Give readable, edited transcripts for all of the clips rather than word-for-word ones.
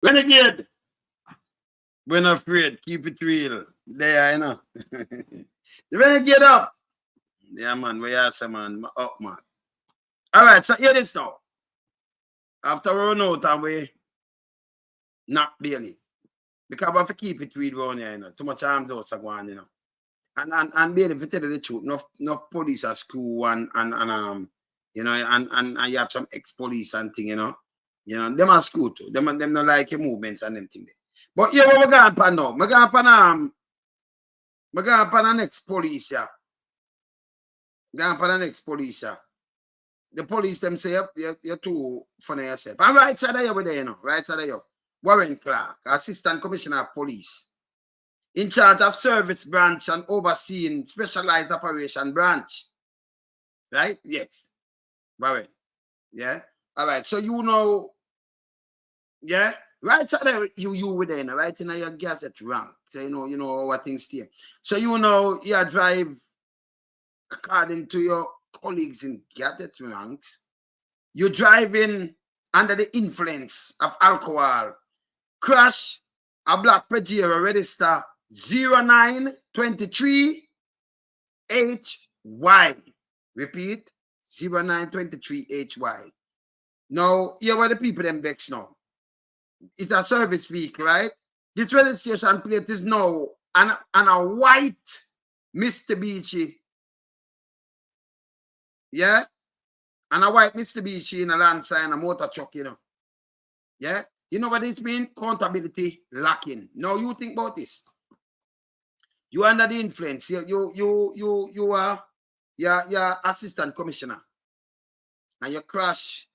Renegade. We're not afraid. Keep it real. There, you know. The renegade up. Yeah, man. We are some man. Up, man. All right. So here this now. After we run out and we not daily. Because we have to keep it real around here, you know. Too much arms out are going, you know. And Bailey, if you tell you the truth, enough police at school and you know, and you have some ex-police and thing, you know. You know, them are school too. Them not like your movements and them thing there. But yeah, what we're going to now? We're going to the next police, yeah. Going to the next police, yeah. The police them say you're too funny yourself. And right side of you with there, you know. Right side of you. Warren Clarke, Assistant Commissioner of Police, in charge of service branch and overseeing specialized operation branch. Right? Yes. Warren. Yeah. All right. So you know, yeah. Right side of you with there, you know, right in your gazette rank. So you know what things here. So you know you drive according to your colleagues in gazette ranks. You're driving under the influence of alcohol. Crash a Black Predo register 0923HY. Repeat 0923HY. Now, here are the people them vex now. It's a service vehicle, right? This registration plate is now on a white Mitsubishi. Yeah? And a white Mitsubishi in a land sign, a motor truck, you know. Yeah? You know what this means? Accountability lacking. Now you think about this. You under the influence. You are you're assistant commissioner. And you crash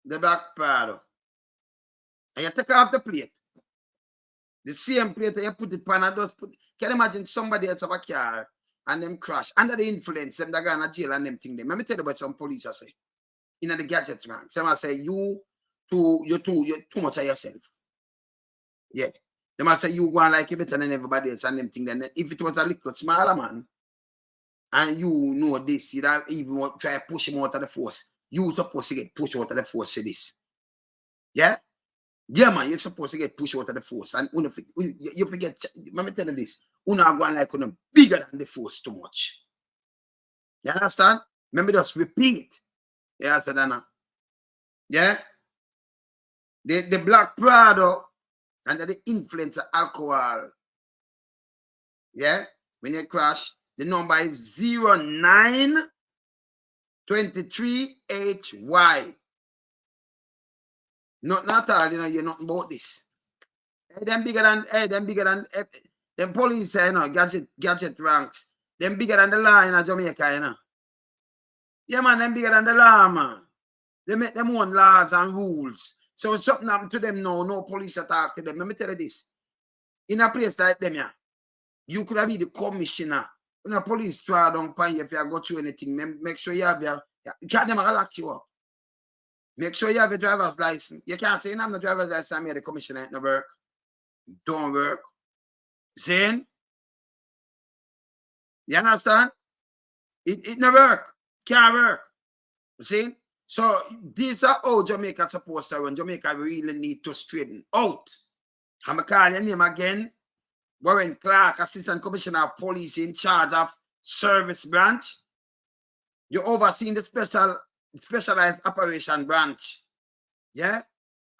the Black Predo. And you take off the plate. The same plate you put it on and just put. Can you imagine somebody else have a car and them crash under the influence, them they go in jail and them thing them. Let me tell you what some police are say. In the gadgets rank. Some say you're too much of yourself. Yeah. They might say you go on like you better than everybody else and them thing. Then if it was a little smaller man and you know this, you don't even try to push him out of the force. You supposed to get pushed out of the force for this. Yeah? Yeah, man, you're supposed to get pushed out of the force. And you forget, let me tell you this. You not going like bigger than the force too much. You understand? Let me just repeat. Yeah, yeah? The Black Predo under the influence of alcohol. Yeah? When you crash, the number is 0923HY. Not all, you know, you're not about this. Them bigger than them police, you know, gadget ranks. Them bigger than the law in Jamaica, you know. Yeah, man, them bigger than the law, man. They make them own laws and rules. So if something happened to them now, no police attack to them. Let me tell you this. In a place like them, yeah, you could have been the commissioner. When a police try down upon you if you go through anything, make sure you have your, you can't never lock you up. Make sure you have a driver's license. You can't say, I'm the driver's license, I'm here, the commissioner ain't no work. Don't work. Zane? You understand? It no work. Can't work. See? So these are how Jamaica supposed to run. Jamaica really need to straighten out. I'm calling your name again. Warren Clarke, Assistant Commissioner of Police in charge of Service Branch. You're overseeing the specialized operation branch. Yeah?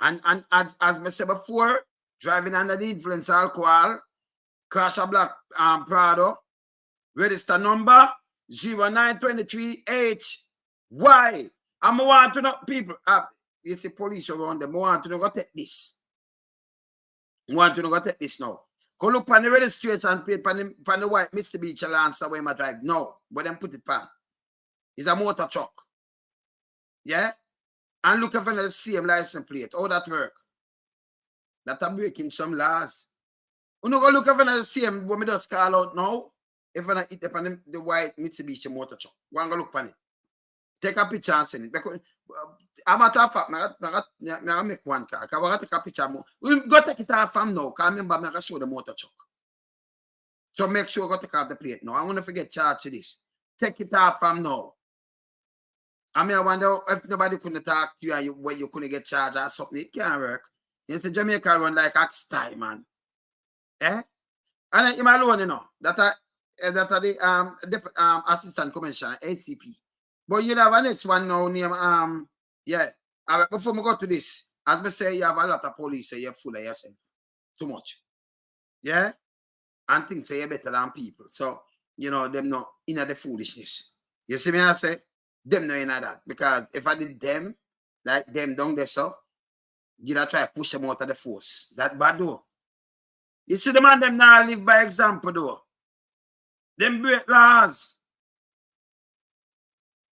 And as I said before, driving under the influence of alcohol, crash a Black Predo, register number 0923HY. I want to know people. You see police around them. I want to know go take this. I want to know go take this now. Go look on the registration plate on the white Mitsubishi Lancer where I drive. No, but then put it on. It's a motor truck. Yeah? And look for the same license plate. How that work? That are breaking some laws. You know, go look for the same when we just call out now. If I hit upon the white Mitsubishi motor truck. Go and go look on it. Take a picture and send it. Because a matter of fact, I make one car. I got to take a picture more. We go take it off from now. Because I remember I got to show the motor truck. So make sure you go take off the plate now. I want to forget charge to this. Take it off from now. I mean, I wonder if nobody couldn't talk to you and you couldn't get charged or something. It can't work. You see, Jamaica run like a style, man. Eh? And him alone, you know, that are the assistant commissioner, ACP. But you have a next one now name, yeah. Before we go to this, as I say, you have a lot of police, so you're full of yourself. Too much. Yeah? And think say you're better than people. So, you know, them not in the foolishness. You see me, I say, them not in that. Because if I did them, like them down there, so, you try to push them out of the force. That bad though. You see the man, them now live by example though. Them break laws.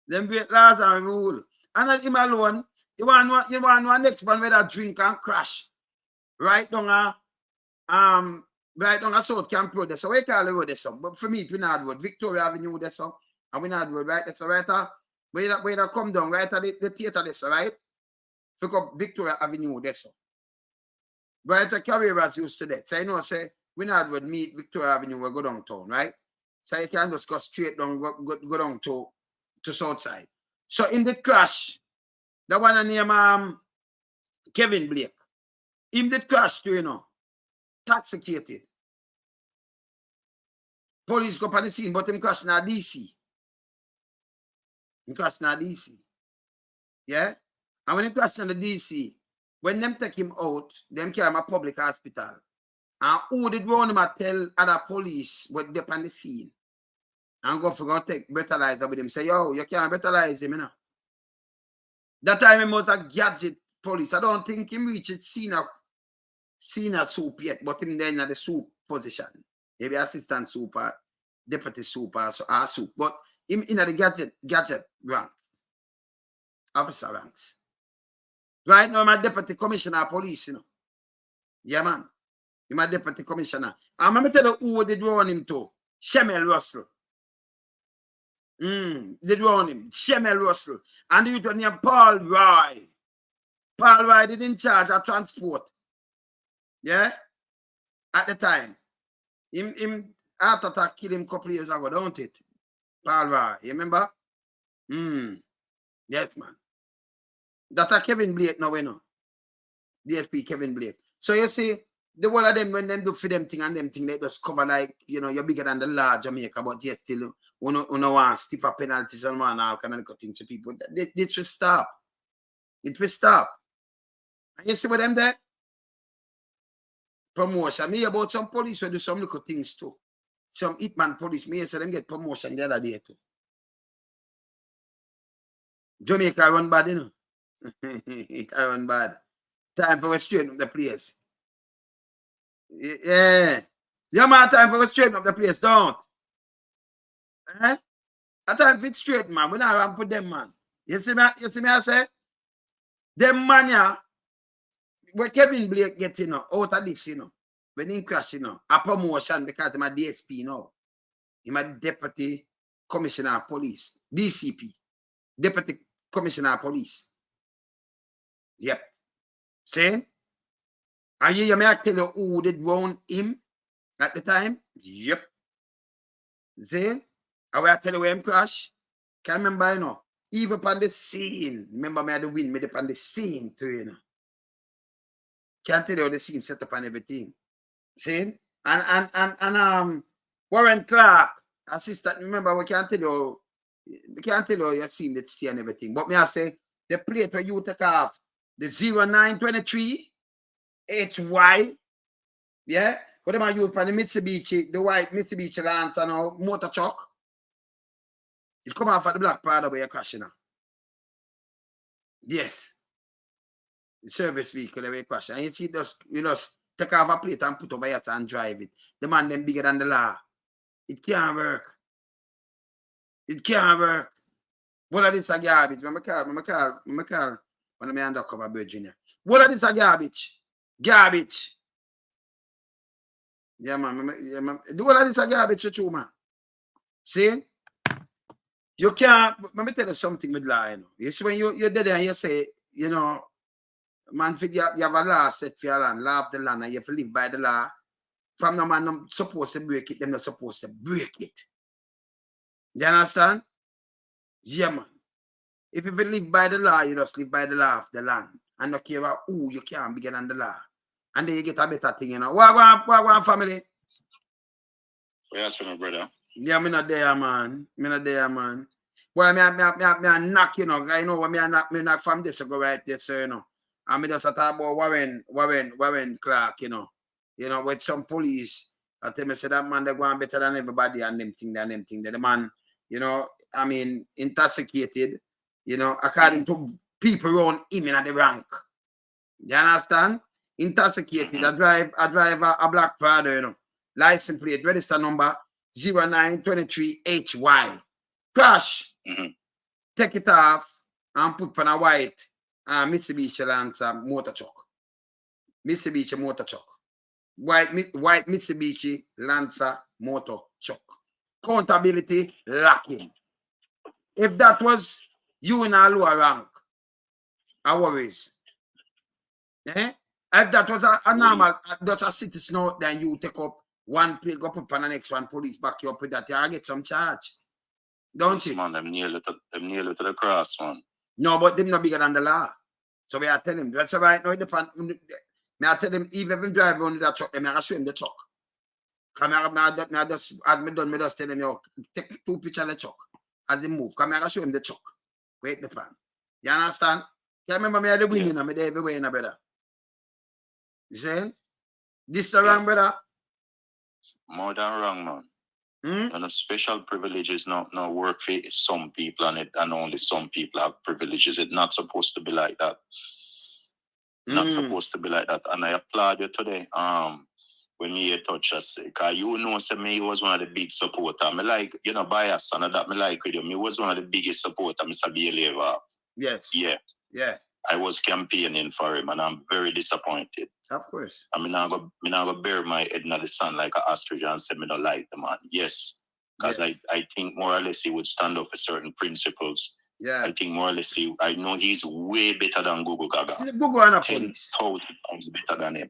Them break laws and rule. And not him alone. You want one next one where that drink and crash. Right down right down a South Camp Road. So we call the road there. But for me, it's Winard Road. Victoria Avenue there. So and Winard Road, right? That's right. Where you come down, right at the theater there, right? Pick up Victoria Avenue there. So right at Carrieras used to that. So you know, say Winard Road meet Victoria Avenue, we go downtown, right? So you can just go straight down, go down to Southside. So in the crash, the one named Kevin Blake. In that crash too, you know, intoxicated. Police go on the scene, but him crash na DC. Him crash na DC. Yeah? And when he crash in the DC, when them take him out, them carry him a public hospital. And who did run him and tell other police what they on the scene? And go for go take breathalyzer with him. Say, yo, you can't breathalyze him, you know. That time he was a gadget police. I don't think him reached senior soup yet, but him then at the soup position. Maybe assistant super, deputy super, so soup. But him in the gadget ranks. Officer ranks. Right now, I'm a deputy commissioner of police, you know. Yeah, man. I'm a deputy commissioner. I'm going to tell you who did run him to. Shemel Russell. Did run him. Shemel Russell. And the youth named Paul Roy. Paul Roy did in charge of transport. Yeah? At the time. Him heart attack killed him a couple of years ago, don't it? Paul Roy. You remember? Yes, man. That's Kevin Blake now, you know. DSP Kevin Blake. So you see, the one of them, when them do for them thing and them thing, they just cover like, you know, you're bigger than the law Jamaica, but yet still, you want stiffer penalties and one all kind of things to people. This will stop. It will stop. And you see what them there? Promotion. Me about some police will do some little things too. Some hitman police, me say them get promotion the other day too. Jamaica run bad, you know. I run bad. Time for us straighten up the place. Yeah. Yeah, man, time for us straighten up the place, don't. Eh? A time for it straight, man. We not run put them, man. You see me, I say? Them man, yeah, where Kevin Blake get, you know, out of this, you know, when he crash, you know, a promotion because I'm a DSP, you know. I'm a deputy commissioner of police. DCP. Deputy commissioner of police. Yep. See? And you may tell you who did run him at the time? Yep. See? I will tell you where him crash. Can't remember, you know. Even upon the scene. Remember me had the win me upon the scene too, you know. Can't tell you how the scene set up and everything. See? And Warren Clarke, assistant, remember we can't tell you you've seen the tea and everything. But me I say the plate where you take off the 0923 HY, yeah, what them I use for the Mitsubishi, the white Mitsubishi Lancer now, motor truck. It come off at the Black Predo where you're crashing now. Yes. The service vehicle where you're crashing. And you see you just take off a plate and put over it and drive it. The man them bigger than the law. It can't work. It can't work. What are this a garbage? I'm call one of my undercover Virginia. What are this a garbage? Garbage. Yeah, man. Do what are this a garbage with you, man? See? You can't, let me tell you something with law, you know. You see when you're there and you say, you know, man, you have a law set for your land, law of the land, and you have to live by the law. From the man, I'm supposed to break it, they're not supposed to break it. You understand? Yeah, man. If you live by the law, you just live by the law of the land. and not care about who you can bigger than the law. And then you get a better thing, you know. What family? Yes, my brother. Yeah, me not there, man. Me not there, man. Well, me knock, you know. I know when me knock from this to go right there, so you know. And me just talk about Warren Clarke, you know. You know, with some police, I tell me say that man they go on better than everybody and them thing. The man, you know, I mean, intoxicated, you know, according to people around him in the rank. You understand? Intoxicated. I drive a Black Predo, you know. License plate, register number 0923HY. Crash. Take it off and put on a white Mitsubishi Lancer motor truck. Mitsubishi motor truck. White Mitsubishi Lancer motor truck. Accountability lacking. If that was you in a lower rank, I worries. Eh? If that was a normal, that's a citizen out, then you take up one play, go up on the next one, police back you up with that, you get some charge. Don't you? Man, them nearly to the cross, man. No, but them not bigger than the law. So we are telling him, that's right now, may I tell him, even if him drive on that truck, then I show him the truck. Come here, just, as me just tell him, yo, take 2 pictures of the truck as he move. Come here, I show him the truck. Wait the pan. You understand? You remember me at the winning, I'm there everywhere, brother. You saying? This the wrong, brother? More than wrong, man. And a special privileges not work for some people, and only some people have privileges. It's not supposed to be like that. Not supposed to be like that. And I applaud you today. When you touch us, because you know, say me was one of the big supporters. Me like, you know, bias and that me like with you. Me was one of the biggest supporters, Mr. Bailey. Yes. Yeah. I was campaigning for him, and I'm very disappointed. Of course. I mean, I'm gonna bury my head in the sun like an ostrich and say me don't like the man. Yes. Because I think more or less he would stand up for certain principles. Yeah. I think more or less I know he's way better than Google Gaga. Google and a police. 10,000 times better than him.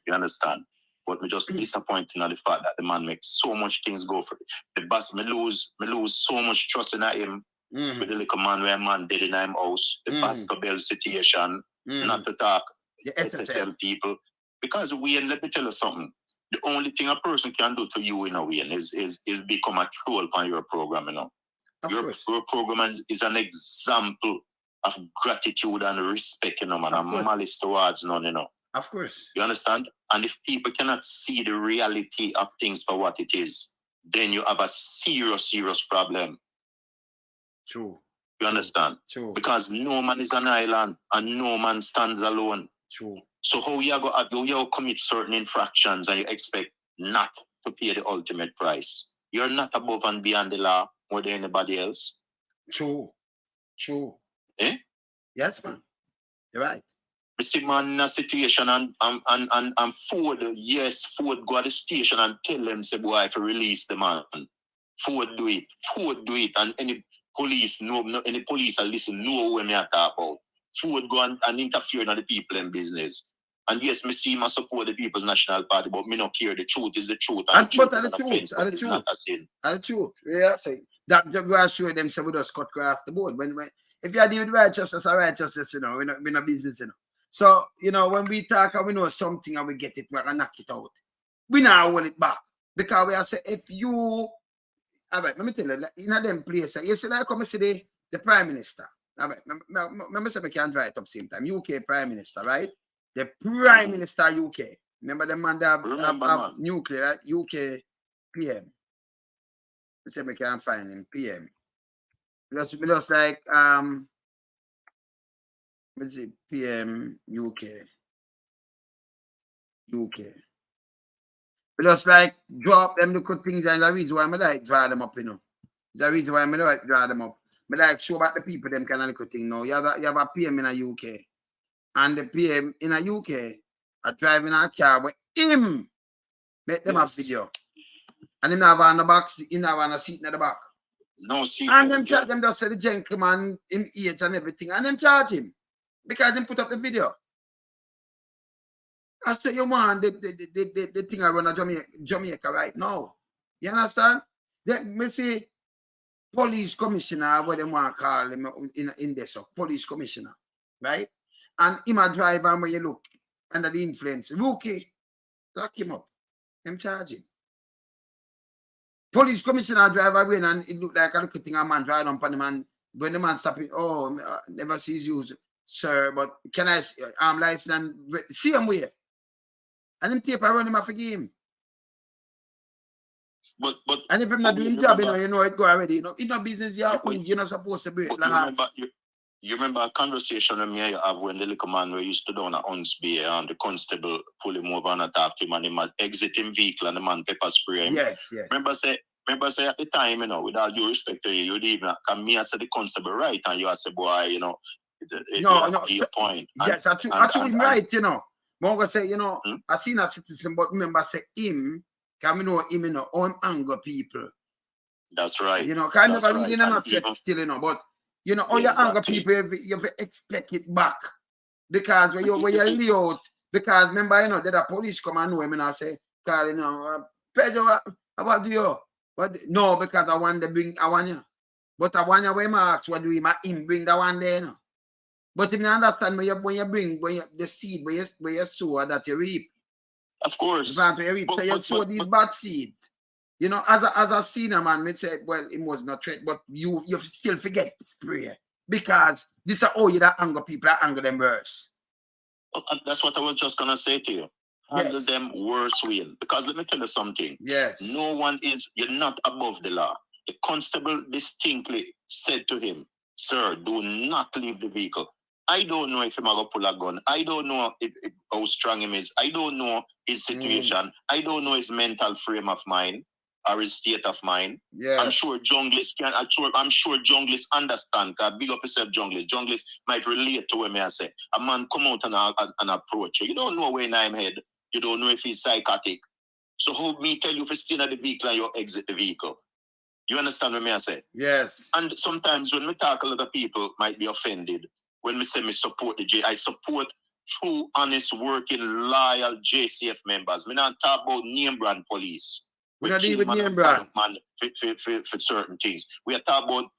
You understand? But me just disappointed in the fact that the man makes so much things go for it. The boss, me lose so much trust in him. With the little man where man dead in him house, the Pastor Bell situation, not to talk SSL people. Because Wayne, let me tell you something. The only thing a person can do to you in a Wayne is become a troll on your program, you know. Your program is an example of gratitude and respect, you know, man, and malice towards none, you know. Of course. You understand? And if people cannot see the reality of things for what it is, then you have a serious problem. True. You understand? True. Because no man is an island and no man stands alone. True. So how you commit certain infractions and you expect not to pay the ultimate price? You're not above and beyond the law more than anybody else. True. Eh? Yes, man. You're right. We see man in a situation and Ford go to the station and tell them, say, boy, if you release the man. Ford do it. And any police are listen, know what me I talk about. Ford go and interfere in the people in business. And yes, me see my support the People's National Party, but me not care. The truth is the truth. And the truth. Yeah, say that you go show them say we just cut across the board. When if you are dealing with righteousness, you know, we're not business, you know. So, you know, when we talk and we know something and we get it, we're gonna knock it out. We now hold it back. Because we are saying if you all right, let me tell you, in them places, you see, like come see the Prime Minister. All right, remember say we can draw it up same time. UK Prime Minister, right? The Prime Minister UK. Remember the man that have nuclear, right? UK PM. Let's say we can find him PM. Just like let's see, PM UK. Just like drop them little things, and the reason why I like draw them up, you know. The reason why I like draw them up. I like show about the people them kind of little thing now. You have a PM in a UK. And the PM in a UK are driving a car with him. Make them a video. And him have on the back, him have on a seat in the back. No seat. And them charge them just say the gentleman, him age and everything, and them charge him. Because them put up the video. I say you want the thing around Jamaica right now. You understand? Me see police commissioner, what they want to call him in this, police commissioner, right? and him a driver and when you look under the influence, rookie, lock him up. Him charge him. Police commissioner driver away and it looked like a little thing a man driving on the man. When the man stopping, oh, never sees you, sir, but can I arm lights and see him where? And him tape around him after game. But and if I'm not doing job, you know it go already. You know, it's no business you're not supposed to be. You remember a conversation with me you have when the little man where used to down at Hunsby and the constable pull him over and attack him and him exit him vehicle and the man pepper spray him. Yes. Remember say at the time, you know, with all due respect to you, you'd even come me and say the constable right and you say, boy, you know, your point. Yes, actually right, you know. But I'm gonna say, you know, I seen a citizen, but remember say him, can we know him, you know, on anger people. That's right. You know, can never read in a check still, you know, but you know, all your anger people, you have to expect it back. Because when you lay out, because remember, you know, that the police come and know him and I say, Carl, you know, Pedro, what do you? No, because I want to bring, I want you. But I want you when I ask, what do him bring that one there, you know? But if you understand when you bring the seed, where you sow that you reap. Of course. So you sow these bad seeds. You know, as a senior man, me say, well, it was not threat, but you still forget prayer. Because this is all you that anger people, that anger them worse. That's what I was just gonna say to you. Handle them worse way. Because let me tell you something. Yes. You're not above the law. The constable distinctly said to him, sir, do not leave the vehicle. I don't know if he's going to pull a gun. I don't know how strong he is. I don't know his situation. I don't know his mental frame of mind or his state of mind. Yes. I'm sure junglists understand. Big up yourself, junglists. Junglists might relate to what I say. A man come out and approach you. You don't know where I'm head. You don't know if he's psychotic. So how me tell you if you stay in the vehicle and you exit the vehicle? You understand what I say? Yes. And sometimes when we talk, a lot of people might be offended. When we say me support the J, I support true, honest, working, loyal JCF members. Me not talk about name brand police. We not deal with name brand. Man for certain things. We are talking about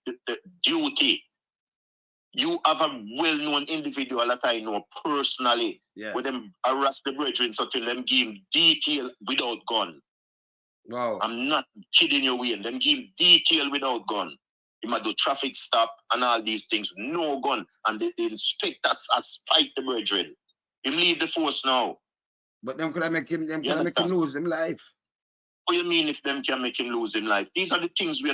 the duty. You have a well-known individual that I know personally. Yeah. With them harass the brethren so till them give him detail without gun. Wow. I'm not kidding you, Wayne. Them give him detail without gun. He might do traffic stop and all these things, no gun. And the inspectors spike the brethren. Him leave the force now. But them could make him lose his life. What do you mean if them can make him lose his life? These are the things we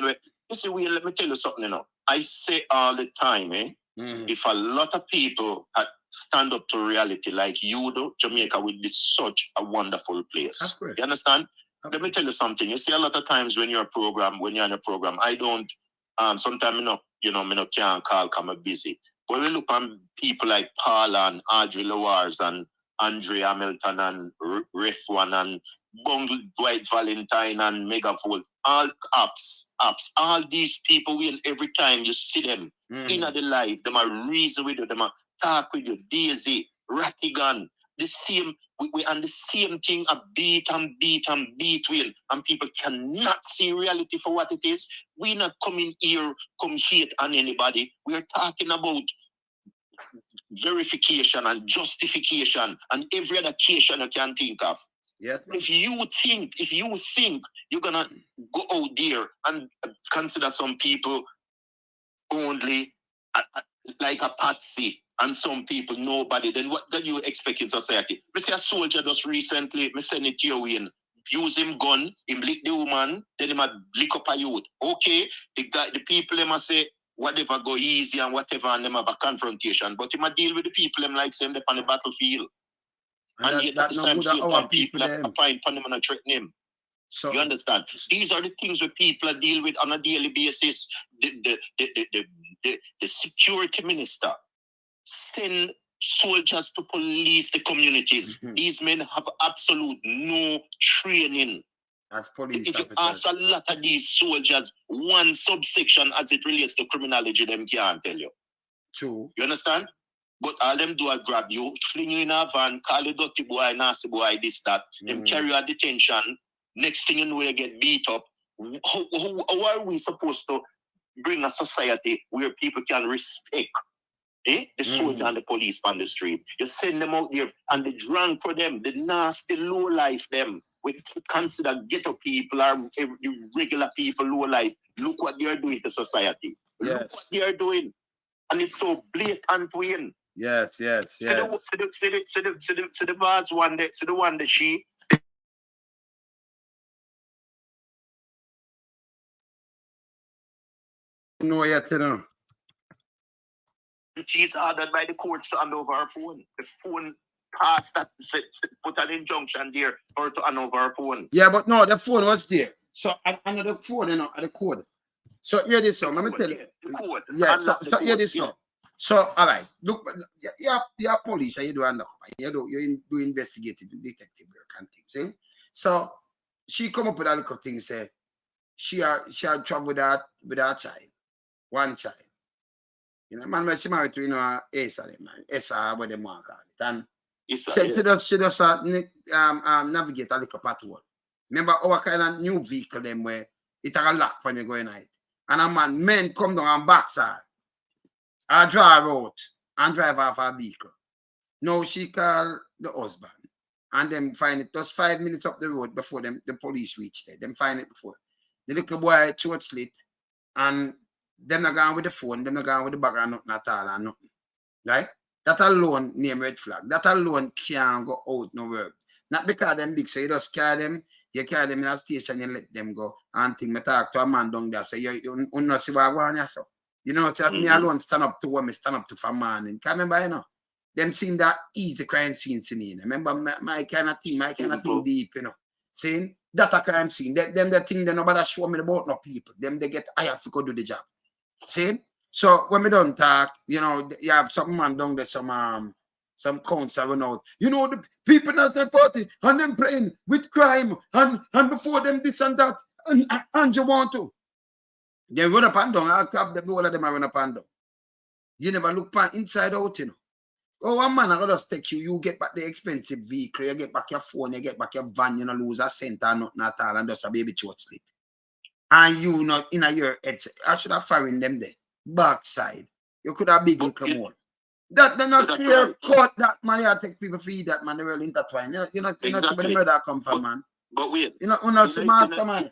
see, let me tell you something, you know. I say all the time, if a lot of people stand up to reality like you do, Jamaica would be such a wonderful place. Of course. You understand? Let me tell you something. You see, a lot of times when you're in a program, I don't. Sometimes me not can't call because I'm busy. But we look on people like Paula and Audrey Lewars and Andre Hamilton and Riff One and Bungle Dwight Valentine and Megavolt, all apps, all these people, every time you see them in the life, them are reason with you, them are talk with you, Daisy, Rattigan, the same, we and the same thing, a beat will, and people cannot see reality for what it is. We not coming here, come hate on anybody. We are talking about verification and justification and every other occasion you can think of. Yes. If you think you're gonna go out there and consider some people only like a patsy and some people nobody, then what do you expect in society? Me see a soldier just recently, me send it to you in. Use him gun, him lick the woman, then him a lick up a youth. Okay, the people them a say whatever go easy and whatever, and them have a confrontation. But him a deal with the people them like same on the battlefield. And yet at the same time, people are applying upon him and threaten him. So you understand? These are the things where people deal with on a daily basis. The security minister send soldiers to police the communities. These men have absolute no training. As police if you ask a lot of these soldiers, one subsection as it relates to criminology, them can't tell you. True. You understand? But all them do is grab you, fling you in a van, call you dirty boy, nasty boy, this, that. Them carry you at detention. Next thing you know, you get beat up. How are we supposed to bring a society where people can respect The soldier and the police on the street. You send them out there and the drunk for them, the nasty low life them. We consider ghetto people or regular people low life. Look what they are doing to society. Yes. Look what they are doing. And it's so blatant win. Yes. See the bars one day, see the one that she. No, yet, you know. She's ordered by the courts to hand over her phone. The phone passed that, put an injunction there for her to hand over her phone. Yeah, but no, the phone was there. So another phone, you know, at the code. So here this one, let me tell you. The code. Yeah, so here this one. So all right, look, you're police, and you do undercover, you do investigative detective work and things. See? So she come up with a little thing, say she had trouble with her child, one child. You know, man, she married to, you know, Asa, man. Asa, what they want to call it. And she just navigate a little patrol. Remember our kind of new vehicle them where it had a lock when you go in it. And a man, men come down and backside. I drive out and drive off her vehicle. Now she call the husband. And them find it just 5 minutes up the road before the police reach there. Them find it before. The little boy throat slit and them not going with the phone, them not going with the bag and nothing at all and nothing. Right? That alone name red flag. That alone can't go out no work. Not because them big, so you just carry them in a station, you let them go. And think me talk to a man down there, say you not see what I want you so. You know, so me alone stand up to women, stand up to for man. Can remember, you know? Them seen that easy crime scene to me. Remember my kind of thing deep, you know. Saying that a crime scene. Them the thing they nobody show me about no people. Them they get hired to go do the job. See? So when we don't talk, you know, you have some man down there, some counts are run out. You know, the people not the party and them playing with crime and before them this and that and you want to. They run up and down. I'll clap the all of them run up and down. You never look inside out, you know. Oh, one man, I gotta take you. You get back the expensive vehicle, you get back your phone, you get back your van, you know, lose a cent or nothing at all, and just a baby throat slit. And you not in a year head. I should have fired them there. Backside. You could have big little more. That they're not clear cut that man. You take people feed that man, they will intertwine. You know where the murder come from, man. But wait. You know, the mastermind.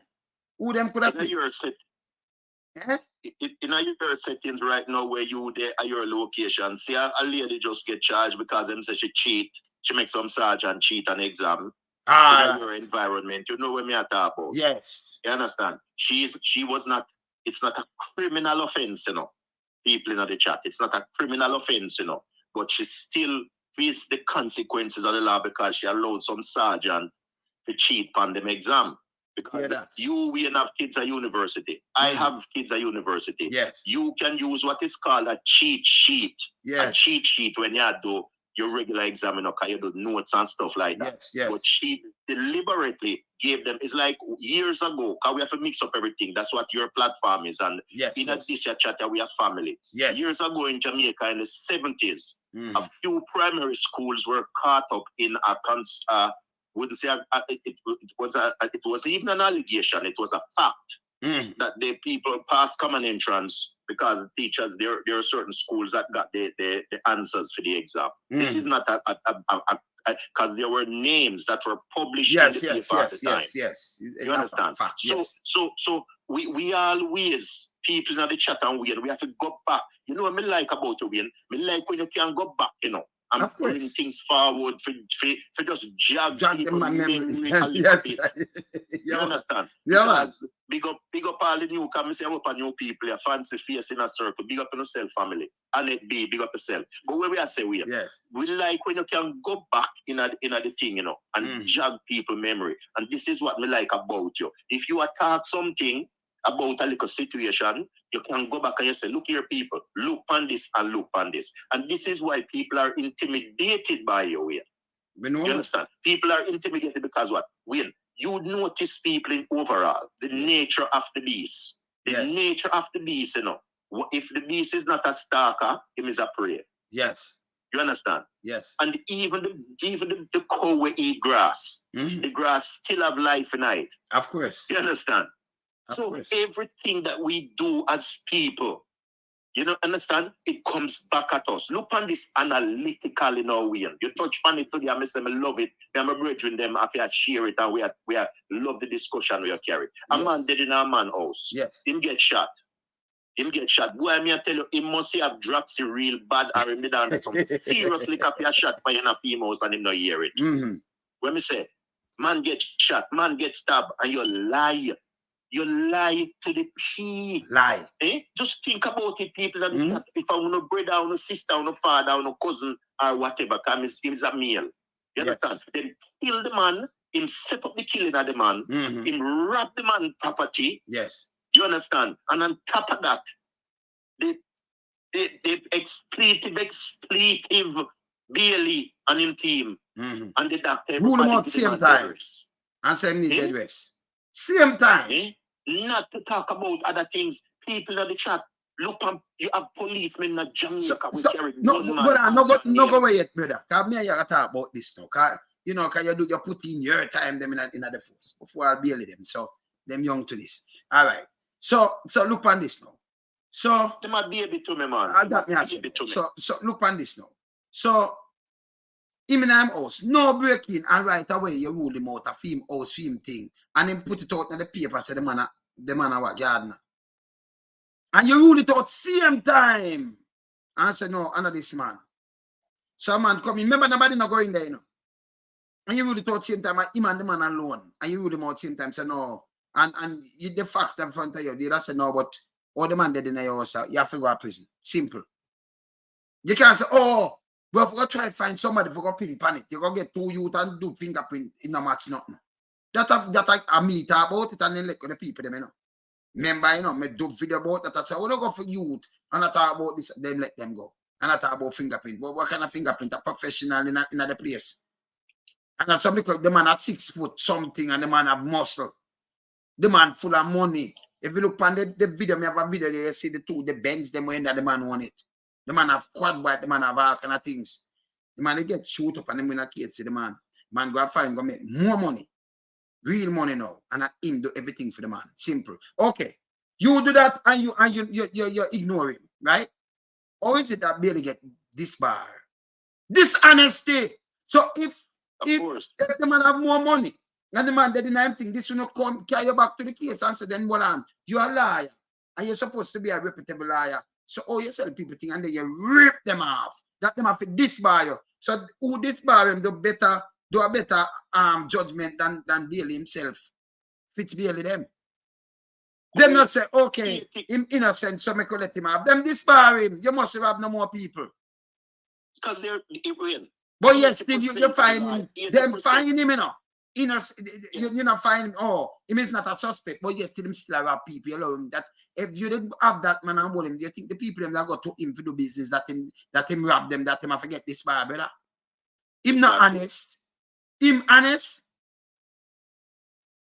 Who them could have in your settings right now where you there at your location, see a lady just get charged because them say she cheat. She makes some sergeant cheat an exam. In your environment, you know what me I talk about. Yes. You understand? She was not, it's not a criminal offense, you know. People in the chat, it's not a criminal offense, you know. But she still faced the consequences of the law because she allowed some sergeant to cheat on them exam. Because we have kids at university. I have kids at university. Yes. You can use what is called a cheat sheet. Yes. A cheat sheet when you do your regular exam, because you do notes and stuff like that. Yes, yes. But she deliberately gave them, it's like years ago, because we have to mix up everything. That's what your platform is. And in this chat, we have family. Yes. Years ago in Jamaica in the 70s, a few primary schools were caught up in a wouldn't say it was even an allegation. It was a fact that the people passed common entrance because the teachers there are certain schools that got the answers for the exam. This is not because there were names that were published in the paper at the time. Yes. You understand? Fact, so we always people in the chat and we have to go back. You know what I like about you, Wayne? I like when you can go back, you know. And bring things forward for just jog people memory a little bit. You understand? Yeah. Big up all the new come say up a new people, a fancy face in a circle, big up on yourself, family. And it be big up yourself. But where we are saying we like when you can go back in the thing, you know, and jog people memory. And this is what me like about you. If you attack something about a little situation, you can go back and you say, look here, people, look on this and look on this. And this is why people are intimidated by you, Wayne. You understand? People are intimidated because what? Wayne, you notice people in overall, the nature of the beast. The nature of the beast, you know. If the beast is not a stalker, him is a prey. Yes. You understand? Yes. And even the cow will eat grass. The grass still have life in it. Of course. You understand? Of so course. Everything that we do as people, You know, understand? It comes back at us. Look on this analytical in our way. You touch on it today, I say I love it. I'm a brethren them after I share it and we are love the discussion we are carry. A man dead in a man house. Yes. Him get shot. Him get shot. Boy, I tell you, he must have dropped it real bad or him down there some seriously coffee a shot for in a female and him not hear it. When me say, man get shot, man get stabbed, and you lie. You lie to the P. Lie. Just think about it, people. That if I want a brother, or a sister, or a father, or a cousin, or whatever, because he's a male. You understand? Then kill the man, him set up the killing of the man, him rob the man property. Yes. You understand? And on top of that, the expletive Bailey and him team. And the doctor. Rule them out same time. And say him need bed rest. Same time. Not to talk about other things. People in the chat, look, you have policemen in Jamaica. No go away yet, brother. Because me and you talk about this now. Because, you know, because you put in your time them in the force before I bail them. So, them young to this. All right. So look on this now. So, they might be a bit to me, man. So look on this now. So, him in him house, no breaking, and right away you rule him out a film house film thing, and then put it out in the paper so the man a what gardener. And you rule it out same time. And I said, no, I know this man. So man come in. Remember nobody not going there, you know. And you rule it out same time, and him and the man alone. And you rule him out same time, say no. And the facts in front of you, they say no, but all the man dead in your house, you have to go to prison. Simple. You can't say, oh, well, if you go try to find somebody for go pin panic, you go get 2 youth and do fingerprint in a match, nothing. That I me talk about it and then let the people them, you know. Remember, you know, me do video about that. I say, oh, don't go for youth and I talk about this, then let them go. And I talk about fingerprint. But what kind of fingerprint? A professional in the place. And that's something like the man at 6 foot something and the man have muscle. The man full of money. If you look on the video, me have a video there, you see the Benz, them when the man want it. The man have quad bike, the man have all kind of things. The man they get shoot up and them in a case, see the man. Man go find, go make more money. Real money now. And him do everything for the man. Simple. Okay. You do that and you ignore him, right? Or is it that Bailey get this bar? Dishonesty. So if the man have more money, and the man that deny him thing, this will not come carry you back to the case and say, then, well, you're a liar. And you're supposed to be a reputable liar. So, you sell people thing and then you rip them off. That them have to disbar you. So, who disbar him do a better judgment than Bailey himself. Fits Bailey them. Them not say, okay, him innocent, so me could let him have. Them disbar him. You must have no more people. Because they're real. But yes, you find him. Them find him, you know. You know, find him. Oh, him is not a suspect. But yes, still him still have people. You know, that if you didn't have that man and hold him, do you think the people that got to him to do business that him rob them, that him I forget this bar, brother? Him not honest. Him honest.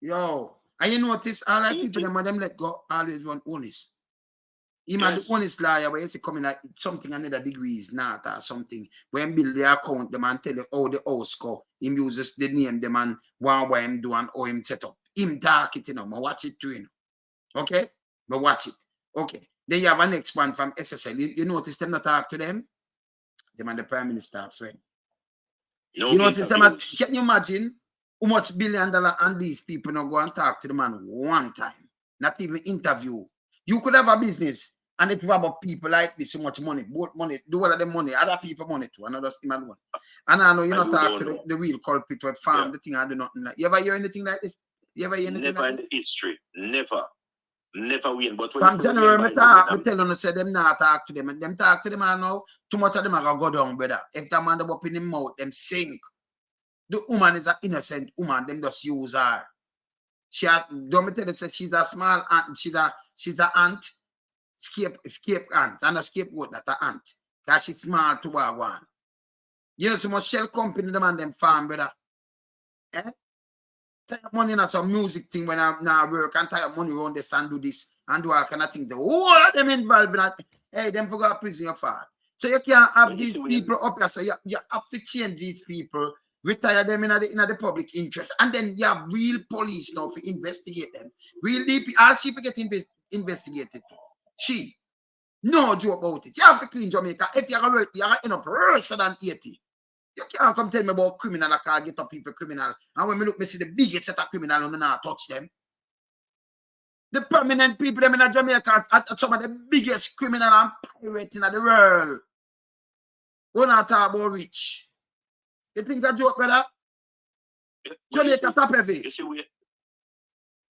Yo, and you notice all the people them let go always want honest. Him and the honest liar where you see coming like something another degrees not or something. When build the account, the man tell you how the house go. Him uses the name the man what him do and how him set up. Him talk it, you know. I watch it too, you know. Okay? But watch it. Okay. Then you have a next one from SSL. You notice them not talk to them? Them and the Prime Minister friend. No, you notice them can you imagine how much $1 billion and these people not go and talk to the man one time? Not even interview. You could have a business and if you have people like this, so much money, both money, do all of the money, other people money too, another him alone. And I know you not talk to the real culprit what farm the thing I do nothing like. You ever hear anything like this? You ever hear anything never like in this? The history. Never win. But from January, I tell them, say them not talk to them. And them talk to them and now, too much of them are going to go down, brother. If the man up in his mouth, them sink. The woman is an innocent woman, them just use her. Don't me tell you, say she's a small aunt, she's a aunt, escape aunt, and a scapegoat that a aunt. Because she's small to one. You know, so much shell company, the man them farm, brother. Eh? Take money in some music thing when I now work and tie money around this and do this and do all kind of things. All of them involved in that. Hey, them forgot prison your fault. So you can't have these people up here. So you have to change these people, retire them in the public interest, and then you have real police now to investigate them. Real DP, all she forget investigated. She. No joke about it. You have to clean Jamaica. If you're going to end up worse than 80. You can't come tell me about criminal. I can't get up people criminal. And when me look, me see the biggest set of criminal and me not touch them. The prominent people them in Jamaica are some of the biggest criminal and pirates in the world. We not talk about rich. You think a joke, brother? Jamaica top heavy. You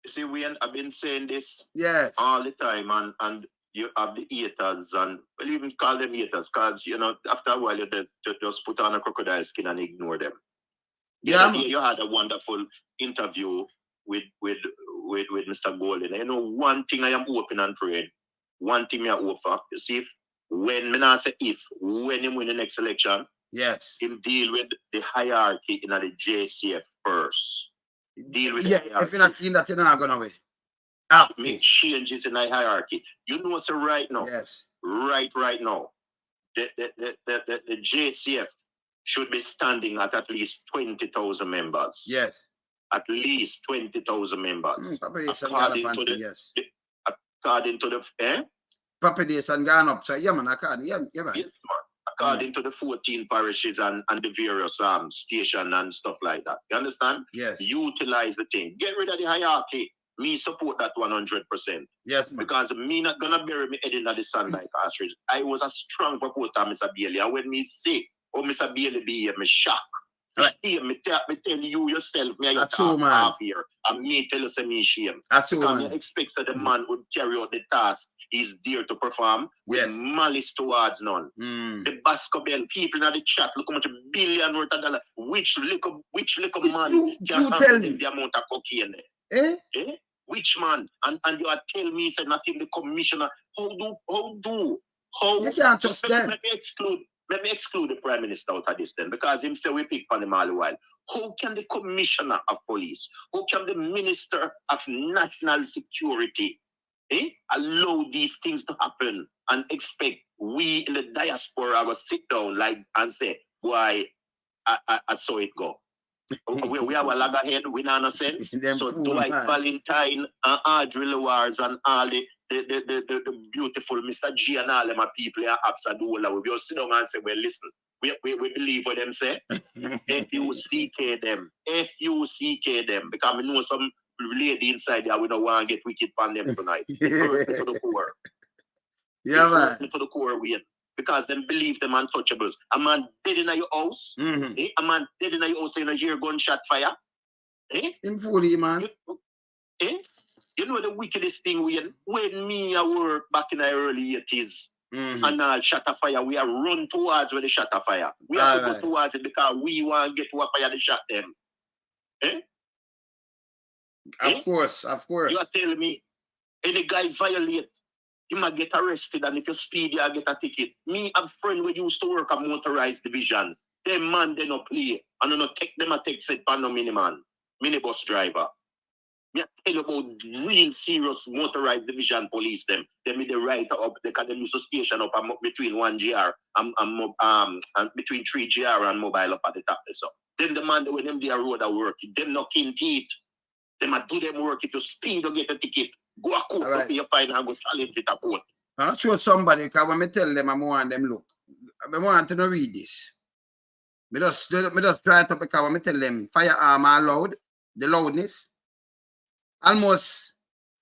see, I've been saying this yes. all the time, and you have the haters, and well, even call them haters, because you know, after a while you just put on a crocodile skin and ignore them. Yeah, you had a wonderful interview with Mr. Golden. You know, one thing I am hoping and praying, one thing I hope for, you see, when me not say if, when him win the next election, yes, him deal with the hierarchy in the JCF first. Deal with yeah, if you're not seeing that, you're not going away. Make changes in the hierarchy. You know what's right now? Yes. Right now. The JCF should be standing at least 20,000 members. Yes. At least 20,000 members. According to the, yes. According to the population gone up. So yeah, man, yeah, right. Yes, man. According to the 14 parishes and the various station and stuff like that. You understand? Yes. Utilize the thing. Get rid of the hierarchy. Me support that 100%. Yes, man. Because me not gonna bury me head in the sun like ostrich. I was a strong supporter of Mr. Bailey. And when me say, oh, Mr. Bailey be here, me shock. Right. Me tell you yourself, me you talk half here. And me tell you say me shame. That's because you expect that the man would carry out the task he's there to perform with malice towards none. The Bascobel people in the chat, look how much $1 billion worth of dollars. Which little man can handle the amount of cocaine there? Eh? Which man? And you are telling me said nothing the commissioner. How you can't trust them. Let me exclude the Prime Minister out of this then, because him say we pick on him all the while. How can the Commissioner of Police, how can the Minister of National Security allow these things to happen and expect we in the diaspora will sit down like and say, why I saw it go. we have a lag ahead, we know no sense. So Dwight Valentine and Audrey Lewars and all the beautiful Mr. G and all them people are absolutely. We just sit down and say, well, listen, we believe what them say. FUCK them, because we know some lady inside there we don't want to get wicked on them tonight. Hurt me to the core. Yeah, man. Hurt me to the core, because them believe them untouchables. A man dead in your house, a man dead in your house in a year gunshot fire. In fully, man. You know the wickedest thing when me I work back in the early 80s and all shot a fire, we are run towards where they shot a fire. We have to go towards it because we want to get to a fire to shot them. Of course. You are telling me any guy violate, you might get arrested, and if you speed, you get a ticket. Me, a friend we used to work a motorized division. Them man, they no play. And no take them a take set pan no minibus driver. Me tell you about real serious motorized division police them. They made the right up, they can use a station up between 1GR and between 3GR and mobile up at the top. So then the man when them they road at work, them no kin teeth. They might do them work. If you speed, you get a ticket. Go a court up your fine and go challenge it a court. I'll show somebody, because when I tell them, I want them look. I want to read this. I just try to, because when I tell them firearm are loud, the loudness, almost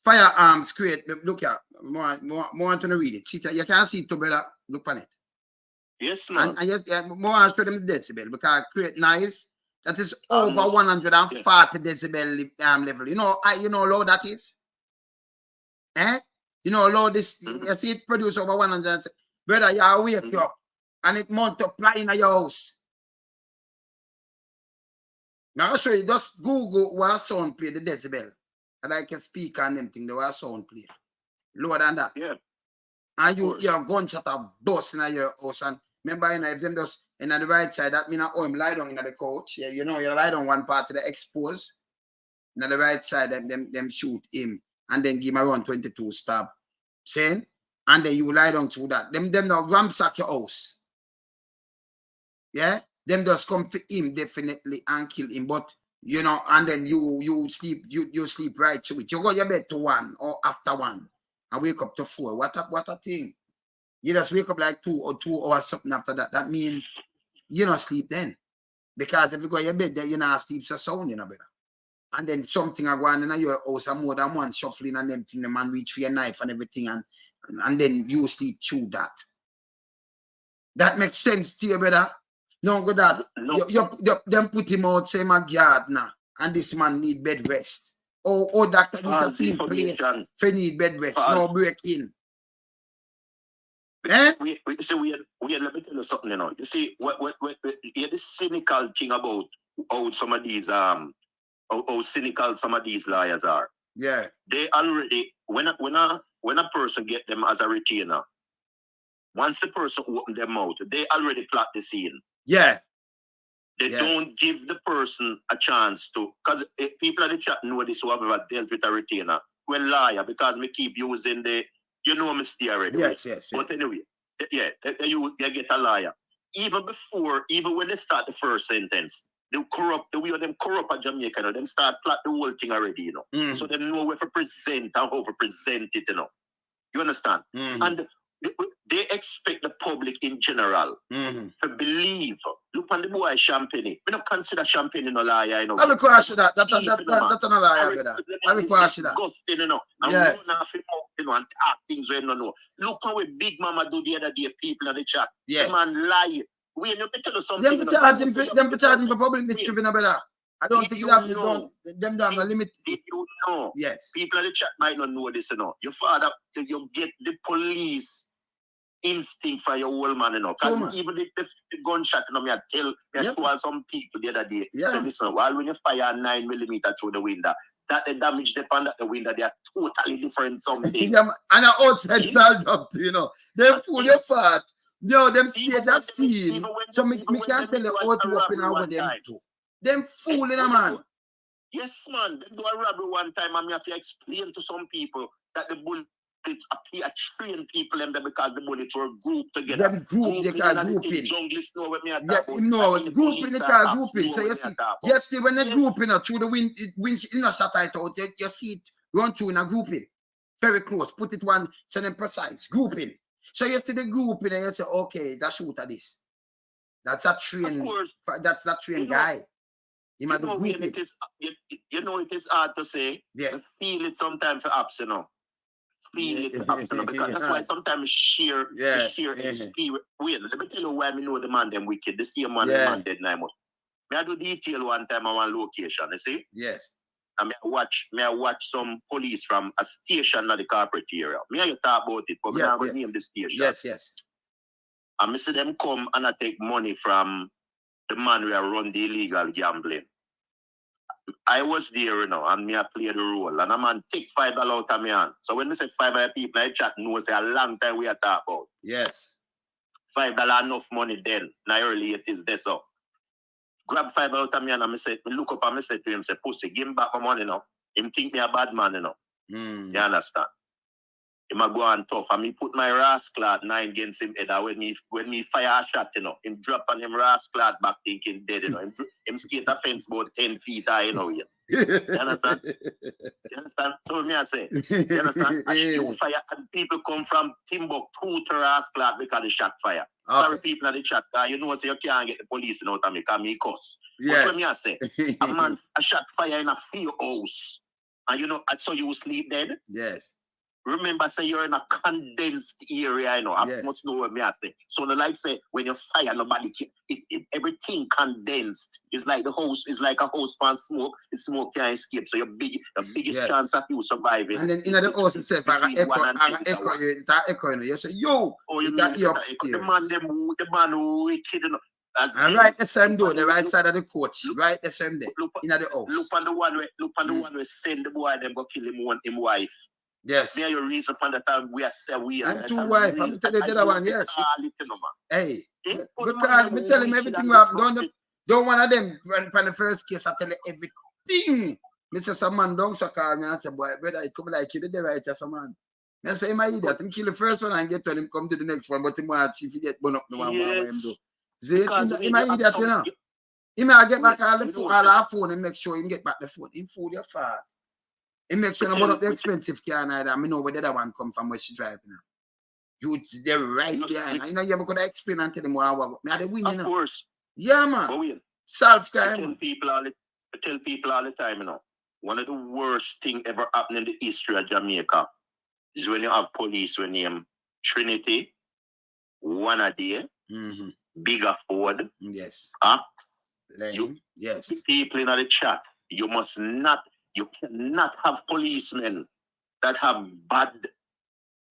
firearms create, look here, more to read it. See, you can't see it too better, look on it. Yes, man. And more show them the decibel, because create noise. That is over 140 decibel level. You know how low that is? You know how low this, you see it produce over 100. Brother, you wake you up and it multiply in your house. Now I'll show you, just Google what sound play the decibel. And I can speak on them thing, the way sound play. Lower than that. Yeah. And you hear a gunshot of bust in your house. And remember, if them just in the right side, that means him lie down in the couch. Yeah, you lie down one part of the expose. On the right side, them shoot him and then give him around 22 stab. Saying? And then you lie down through that. Them now ransack your house. Yeah? Them just come for him definitely and kill him. But and then you sleep, you sleep right through it. You go your bed to 1 or after 1 and wake up to 4. What a thing. You just wake up like 2 hours something after that. That means you not sleep then. Because if you go to your bed, then you not sleep so sound, you know, better. And then something are going in your house and more than one shuffling and them thing, the man reach for your knife and everything, and then you sleep through that. That makes sense to you, brother. No good that. No. Them put him out, say my yard now, and this man need bed rest. Oh, doctor, you can see place for need bed rest. No break in. Eh? We let me tell you something, you know. You see, what the cynical thing about how some of these how cynical some of these lawyers are. Yeah. They already when a person get them as a retainer, once the person open them out, they already plot the scene. Yeah. They don't give the person a chance to, because people in the chat know this who have ever dealt with a retainer. Well, liar, because me keep using the, you know me stay already. Yes. But anyway, yeah, you get a liar. Even when they start the first sentence, the way them corrupt at Jamaica, you know, them start plot the whole thing already, you know. So they know where to present and how to present it, you know. You understand? And they expect the public in general to believe. Look on the boy Champagne. We don't consider Champagne a liar, you know. I will question that. That's not a liar, brother. I will question that. You know, and yeah. You know, and talk things we don't know. Look how Big Mama do the other day, people in the chat. Yeah. The man lie. We need to tell you something. Them to charge him for public mischief, brother. I don't think that them a limit. Did you know? Yes. People in the chat might not know this, you know. Your father, you get the police instinct for your old man, you know. Because even the gunshot, you know, I told some people the other day. Yeah. So listen, while when you fire 9mm through the window, that the damage depend at the window, they are totally different something. Yeah, and outside job too, you know. They fool your fat. No, them stage that scene. So me can't tell you how to open and what them do. Them fooling a man. Yes, man. They do a robbery one time and me have to explain to some people that the bullets appear train people in there because the bullets were grouped together. Them group, they call grouping. Jungle know what me at yeah, no, grouping they call grouping. So you see, yes, when they grouping through the wind, you know, shut it out, you see it run through in a grouping. Very close. Put it one, so then precise. Grouping. So you see the grouping and you say, okay, that's shoot at this. That's a train. That's that train guy. You know, it is hard to say. Yes. Feel it sometimes for apps, you know. Feel it for apps, you know, because that's why sometimes share experience. Wait, let me tell you why I know the man them wicked. The same man, the man dead 9 months. Me I do detail one time on one location, you see? Yes. And I watch some police from a station at the corporate area. Me and you talk about it, but me not going to name the station. Yes. And me see them come and I take money from the man who run the illegal gambling. I was there, you know, and me I play the role. And a man take $5 out of me hand. So when we say $5 people in the chat know say a long time we are talking about. Yes. $5 enough money then. Now early it is this up. Grab $5 out of me and I say, me look up and I say to him, say, pussy, give him back my money now. Him think me a bad man, you know. You understand? Him a go on tough. And me put my rascal 9 against him head. When me fire a shot, you know, him drop on him rascal back thinking dead, you know. Him skate a fence about 10 feet high, you know. You understand? You understand? So me I say, you understand? And you fire and people come from Timbuktu to rascal because the shot fire. Okay. Sorry people in the chat, you know, so you can't get the police out of me because me cuss. Yes. But what me I say, a man a shot fire in a field house. And you know, so you will sleep dead? Yes. Remember, say you're in a condensed area, you know. I must know what me I say. So the like say when you fire, nobody everything condensed. It's like the house is like a house fan smoke. The smoke can't escape. So the biggest chance of you surviving. And then in the house itself, I echo, you know. You say, yo, you got mean the man who wicked, you know. And right the same door, the right side of the coach, right the same day, in the house. Look on the one where send the boy them go kill him wife. Yes. Me your reason upon the time we are say we are. And 2 wife. I'm tell you the other one. Yes. Hey. But me tell him everything happened. Don't one of them from the first case. I tell you everything. Mr. Some man don't so call me and say, boy, brother, it come like you did the right as a man. I say, my idiot. Him kill the first one and get to him come to the next one, but him want if he get burn up the one him do. See, him my idiot, you know. He may get back all the phone, all our phone and make sure him get back the phone. Him fool your father. He make sure about the expensive car and I know where the other one come from where she driving. You they're right behind. You know, you could explain and tell them what I win, you know. Of course. Yeah, man. But win. Solve I crime. tell people all the time, you know, one of the worst thing ever happened in the history of Jamaica is when you have police when name Trinity, One a Day, Bigger Ford. Yes. Yes. The people in the chat, you cannot have policemen that have bad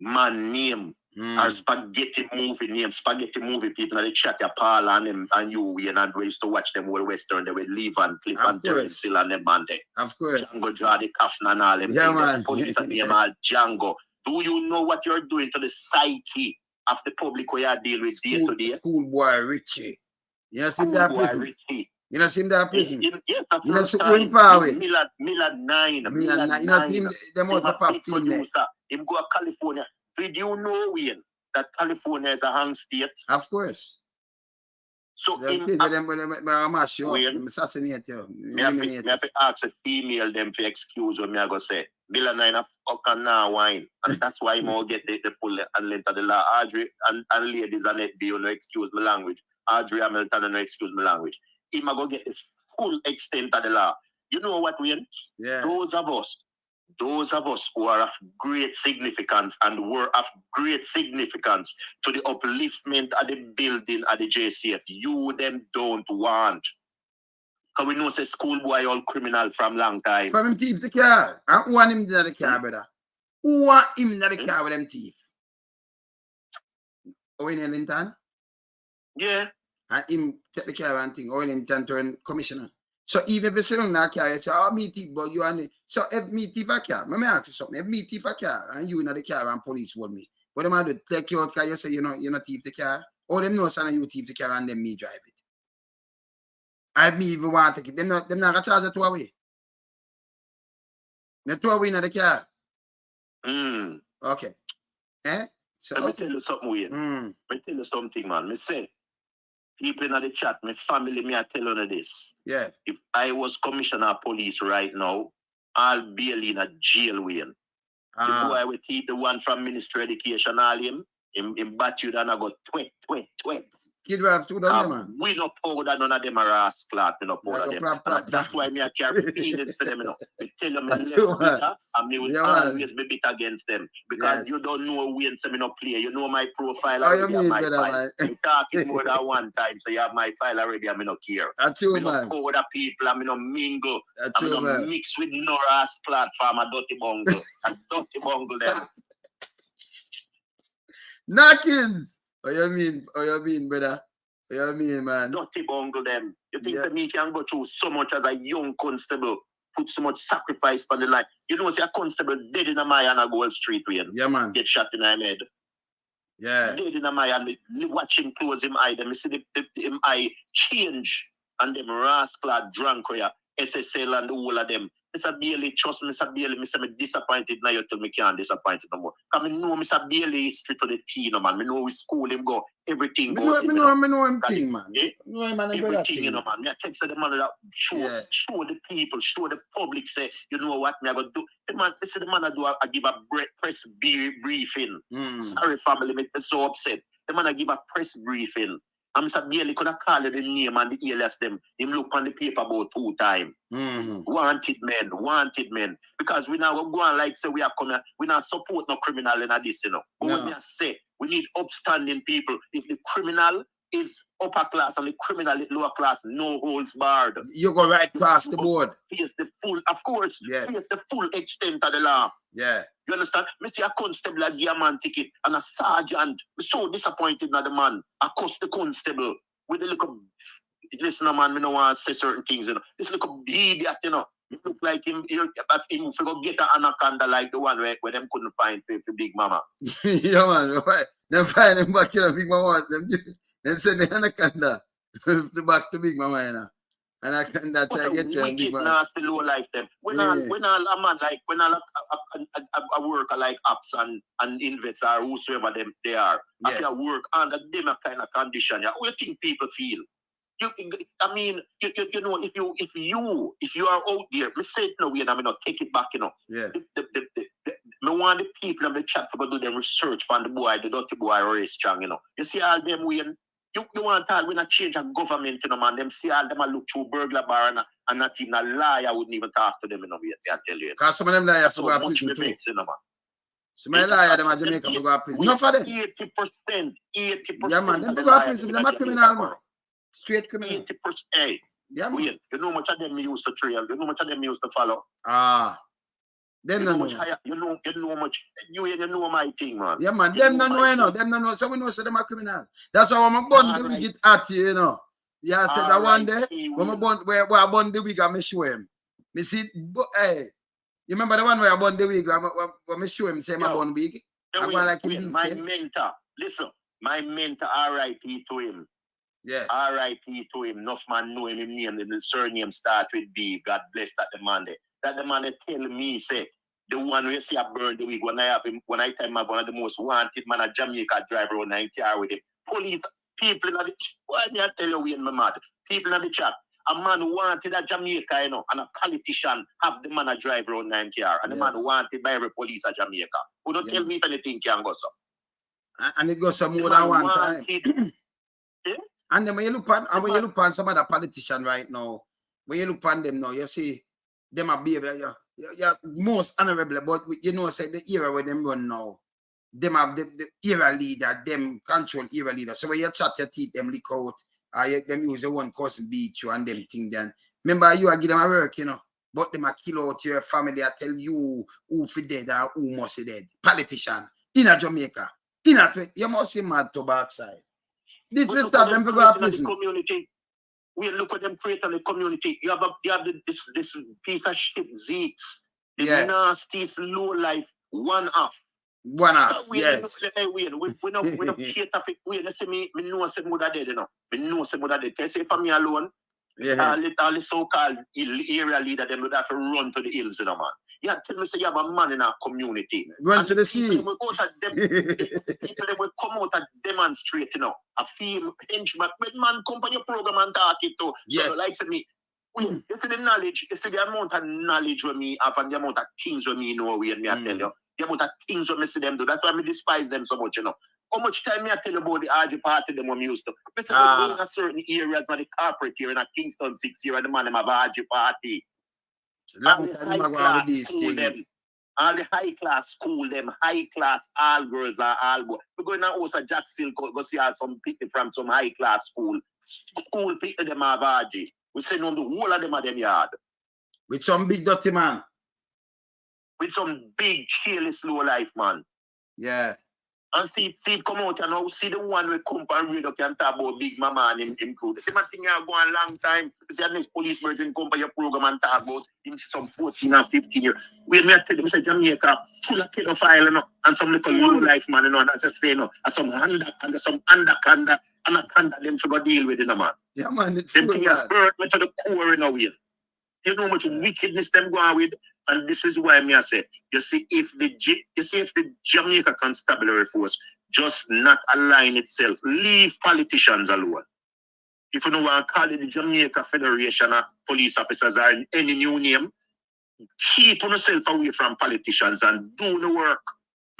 man name or spaghetti movie name. Spaghetti movie people in the chat, your Paul and you and we used to watch them all Western, they would leave and Cliff and Terence Hill and them man there. Of course. Django draw the Kaffman and all them. Yeah, man. Police and name all Django. Do you know what you're doing to the psyche of the public where you deal with day to day? Schoolboy Richie. You know, see that prison. Richie. You know, see that prison. Yes, that's you know, see who power with. Millard 9. You know, see them out the pop film there. Him go to California. Did you know, Wayne, that California is a hang state? Of course. So I'm assassinate you. Me have to ask a female them to excuse what me I go say. Bill and 9 fuck and now wine. And that's why I'm get the full and length of the law. Audrey and ladies and it be no excuse my language. Audrey Hamilton no excuse my language. He might go get the full extent of the law. You know what, Wayne? Yeah. Those of us who are of great significance and were of great significance to the upliftment of the building of the JCF, you them don't want. Because we know say schoolboy all criminal from long time. From him thief the car. And who want him in the car, brother? Who want him in the car with them thief? Owen Ellington? Yeah. And him take the car and thing. Owen Ellington turn commissioner. So even if you sit on that car, you say, oh, me thief, but you and so if me thief a car, let me ask you something. If me thief a car and you in the car and police hold me, what am I do? Take your car, you say you're not thief the car? Or them know son you thief the car and then me drive it. I me even want to take it. Them not gonna charge it 2 away. The 2 away in the car. Okay. So let me tell you something weird. Let me tell you something, man. Me say people in the chat, my family, me I tell you this. Yeah. If I was commissioner of police right now, I'll be in a jail win. The boy will teach the one from Ministry of Education, all him bat you and I go twit. Kid will have 2 down there, man. We no powder, none of them are rascal, we no powder them. That's why me I carry feelings for them, you know. I tell them I left bitter, and me will always be bitter against them. Because you don't know when me no play. You know my profile already, you my file. I'm talking more than one time, so you have my file already, and me no care. That's true, man. Me no powder people, and me no mingle. That's and true, me no mix with no rascal from a dirty bungle. A dirty bungle them. Knockings! What you mean, brother? What you mean, man? Dirty bungle them. You think that me can go through so much as a young constable, put so much sacrifice for the life. You know, see a constable dead in a Mayana Gold Street when yeah, man. Get shot in the head. Yeah. Dead in a Mayana, watch him close him eye, them see him eye change and them rascal drunk where SSL and all of them. Mr. Bailey, trust me, Mr. Bailey, me disappointed now you tell me can't disappoint no more. Because I know Mr. Bailey history to the teen, man. I know his school him go, everything go. I know him thing, man. No, man, everything, you know, man. I text the man that show the people, show the public, say, you know what me I go do. The man, this is the man I do I give a press briefing. Sorry, family, make me so upset. The man I give a press briefing. And Mr. Bailey could have called the name and the alias them. Him look on the paper about 2 times. Wanted men. Because we now go on like say we are coming, we not support no criminal in this, you know. But what me I say, we need upstanding people. If the criminal is upper class and the criminal is lower class, no holds barred. You go right across the board. Face the full, of course, face the full extent of the law. Yeah. You understand? Mr. A constable a give a man ticket and a sergeant. I'm so disappointed in the man. I cost the constable with the little, listen, man, we don't want to say certain things, you know. This little idiot, you know. It look like him forgot get an anaconda like the one where them couldn't find for Big Mama. Yeah, man. They find him back in Big Mama. Them send the anaconda back to Big Mama, you know. And I can that try get you Big Mama. Nasty low life them. When all a man like when all a worker like apps and invest or whosoever them they are, if you work under them kind of condition, how do you think people feel? I mean, you know, if you are out there, me say it no way, and I mean, not take it back, you know. Yeah. want the people of the chat to go do them research on the boy, the dirty boy race strong, you know. You see all them when you want to talk when a change of government, you know, man. Them see all them a look through burglar bar and not even a liar wouldn't even talk to them, you know, I tell you. Because some of them liars to go to prison too. You know, man. Some of them liars them at Jamaica to go to prison. Not for them. 80%. Yeah, man, them to go to prison. Them are criminal, man. Straight criminal. 80%. Yeah, man. Wait, you know how much of them me used to trail? You know how much of them me used to follow? Them you no know. know. You know much. You know my thing, man. Yeah, man. Them no know, you know. Them no know. So we know, so them are criminal. That's how I'm born the wig it at you, you know. Yeah, I said that one day when I born where I born the wig, I show him. Me see, hey, you remember the one where I born the wig? When I show him, say my born wig. I go like him. My mentor, listen, my mentor, R.I.P. to him. Yes. R.I.P. to him. Enough man know him name. The surname start with B. God bless that the man there. That the man tell me, say, the one where see I burn the wig when I have him, when I tell him I'm one of the most wanted man at Jamaica driver on 90 hours with him. Police, people in the why me I tell you we in my mad? People in the chat. A man wanted at Jamaica, you know, and a politician have the man a driver on 90 hours. And the man wanted by every police at Jamaica. Who don't tell me if anything can go so. And it goes some more than one time. And then when you look on some other politician right now, when you look on them now, you see them are behavior, you're most honorable, but you know, say the era where them run now, them have the era leader, them control era leader. So when you chat your teeth, them lick out, them use the one cousin beat you and them thing then. Remember, you are give them a work, you know, but them a kill out your family, I tell you who fi dead or who must be dead. Politician, in a Jamaica, you must see mad to backside. This will start them to go to prison. Community. We look at them create on the community. You have this piece of shit, Zeeks. The nastiest low life, one off. Yes. We don't cater for it. Let's say me know some mother dead, you know. Me know some mother dead. Can I say for me alone? Yeah. All the so-called area leader, them would have to run to the hills, you know, man. Yeah, tell me, say you have a man in our community. Run to the sea. People will come out and demonstrate, you know. A film, henchman, man come on your program and talk it to. So, like say me, you see the knowledge, you see the amount of knowledge with me have and the amount of things with me know and me I tell you. The amount of things when me see them do. That's why I despise them so much, you know. How much time me I tell you about the RG party them when me used to. Let's say we go in a certain areas of the corporate here in a Kingston 6 here and the man them have RG party. Long time I go with these things. All the high class school, them high class all girls are all boys. We're going to also Jackson go see all some people from some high class school. School people them have RG. We send on the whole of them at them yard. With some big dirty man. With some big careless low life man. Yeah. And see it come out and now see the one we come and read up and talk about Big Mama and him crew. The same thing you go a long time. See the next police merchant come by your program and talk about him some 14 or 15 years. We may tell them say Jamaica full of pedophile, you know, and some little low life man, you know, and that's just say, you know, and some anaconda them to go deal with, you know, man. Yeah, man, it's them thing hurt me to the core in a way. You know how much wickedness them go on with. And this is why I say, you see, if the Jamaica Constabulary Force just not align itself, leave politicians alone. If you don't want to call it the Jamaica Federation of Police Officers or any new name, keep yourself away from politicians and do the work.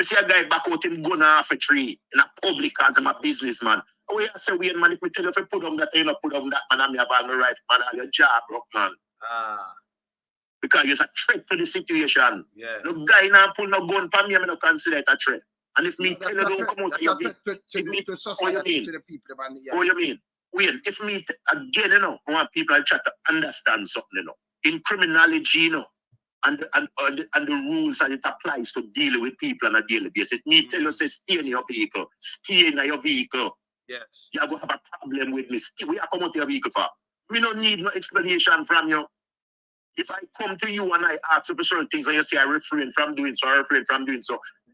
I see a guy back out him gun off a tree in a public as I'm a businessman. Oh, yeah, say, wait, man, if we tell you if you put on that, you know, put on that, man, I'm your bad, my right, man, all your job, rock, man. Because it's a threat to the situation. Yeah. The guy now pull no gun for me, I don't consider it a threat. And if me tell you don't come out of your what you mean? Wait, if me again, you know, I want people to try to understand something, you know. In criminology, you know, and the rules that it applies to deal with people on a daily basis. Me tell you, say, stay in your vehicle. Stay in your vehicle. Yes. You're going to have a problem with me. We are coming to your vehicle for. We don't need no explanation from you. If I come to you and I ask you for certain things and you say I refrain from doing so,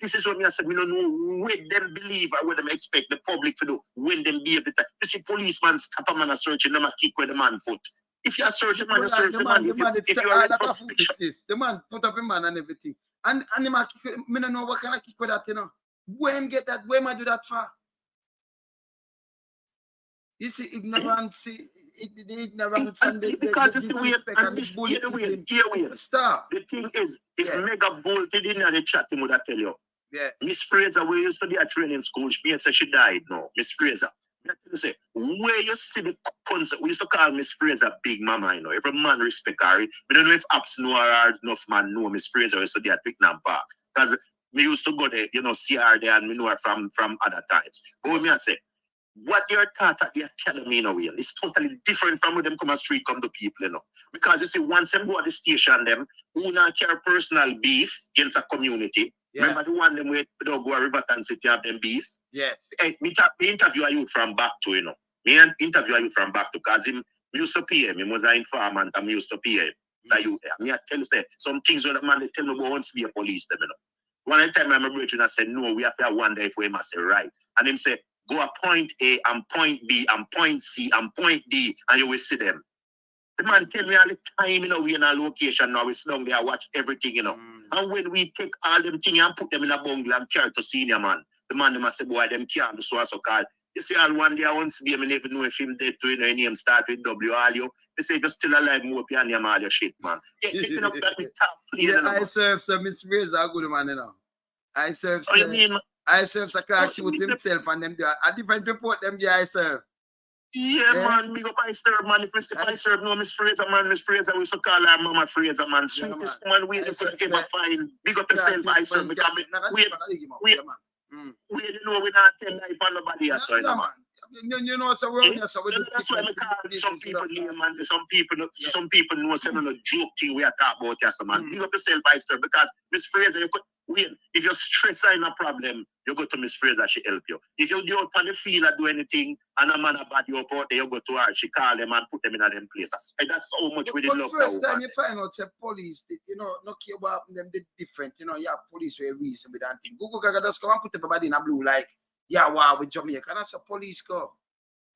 this is what I said. We don't know what them believe or what them expect the public to do when them be able to. You see, policeman stop a man and search him and kick with the man foot. If you are searching man, you search the man. If you are the man put up a man and everything. And the man kick, I don't know what kind of kick with that, you know. Where him get that? Where am I do that for? You see, ignorance, it never understand because it's the way and this here. Stop. The thing is, if Mega bolted in the chat, he would have tell you. Yeah. Miss Fraser, we used to be a training school. She said she died now. Miss Fraser. I say, where you see the concept, we used to call Miss Fraser Big Mama, you know. Every man respect her. We don't know if apps know her or enough man know Miss Fraser. We used to be at Twickenham Park. Because we used to go there, you know, see her there and we know her from other times. But when I say, what your thought that they're telling me now, it's totally different from when them come on street, come to people, you know. Because you see, once them go at the station, them, who not care personal beef against a community. Yeah. Remember the one them where they don't go to Riverton City have them beef? Yes. Hey, me interview you from back to, you know. Me interview you from back to, because him used to pay him. He was an informant and me used to pay him. Like you, me I tell you, some things when the man they tell me, go on to be a police, them, you know. One time I'm a bridge and I said, no, we have to wonder if we must say right. And him say, go at point A and point B and point C and point D and you will see them. The man tell me all the time, you know, we in a location now, we sit down there, watch everything, you know. And when we take all them things and put them in a bungalow and carry to senior man, the man them say, boy, them can't do so called. You see, all one day I want to be, I never know if him dead to, you know, any name start with W, all you. They say, you're still alive, more piano, name all your shit, man. Picking up that with top play, yeah, I serve some Miss Fraser, a good man, you know. I serve some. Oh, you mean, man? I serve Sir Clarke shoot himself and them do a different report them the I serve. Yeah, man, big up I serve, man. If I serve no Miss Fraser, man, Miss Fraser, we used to call her Mama Fraser, man. Sweetest man we ever find. Big up yourself, I serve, because we you know we not tell life on nobody else, so man. You know, so we're that's why I call some people name, man. Some people know some of the joke thing we are talking about, yes, man. Big up yourself, I serve, because Miss Fraser, you could win. If you're stressed in a problem, you go to Miss Fraser, she help you. If you do out on the field or do anything, and a man about you up out there, you go to her, she call them and put them in them places. That's how much we did love her. First time you find out the police, you know, not care about them, they're different. You know, yeah, police were reason with that thing. Google Gaga just come and put everybody in a blue like, yeah, wow, with Jamaica. And that's a police go.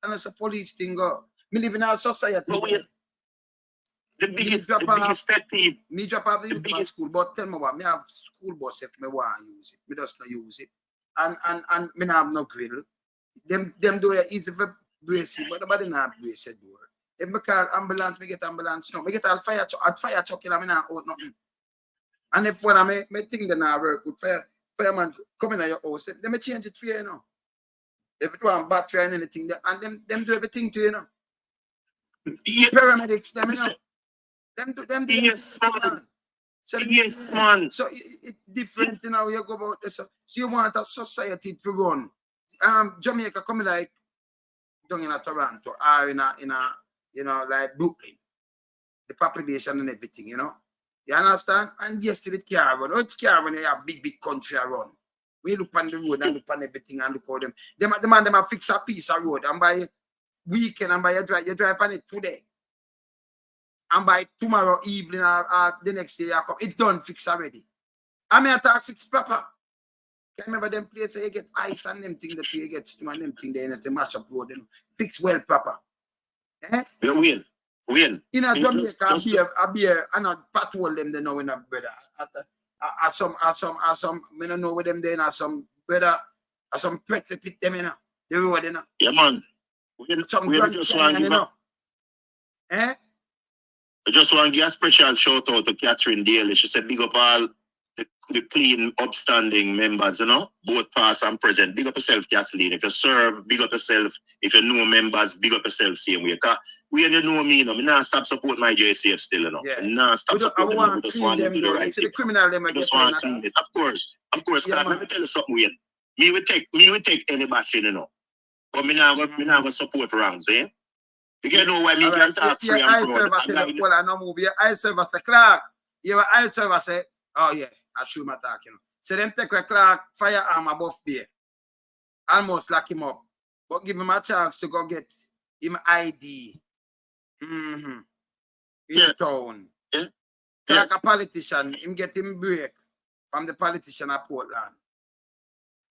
And that's a police thing go. Me live in our society. The biggest pet peeve. Me drop off the youth school, but tell me what, me have school bus if me want to use it. Me just not use it. And me not have no grill. Them do it easy for brace it, but nobody not brace it door. If me call ambulance, me get ambulance. No, me get a fire truck in, I mean, not out nothing. And if one of me think they not work good, fireman come in at your house, then me change it for you, you know. If it want battery and anything, and them do everything to you, know. Yeah. Paramedics, them, you know. Them yes, man. So yes, man. So it's different, you know, you go about this. So you want a society to run. Jamaica coming like down in a Toronto or in a you know, like Brooklyn. The population and everything, you know. You understand? And yes, it can't run. It can't run, you have big country run. We look on the road and look on everything and look how them. The man them have fix a piece of road and by weekend and by you drive on it today. And by tomorrow evening or the next day, you come, it done fix already. I mean, I talk fix proper. Can you remember them places you get ice and them thing that you get steam and them thing there in the mash up road, them fix well proper. Eh? Yeah, win. In a Jamaica, I be and I patrol them they know in a brother. At some, I don't know where them there, some brother, some pretty pit them, you know, the road, you know. Yeah, man. Some we just want to give you know. Eh? I just want to give a special shout out to Catherine Daly. She said, big up all the clean, upstanding members, you know, both past and present. Big up yourself, Kathleen. If you serve, big up yourself. If you know members, big up yourself, same way. Because when you know me, you know, me not stop support my JCF still, you know. Yeah. Not stop support them. We just want to do the right thing. The criminal them just want to clean it. Of course. Yeah, let me tell you something weird. Me would take any bashing, you know. But me not going support wrongs, eh? You can know why me can talk free and proud. Well, I know movie. I serve as a Clarke. Yeah, I serve as a, oh yeah, I true my talk, you know. So them take a Clarke firearm above there. Almost lock him up. But give him a chance to go get him ID. In town. Yeah. Like a politician, him get him break from the politician at Portland.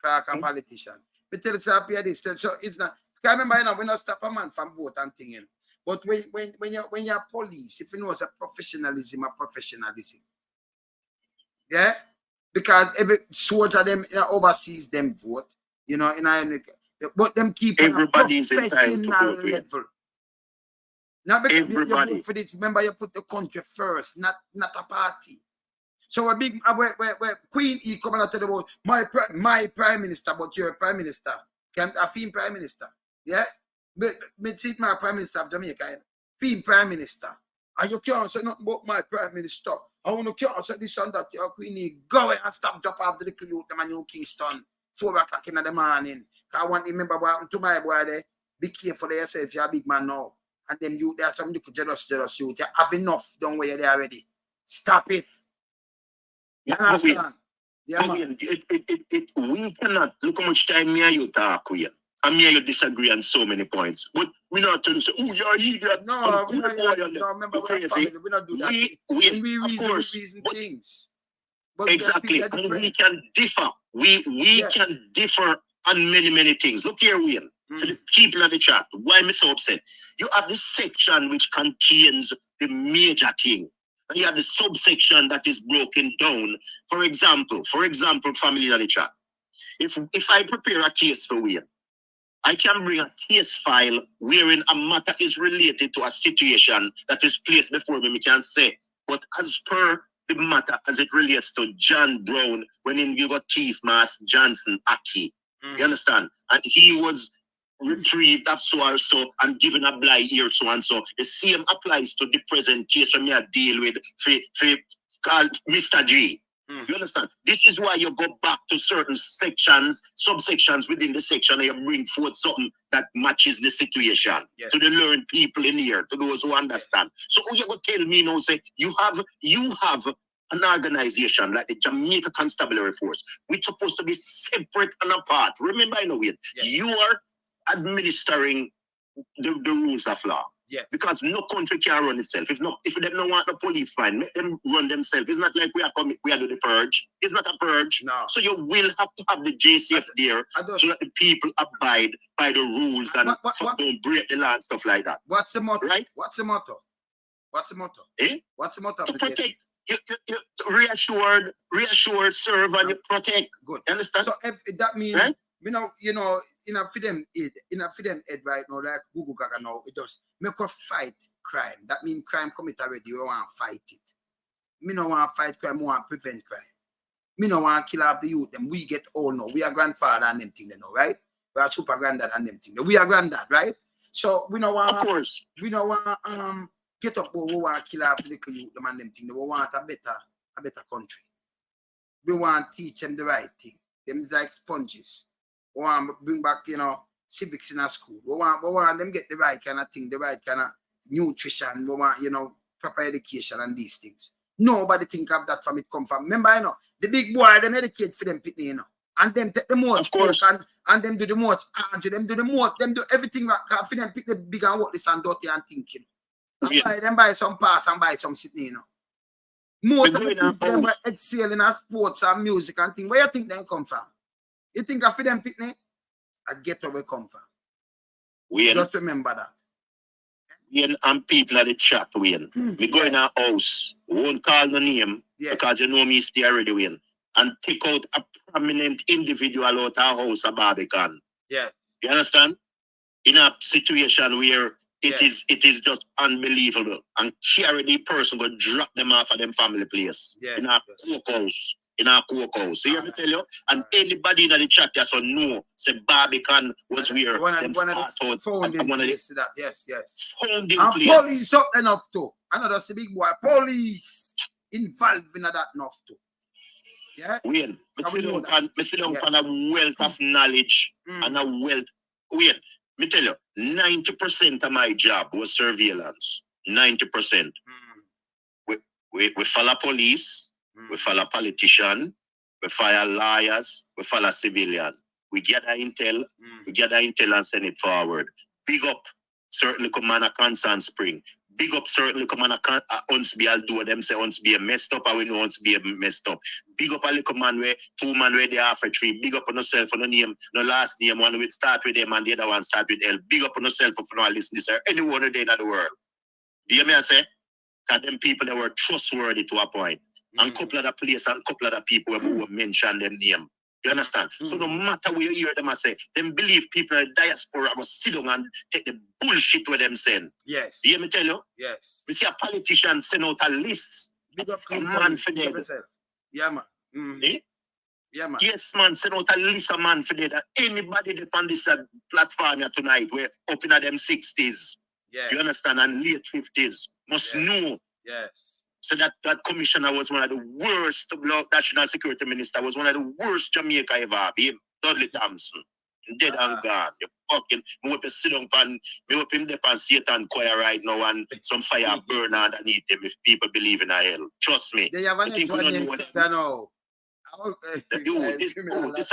Clarke a politician. But tell us up here this. So it's not. I remember, you know, we not stop a man from vote and thing. But when you're police, if you know it's a professionalism. Yeah? Because every soldier them overseas them vote, you know, but them keep everybody's entitled to vote. level. Now, because everybody. you vote for this, remember you put the country first, not a party. So a big where Queen E coming out to the world, my prime minister, but you're a prime minister. A female prime minister. Yeah? Me see my prime minister of Jamaica. Female prime minister. And you can't say nothing about my prime minister. I want to can't say this and that. Your Queen E, go and stop drop off the little youth them in New Kingston. 4 o'clock in the morning. I want to remember what happened to my boy there. Be careful of yourself, you're a big man now. And them you there are some little jealous youth. You have enough done where you're there already. Stop it. You understand? Yeah, man. We cannot look how much time me and you talk with. And me and you disagree on so many points. But we not tell you say, oh, you're idiot. No, we not remember we're family. We not do that. We reason things. But exactly. And we can differ. We can differ on many things. Look here, Wayne. To the people in the chat, why am I so upset? You have this section which contains the major thing. And you have the subsection that is broken down. For example, family in the chat. If I prepare a case for Wayne, I can bring a case file wherein a matter is related to a situation that is placed before me. We can say, but as per the matter as it relates to John Brown, when you got Thief Mass Johnson Aki, you understand? And he was retrieved up so or so and given a blight here so and so. The same applies to the present case when I deal with called Mr. G. You understand? This is why you go back to certain sections, subsections within the section, and you bring forth something that matches the situation to the learned people in here, to those who understand. So who you go tell me now, say you have an organization like the Jamaica Constabulary Force, which is supposed to be separate and apart. Remember, I know it. You are administering the rules of law. Yeah. Because no country can run itself. If they don't want the policeman, make them run themselves. It's not like we are doing the purge. It's not a purge. No. So you will have to have the JCF there so that the people abide by the rules and don't break the law and stuff like that. What's the motto? Right? What's the motto? What's the motto? Eh? What's the motto of the protect. You reassured, serve, and you protect. Good. You understand? So if that means, right? in a freedom head right now, like Google Gaga now, it does make us fight crime. That means crime commit already, we want to fight it. Me no want to fight crime, we want to prevent crime. Me no want to kill off the youth, them we get all now. We are grandfather and them thing, you know, right? We are super granddad and them thing. We are granddad, right? So we no want, of course, we no want get up, we want to kill off the little youth, them and them thing. We want a better country. We want to teach them the right thing. Them is like sponges. We want to bring back, civics in our school. We want them get the right kind of thing, the right kind of nutrition. We want, proper education and these things. Nobody think of that from it come from. Remember, the big boy, them educate for them pitney, and them take the most, of course, and them do the most, them do the most, them do everything for them pick the big and what this and dirty and thinking. And buy some pass and buy some sitting, Most of the people were excel in sports and music and things. Where you think they come from? You think I feed them pitney? I get where we come from. Just remember that. And people at the chat, Wayne. We go in our house, won't call the name because you know me stay already, Wayne. And take out a prominent individual out our house, a Barbican. Yeah. You understand? In a situation where it is just unbelievable. And carry the person go drop them off at them family place. Yeah. In our cookhouse. In our cookhouse. See what I tell you? And anybody in the chat just know say Barbican was where one of them the start founding out. place that. Yes. Founding and place. Police up enough too. Another the big boy. Police involved in that enough too. Yeah. Wayne, Mr. Duncan a wealth of knowledge and a wealth. Wayne, me tell you, 90% of my job was surveillance. 90%. We follow police, we follow politician, we follow lawyers, we follow civilian. We gather intel, and send it forward. Big up certainly command a Constant Spring. Big up certainly command a Unsby I'll do them say Unsby messed up, and we know Unsby messed up. Big up a little man where 2 man where they are for 3. Big up on yourself for no name, no last name. One will start with them and the other one start with L. Big up on yourself for no listen this or anyone a day in the world. Do you hear me I say? Because them people that were trustworthy to a point. And couple of the place and couple of the people who mention them name. You understand? So no matter where you hear them, I say, them believe people in the diaspora will sit down and take the bullshit with them saying. Yes. You hear me tell you? Yes. We see a politician send out a list. Big up a man for dead. Yeah, man. Eh? Yeah, man. Yes, man, send out a list of man for dead. Anybody that on this platform here tonight, we're up in them 60s. Yeah. You understand? And late 50s. Must know. Yes. So that commissioner was one of the worst, national security minister was one of the worst Jamaica ever have. Him, Dudley Thompson. Dead and gone. You fucking, me hope you sit down and me hope him dip on Satan choir right now and some fire burn underneath them if people believe in a hell. Trust me. They have this is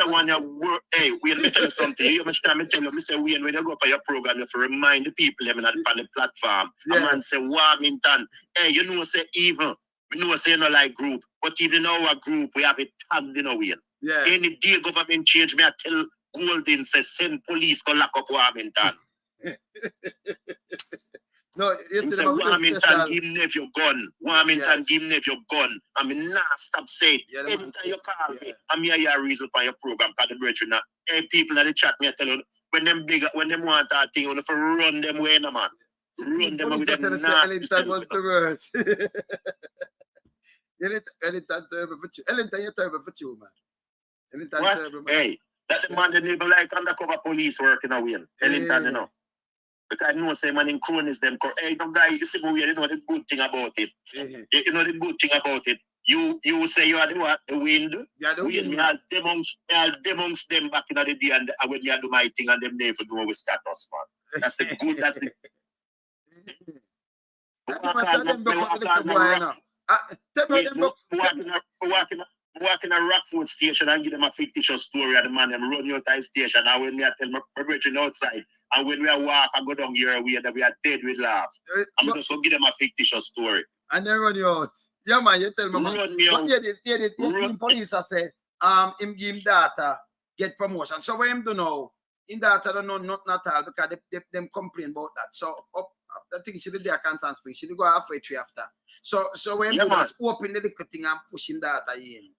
one you work. Hey, Wayne, me tell you something. You must tell me, Mr. Wayne, when you go up on your program, you have to remind the people them on the platform. A man say, Warmington, hey, you know, say even. We know say you know like group, but even our group, we have it tagged in a way. Yeah. Any day government change, me I tell Golden say send police go lock up Warmington. No, it's say Warmington give him your gun. Warmington give him your gun. I mean, nah, stop saying. Anytime you call me, I'm here a reason for your program. Because the brethren, hey, people in the chat, me I tell you, when them want that thing, you have to run them way, no man. Run them with them nasty. Ellington was the worst. Ellington terrible for you. Ellington, you're terrible for you, man. Ellington terrible, man. Hey, that's the man that never like undercover police working away. Ellington, you know. Because I know say man in cronies them. Hey, the guy, you see, you know the good thing about it. You know the good thing about it. You say you are the what? The wind. Yeah, the wind. Me I'll demongst them back in the day and when me I do my thing and them never do with status, man. That's the good, that's the walk in a Rockford station and give them a fictitious story of the man them run out of station and when me I tell my brethren outside and when we are walk and go down here we are dead with laugh. I'm just gonna give them a fictitious story. And then run you out. Yeah man, you tell me run me out. The police say him give him data, get promotion. So what him do now? In data don't know not at all because them complain about that. So up I think she did their constant speech. She did go halfway through after. So when you open the little thing and pushing data in,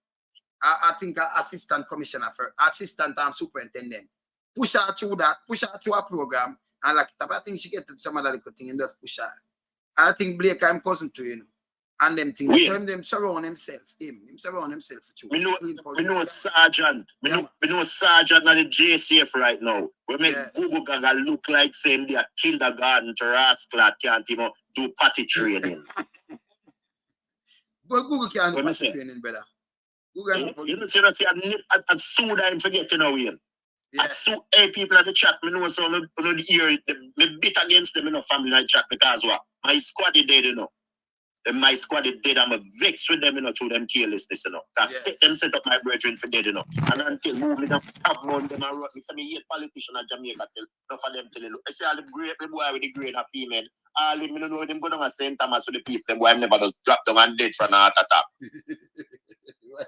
I think assistant commissioner for assistant and superintendent push her through that, push her through a program, and like I think she get to some other little thing and just push her. I think Blake I'm cousin to and them things. So him surround himself. Him surround himself. We know a sergeant. We know a sergeant at the JCF right now. We make Google Gaga look like saying they are kindergarten to rascal can't even do potty training. But Google can't do potty training, brother. Google you know, see, I sued him forget to know him. I sue people at the chat. Me know so no the ear me bit against them in the family in the chat because what? My squad is dead, you know. My squad is dead. I'm vexed with them, you know, through them carelessness, you know. Because them set up my brethren for dead, you know. And until movement and stop on them and run. I say, me hate politicians in Jamaica tell enough of them telling you. I say all the great boy with the great and female. All them, you know, them go down at St. Thomas with the people, them boy never just drop down and dead from a heart attack.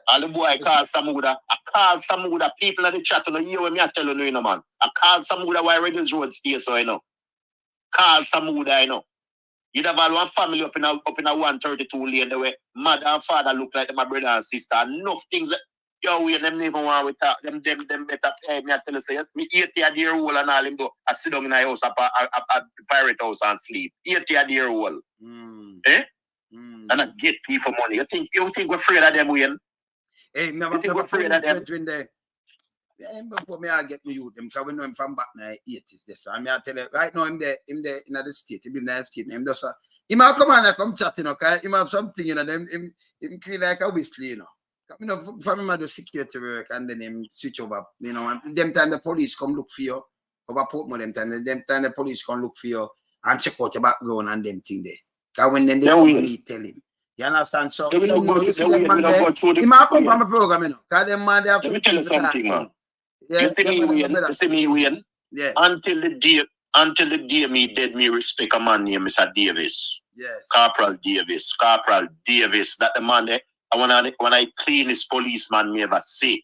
All the boy I call Samuda, people in the chat, you know, you and me I tell you know, man. I call Samuda why Reddles Road stay so, you know. Call Samuda, you know. You'd have all one family up in a 132 lane the way mother and father look like my brother and sister. Enough things that we them never want with them better pay me. I tell you, say me 80 old and all him do. I sit down in a house a pirate house and sleep. 80 old. Eh? And I get people money. You think we're afraid of them, Wayne? Hey, never think we're afraid of them. Yeah, before me I get me youth them because we know him from back in the 80s. This so I mean I tell you right now him there in the state, him in the state, him just he might come on and come chat, you know, cause he have something, you know, him clean like a whistle, you know. You know, from him I do security work and then him switch over, you know, and them time the police come look for you over Portmore them time the police come look for you and check out your background and them thing there. Cause when then they come me tell him. You understand? So he might come from a program, you know, cause them man they have to tell you something, man. Yeah, you see me, Wayne? Yeah. Until the day me dead, me respect a man named Mr. Davis. Yes. Corporal Davis. That the man that when I clean this policeman me ever say.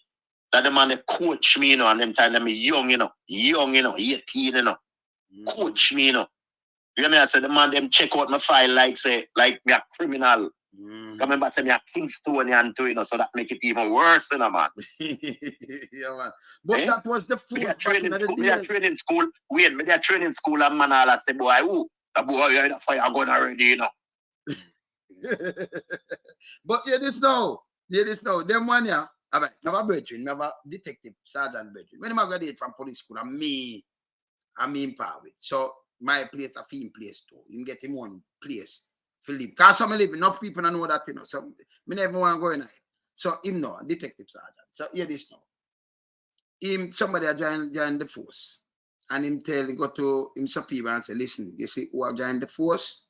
That the man that coach me, you know, and them time that me young, you know, 18, you know. Coach me, you know. You know me, I said the man them check out my file like me a criminal. Remember, say me a Kingstonian too, you know, so that make it even worse, you know, man. Yeah, man. But that was the food back in the day. Me a training school. Wait, me a training school and man all say, boy, who? The boy, you the fire gun already, you know. But hear this now. Hear this now. Them one, yeah. Never brethren, never detective, sergeant brethren. When I graduate from police school, I'm in power with. So my place, a film place too. You get him one place to live. Because some live, enough people don't know that, you know. So me never want to go in it. So him no, detective sergeant. So hear this now. Somebody join the force. And him go to him superior and say, listen, you see who are joined the force?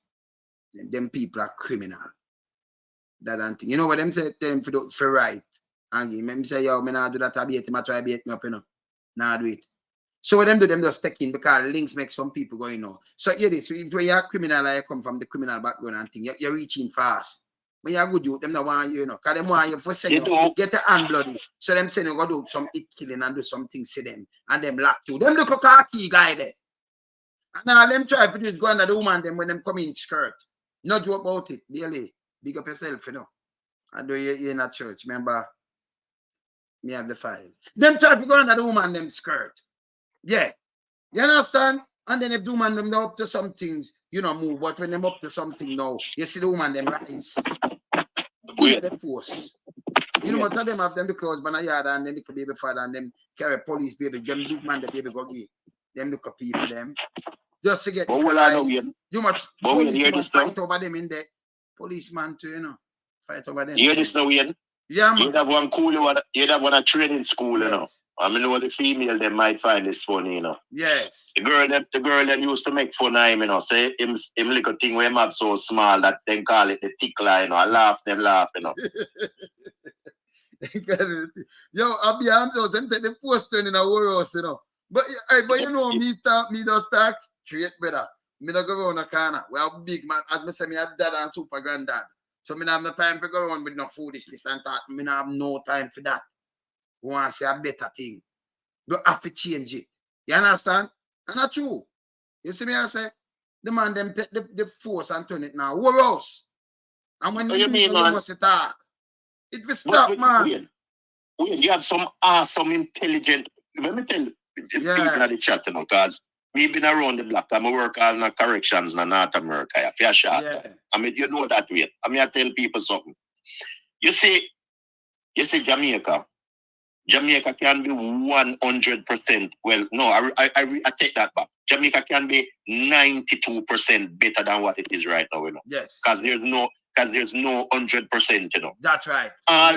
Them people are criminal. That and thing. You know what them say? Tell him for right. And him say, yo, me not do that, I beat him, I try to beat me up, you know. Nah, do it. So what them do, them just take in because links make some people go, you know. So yeah, this when you're a criminal, you come from the criminal background and thing, you're reaching fast. When you're good, them don't want you know, because them want you for send you get the hand bloody. So them saying you go do some hit killing and do some things to them, and them lock you. Them look a car key guy there. And now them try to do is go under the woman them when them come in skirt. No joke about it, really. Big up yourself, you know. And do you in a church, remember? Me have the file. Them try to go under the woman them skirt. Yeah. You understand? And then if the woman them up to some things, you know, move. But when them up to something now, you see the woman them rise. Give the force. You know what of them have them the clothes by a yard and then the baby father and them carry police baby, them big man the baby go give. Them look at people them. Just to get the rise. You must fight over them in the policeman too, you know. Fight over them. You hear this now, Ian? Yeah, man. You'd have one cool, you'd have one a training school, you know. I mean, know the female them might find this funny, you know. Yes. The girl them used to make fun of him, you know. Say him little thing where him have so small that they call it the tickler, you know. I laugh, you know. Yo, I'll be honest, them take the first turn in a warehouse, you know. But you know, me just talk straight, brother. Me don't go around a corner. We have big man, as me say, me have dad and super granddad. So me don't have no time to go around with no foolishness and talk. Me don't have no time for that. We want to say a better thing. You have to change it. You understand? And that's true. You see me, I say, the man them take the force and turn it now. Warehouse. And when you must talk. It will stop, man. You have some awesome, intelligent. Let me tell people in the chat, you know, because we've been around the block. I'm work on the corrections in North America. I mean, you know that way. I mean, I tell people something. You see Jamaica. Jamaica can be 100%. Well, no, I take that back. Jamaica can be 92% better than what it is right now, you know. Yes. Because there's no 100%, you know. That's right. All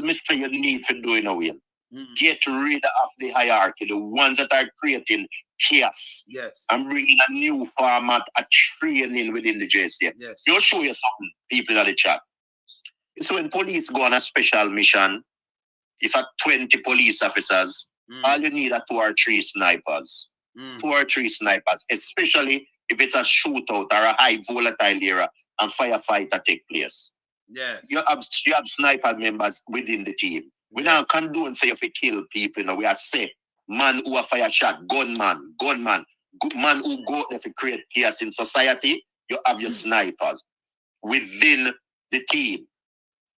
Mr. you need to do in a way. Get rid of the hierarchy, the ones that are creating chaos. Yes. And bringing a new format, a training within the JCF. Yes. You'll show you something, people in the chat. So when police go on a special mission, if at 20 police officers, all you need are 2 or 3 snipers. 2 or 3 snipers, especially if it's a shootout or a high volatile area and firefighter take place. Yeah. You have sniper members within the team. We don't condone say if we kill people, you know, we are say man who a fire shot, gunman, man who go there to create chaos in society, you have your snipers. Within the team,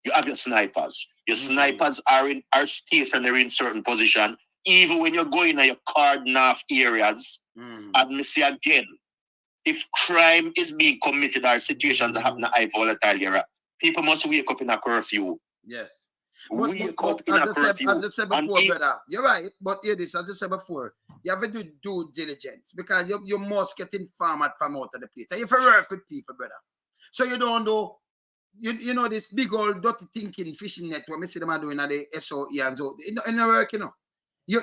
you have your snipers. Your snipers are stationary in certain position. Even when you're going to your cordon off areas, and me say again, if crime is being committed or situations are happening in a high volatile area, people must wake up in a curfew. Yes. Wake up in a curfew. As I said before, brother, you're right. But hear this, as I said before, you have to do due diligence because you must get informed from out of the place. And you have to work with people, brother. So you don't do, you know, this big old dirty thinking fishing net what me see them are doing at the SOE and so. In the work, you know. You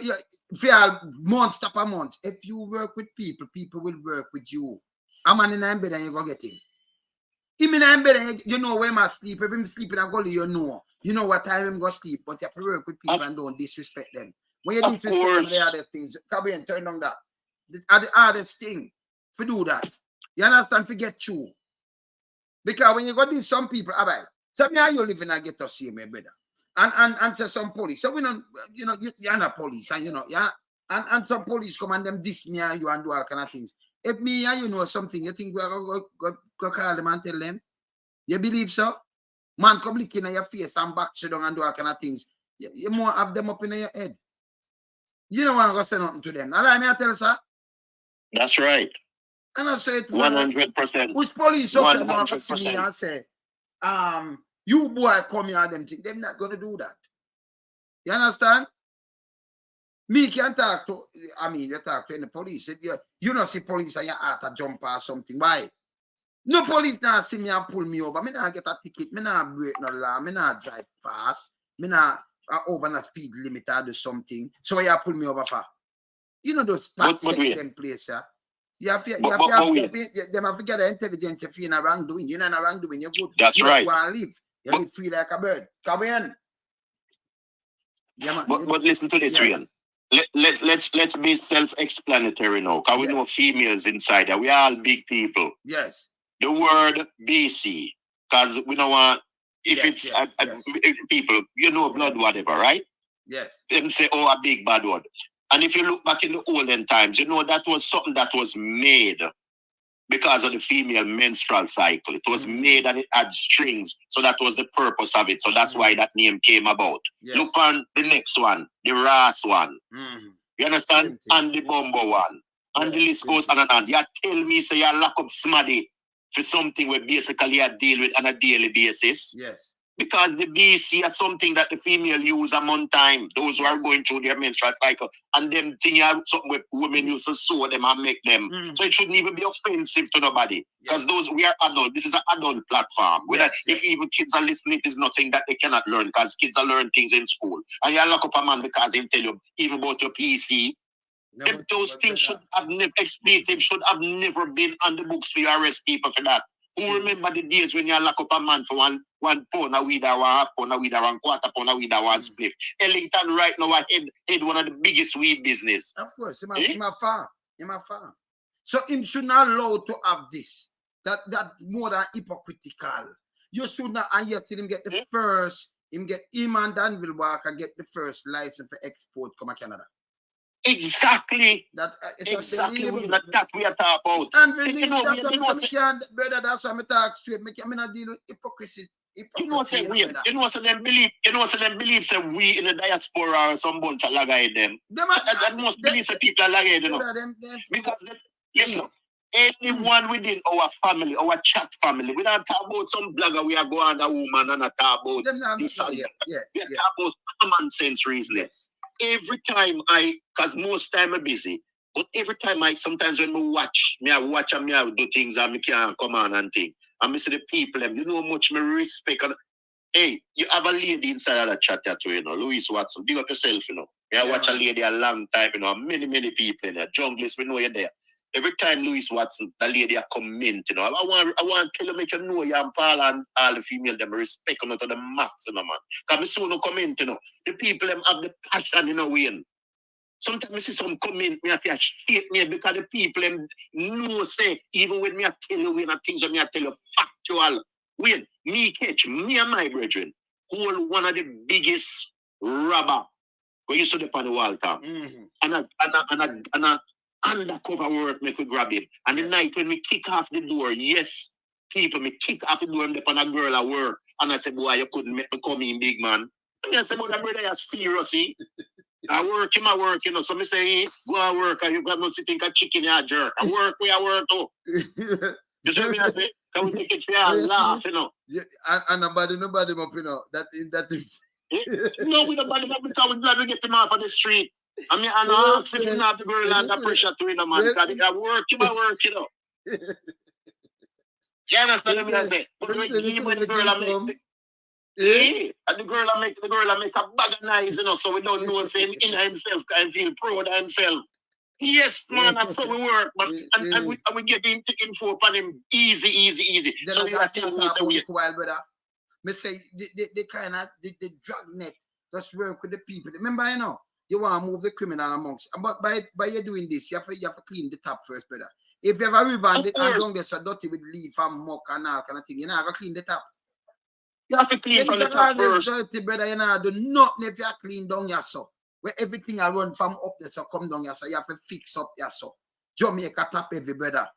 for months after month. If you work with people, people will work with you. A man in bed and you go get him. Him in bed and you know where I sleep. If I'm sleeping and go, you know what time I'm going to sleep. But you have to work with people and don't disrespect them. When you disrespect them, the hardest things. Come in, turn on that. The hardest thing to do that. You understand? Forget you. Because when you go to some people, all right, tell me how you live in a ghetto, see me, brother. And to some police. So we don't, you know, you're not police, and you know, yeah. And some police come and them diss me and you and do all kind of things. If me and you know something, you think we go call them and tell them? You believe so? Man come look in your face and back sit down and do all kind of things. You more have them up in your head. You don't want to go say nothing to them. Allow me to tell you, sir. That's right. And I say it 100%. which police up there now see me and say, you boy come here and them things. They're not gonna do that. You understand? Me can talk to, you talk to any police. You don't see police and your heart a jump or something. Why? No police not see me and pull me over. Me not get a ticket. Me not break no law. Me not drive fast. Me not over the speed limit or do something. So you pull me over for. You know those spots in place, sir. You have to get the intelligence if you're in a wrongdoing. You're not in a wrongdoing. You're good. That's right. You want to live. You live free like a bird. Come in. Yeah, man. But listen to this, Rian. Let's be self-explanatory now. Because we know females inside there. We are all big people. Yes. The word BC. Because we don't want, if people, you know, blood, whatever, right? Yes. Them say, oh, a big bad word. And if you look back in the olden times, you know, that was something that was made because of the female menstrual cycle. It was made and it had strings. So that was the purpose of it. So that's why that name came about. Yes. Look on the next one, the Ras one. You understand? And the Bumbo one. And the list goes on and on. You tell me, say, you lock up somebody for something we basically you deal with on a daily basis. Yes. Because the BC is something that the female use among time, those who are going through their menstrual cycle, and them thing are something where women used to sew them and make them. So it shouldn't even be offensive to nobody. Because those we are adult. This is an adult platform. If even kids are listening, it is nothing that they cannot learn because kids are learning things in school. And you lock up a man because he tell you even about your PC. No, those things should have never been on the books for you arrest people for that. Who remember the days when you lock up a man for one pound of weed or 1/2 pound of weed or 1/4 pound of weed or 1 spliff? Ellington right now head one of the biggest weed business. Of course, in my farm. So him should not allow to have this. That more than hypocritical. You should not, and yet him get the first, him and Danville Walker get the first license for export come to Canada. Exactly. Exactly that we are talking about. And brother, that's why I talk straight. I'm not deal with hypocrisy. You know what them believe say we in the diaspora are some bunch of lagay them. That most believe that people are lagay, you know. Because listen, anyone within our family, our chat family, we don't talk about some blogger we are going under woman and not talk about this. We talk about common sense reasoning. Yes. Every time because most time I'm busy, but every time sometimes when I watch and I do things and I can't come on and think. And I see the people, you know how much me respect. And, hey, you have a lady inside of that chat too, you know, Louise Watson, big up yourself, you know. I watch a lady a long time, you know, many people in there. Junglist, we know you're there. Every time Louise Watson, the lady a comment, you know, I want to tell you, make you know you and Paul and all the female, them respect you to the max, you know, man. Because I see no comment, you know. The people, them have the passion, you know, way. Sometimes I see some comment, me I feel shit me because the people, them know, say, even when me I tell you, when I things when me I tell you factual, when me catch, me and my brethren, hold one of the biggest robber we used to dip on the wall top. And a undercover work make we grab him. And the night when we kick off the door, yes, people, me kick off the door and dip on a girl at work. And I said, boy, you couldn't make me come in, big man. And I said, but that brother, you're serious, see? I work, you know. So I say, hey, go and work, and you got no sitting a chicken, you jerk. I work, too. You see me, I say? Can we take it for you laugh, you know? Yeah, and nobody up, you know. That is. No, we don't bother up because we're glad we get him off of the street. I mean, and I ask if you have the girl under pressure to win a man, because I work, you know. You understand what I say? But when the girl make the girl make a bag of nice, you know, so we don't know him in himself and feel proud of himself. Yes, man, that's how we work, but and we get the info upon him easy. Then so we are telling me the way. While, brother, me say the kind of the drug net just work with the people. Remember, you know, you want to move the criminal amongst, but by you doing this, you have to clean the top first, brother. If you have a river and don't get so dirty with leaf and muck and all kind of thing, you know, you clean the top. You have to clean from the top first. Dirty, brother, you know, do nothing if you clean down your so. Where everything I run from up there, so come down here, so you have to fix up your so. Jamaica top every brother.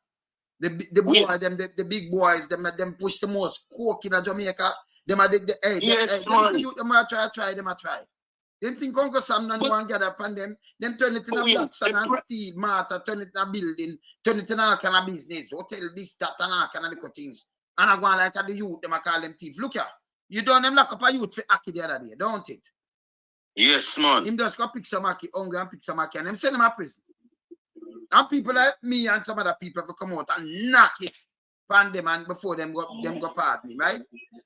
The boy, them the big boys, them push the most coke in Jamaica. Them are the hey, yes, them are try, them are try. Them think Uncle Sam and one gather upon them turn it in a black sand and steel, Martha, turn it in a building, turn it in all kind of business, hotel, this, that, and all kind of little things. And I go on like the youth, them I call them thief. Look here, you don't them lock up a youth for Aki the other day, don't it? Yes, man. Him just go pick some Aki, hungry and pick some Aki, and them send him to prison. And people like me and some other people have come out and knock it on them and before them go pardon, right?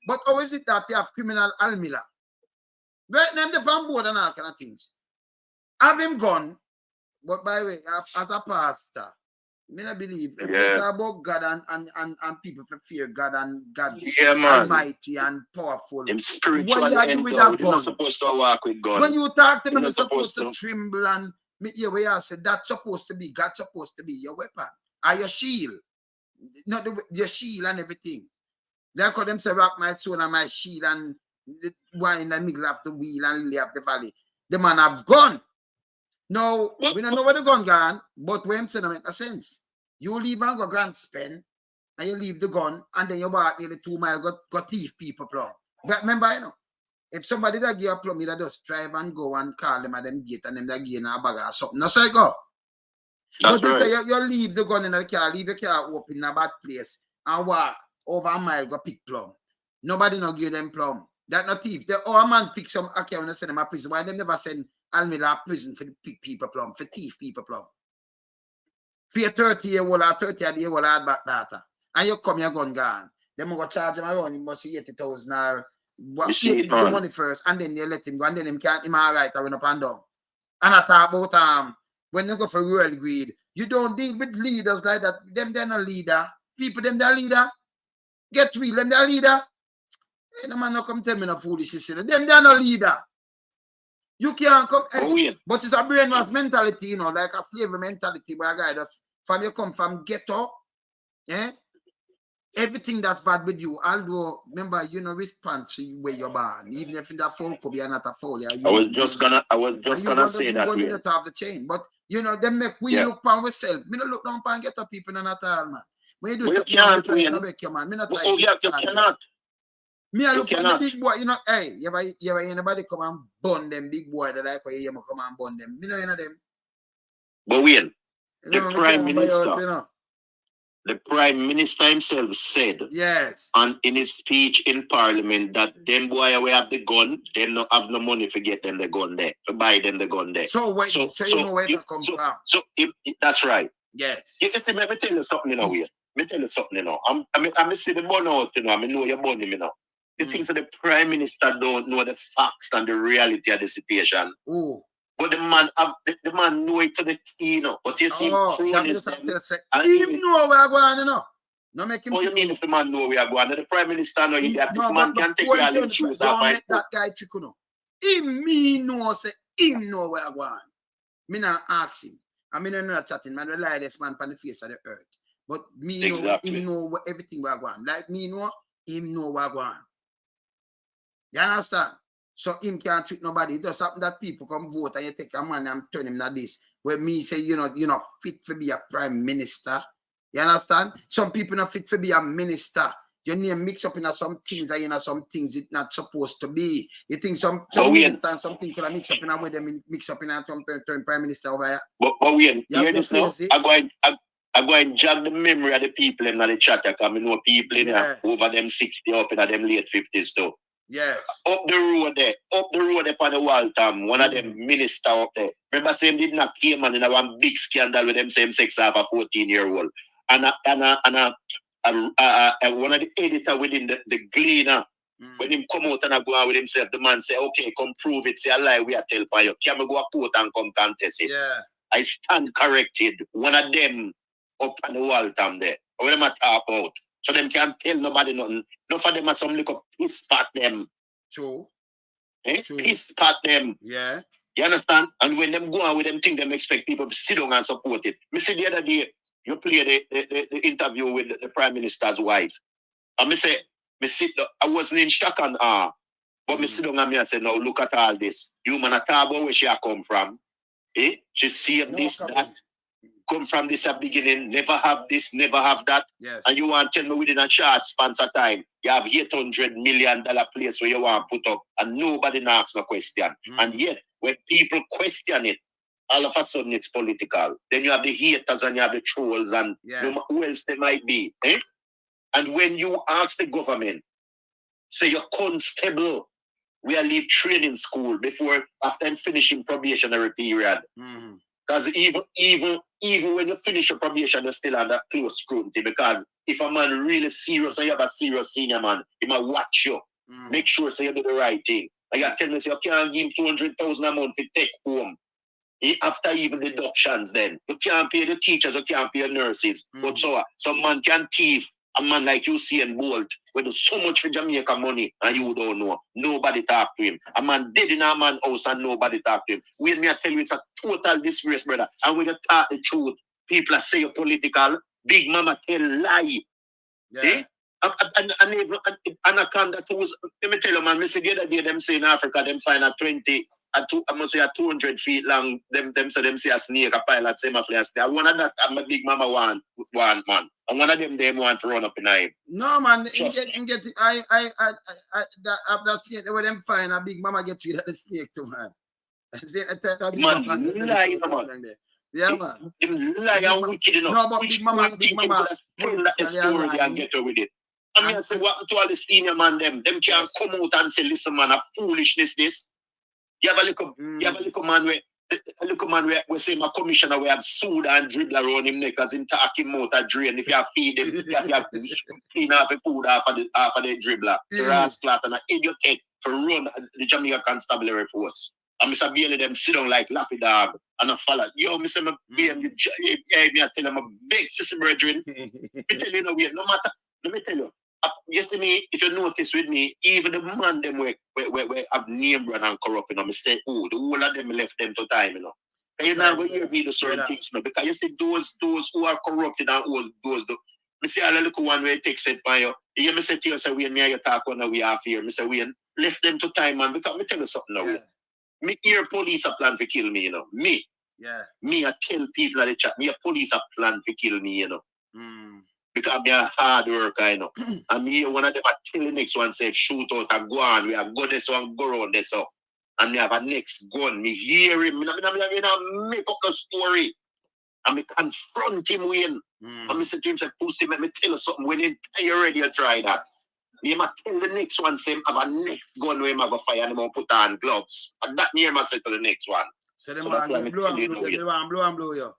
But how is it that you have criminal Almila? Right now, the board and all kind of things. Have him gone, but by the way, as a pastor, I don't believe if you talk about God and people for fear God and God Almighty and powerful. What you do with that gun? You're not supposed to walk with God. When you talk to me, you're supposed to tremble and me hear where I said that's supposed to be God supposed to be your weapon or your shield. Not your shield and everything. They call them say rock my soul and my shield and the one in the middle of the wheel and lily of the valley. The man has gone. Now, we don't know where the gun gone, but when I'm saying it makes sense. You leave and go grand spend, and you leave the gun, and then you walk nearly 2 miles, go thief people plumb. But remember, you know, if somebody that give a plumb, you just drive and go and call them at them gate and them that give a bag or something. That's how you go. That's but right. You leave the gun in the car, leave your car open in a bad place, and walk over a mile, go pick plum. Nobody no give them plum. That not thief. A man pick some account and send them a prison. Why them never send Almila prison for pick people plum, for thief people plum? For your 30-year-old or 30-year-old hard back data. And you come your gun gone. Them go charge him around, he must see 80,000 or the money first, and then you let him go, and then him can't all right I run up and down. And I talk about when you go for real greed, you don't deal with leaders like that. Them they're not leader. People them they're leader. Get real, them they're leader. Hey, no man no come tell me no foolishness. Them they're no leader. You can't come, but it's a brainwash mentality, you know, like a slavery mentality where a guy does from you come from ghetto, everything that's bad with you, although remember you know response to where you're born, even if in that phone could be not a foul. I was just gonna say that we don't have the chain, but you know they make we look on ourselves. Me don't look down on ghetto people and at all, man. When you do you cannot. Me, I look at the big boy, you know, hey, you ever anybody come and bun them big boy that like you come and bun them. Me know you know them. But wait, the Prime Minister, the Prime Minister himself said and in his speech in Parliament that them boy we have the gun, they don't have no money to get them the gun there, to buy them the gun there. So you know where it come from. So that's right. Yes. You see, let me tell you something, you know, Let me tell you something, you know. I see the bun out, you know, I know you're bunning me now. The things that the Prime Minister don't know the facts and the reality of the situation. Oh. But the man know it to the T, you know. But you see, him know where I'm going, you know. No make him. What you mean if the man know where I'm going? The Prime Minister know that this man can take all his shoes off. Don't make that guy trick, you know. Him know say him know where I'm going. Me not ask him. I mean, I'm not chatting. Man, rely this man on the face of the earth. But me know him know everything where I'm going. Like me know him know where I'm going. You understand? So him can't treat nobody. It does happen that people come vote and you take a man and turn him like this. Where me say, you're not fit to be a prime minister. You understand? Some people not fit to be a minister. Your name mix up in some things that some things it's not supposed to be. You think some minister and something could mix up in a way they mix up in a turn prime minister over here. But we hear this now. I go and jog the memory of the people in the chat. Because I know people in over them 60 up in them late 50s too. Yes. Up the road there on the wall, Tom. One of them minister up there. Remember, saying did not came in one big scandal with them same sex of a 14-year-old. And one of the editor within the Gleaner, when him come out and I go out with himself, the man say, okay, come prove it, say a lie, we are tell for you. Can we go a court and come contest it? Yeah. I stand corrected. One of them up on the wall, Tom, there. What am I talk about? So them can't tell nobody nothing. None of them are some little piss pat them. True. True. Piss pat them. Yeah. You understand? And when them go on with them thing, them expect people to sit down and support it. Me see the other day, you play the interview with the Prime Minister's wife. And I wasn't in shock and awe. But me sit down and me and say, now look at all this. You man a talk about where she come from. She saved this, that. come from this at beginning, never have this, never have that. Yes. And you want to tell me within a short span of time, you have $800 million place where you want to put up and nobody asks no question. And yet, when people question it, all of a sudden it's political. Then you have the haters and you have the trolls and who else they might be. Eh? And when you ask the government, say your constable, we are leave training school before, after finishing probationary period. Because even when you finish your probation, you're still under close scrutiny. Because if a man really serious and you have a serious senior man, he might watch you. Make sure so you do the right thing. And you tell me, so you can't give him 200,000 a month to take home. After even deductions, then you can't pay the teachers, you can't pay the nurses. But so some man can thief a man like Usain Bolt, we do so much for Jamaica money and you don't know. Nobody talk to him. A man dead in a man's house and nobody talk to him. When me I tell you it's a total disgrace, brother. And when you talk the truth, people are say you're political. Big Mama tell lie. Yeah. Eh? And Anaconda tools. Let me tell you, man, I see the other day them say in Africa, them find a 200 feet long, them say a snake, a pilot, same as last day. One of that, I'm a Big Mama want man. And one of them want to run up in him. No, man, get it. After seeing where them find a Big Mama get rid of the snake too, man. Man, lie, man. Yeah, man. Them lie and wicked enough. No, but Big Mama, spill that story and get away with it. I mean, I say, what to all the senior man, them can't come out and say, listen, man, a foolishness this. You have a little man where we say my commissioner we have sued and dribble around him neck as him talk him out a drain. If you have feed him, you have to clean off the food off of the dribbler. Rascal and an idiot head to run the Jamaica Constabulary Force. And Mr. Bailey them sit down like lappy dog and a follow. Yo, Mr. Bailey, me I tell him a big sister brethren. Me tell you no way, no matter. Let me tell you. You see me, if you notice with me, even the man them we have name brand and corrupt, you know, me say, oh, the whole of them left them to time, you know. And you know, when you read the certain things, you know, because you see those who are corrupted and those me see all the little one where it takes it by you. You me say to you, say, we me you talk when we are here. Me say, we left them to time, man, because me tell you something now. Me hear police a plan to kill me, you know. Me, I tell people at the chat, me a police a plan to kill me, you know. Because I'm a hard worker, you know. And me, one of them, I tell the next one, say, shoot out and go on. We have go this one, go around this up. And me have a next gun. Me hear him. Me make up the story. And me confront him when. And me say to him, say, Pussy, let me tell you something. When you ready to try that. Me might tell the next one, say, have a next gun where I go fire and I put on gloves. And that me might say to the next one. So them want to blow and blow you.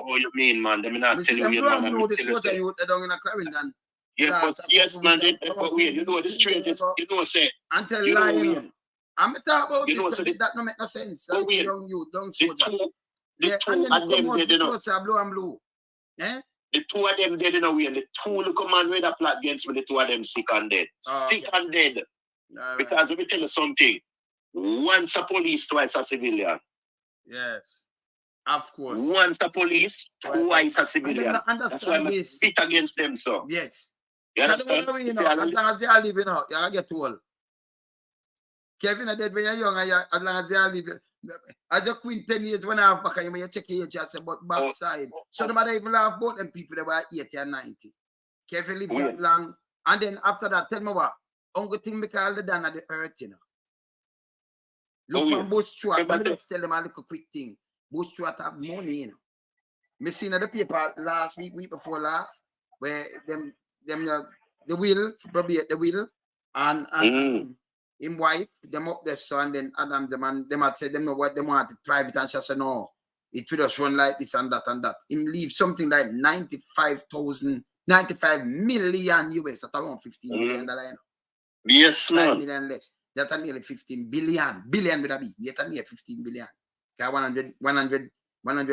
Oh, you mean, man? They may not tell you, man. I'm this water you down in a Clarendon. Yeah, but yes, man. But wait, you know the strangest. You know, say. Until lying. I'm talking about it. That don't make no sense. But wait, young you, don't soldier. The two of them did, you know. Blow and blow. Eh? The two of them dead in a way, and the two little man with a plot against me, the two of them sick and dead. Sick and dead. Because let me tell you something. Once a police, twice a civilian. Yes. Of course. Once a police, twice a civilian. That's why I'm a bit against them, so. Yes. You understand? As long as they are living out, you are get old. Kevin, I did when you're young, as long as they are living. As a queen 10 years when I have back, you check your age, I say, but backside. So no matter if you have both them people that were 80 and 90. Kevin lived that long. And then after that, tell me what, only thing we call the down of the earth, you know. Look on Bush Stewart, let me just tell them a little quick thing. Bush Stewart have money, you know. Me seen the paper last week before last, where them the will, probably the will, and him wife, them up there, so and then Adam, them had said them know what they want private, and she said no, it will just run like this and that and that. Him leave something like 95 million US, that's around $15 million. You know? Yes, man. 5 million less. That's nearly 15 billion. Billion would be. That's nearly 15 billion. 100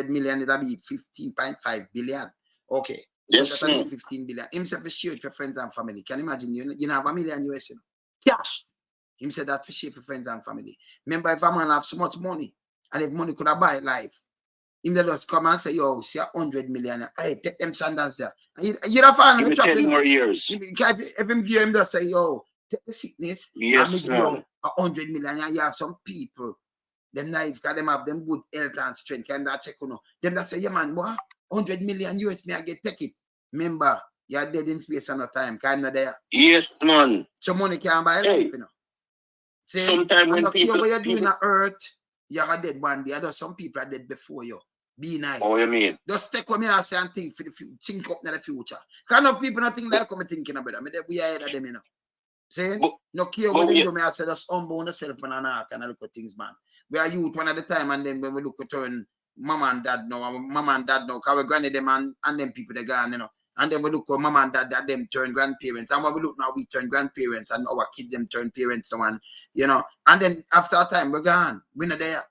million would be 15.5 billion. Okay. So yes, that's 15 billion. Himself is shared for friends and family. Can you imagine? You have $1 million US, you know? Cash. Him said that for share for friends and family. Remember, if a man have so much money, and if money could have buy life, him they just come and say, yo, see 100 million. Hey, take them sandals there. You don't find him 10 more years. If him give him just say, yo, take the sickness, yes, and you 100 million, and you have some people, them naive, because them have them good health and strength, and that check, you know. Them that say, yeah, man, boy, 100 million US, me I get take it. Remember, you're dead in space and no time. I'm not there. Yes, man. So money can't buy life, you know. See? Sometimes when people what you're doing on earth, you're dead one day. Other some people are dead before you. Be nice. Oh, you mean? Just take what me I say and think for the future. Think up in the future. Kind of people not think like I'm thinking about them. We are ahead of them, you know. See? No care what they do, me I say just humble yourself and all kind of look at things, man. We are youth one at a time, and then when we look at turn mama and dad now, because we granny them and them people they gone, you know. And then we look at mama and dad that them turn grandparents. And when we look now, we turn grandparents and our kids them turn parents to one, you know. And then after a time, we're gone. We're not there.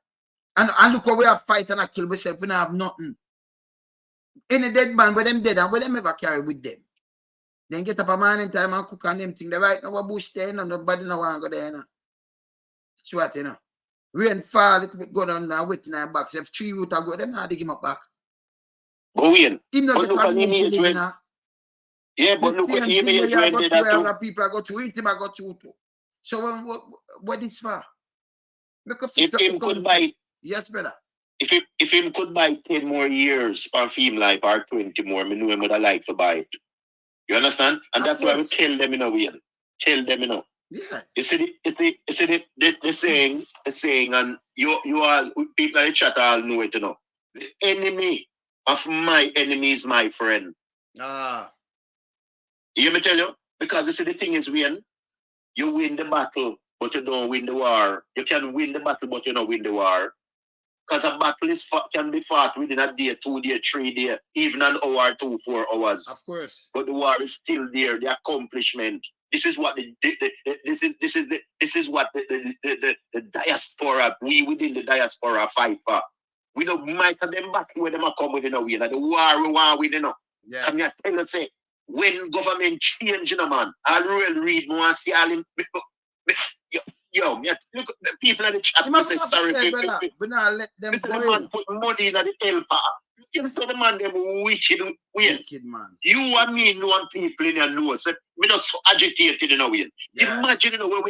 And look how we have fight and I kill ourselves. We don't have nothing. Any dead man, where them dead and where them ever carry with them. Then get up a morning time and cook on them thing. They right now a bush there, and nobody no want to go there, you know. It's what, you know. Rain fall, it go down now, wet in our backs. If 3 root go, them not dig him up back. But win. Him not But look at him age when. Yeah, but look at him age when they that too. People go through it, him go through too. So what is for? If him could buy. Yes, brother. If him could buy 10 more years for film life or 20 more, I know him would have liked to buy it. You understand? And that's why we tell them, you know, Wayne. Tell them, you know. Yeah. You see the saying, and you all people in the chat all know it, you know. The enemy of my enemy is my friend. Ah. You hear me tell you? Because you see the thing is, Wayne, you win the battle, but you don't win the war. You can win the battle, but you don't win the war. Because a battle can be fought within a day, 2 days, 3 days, even an hour, 2, 4 hours. Of course. But the war is still there. The accomplishment. This is what the diaspora, we within the diaspora fight for. We don't might have them back where them are come with, you know, we the war we want with, you know. Yeah. And I tell you, say, when government change, you know, man, I really read more and see all him. Yo, look, the people in the chat say sorry for but now let them go. The man put money in the helper. You say the man them wicked. Wicked man. You and me know people in your nose. So me not so agitated in a way. Yeah. Imagine, you know, when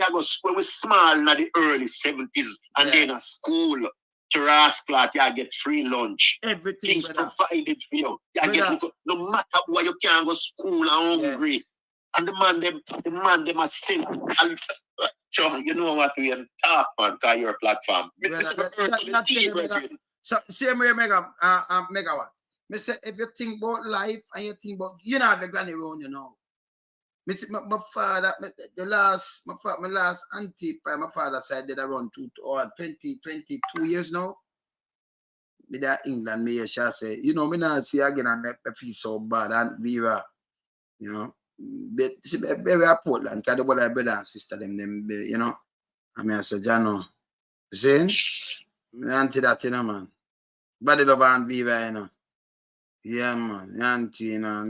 we small in the early 70s and then at school to rascal, you get free lunch. Everything things provided for you. You get no matter what, you can't go to school and hungry. Yeah. And the man them are sin. So you know what we talk on, because you're a platform. So same way, Mega what? Me say if you think about life and you think about, you know, have a granny around, you know. My father, my last auntie by my father's side did around 22 years now. With that England, me shall say, you know, me not see again and I feel so bad and we were, you know. But very Portland, because the brother and sister them, you know. I mean, I said, Jano, see? Auntie that, you know, man. Body love and Viva, you know. Yeah, man. Auntie, you know,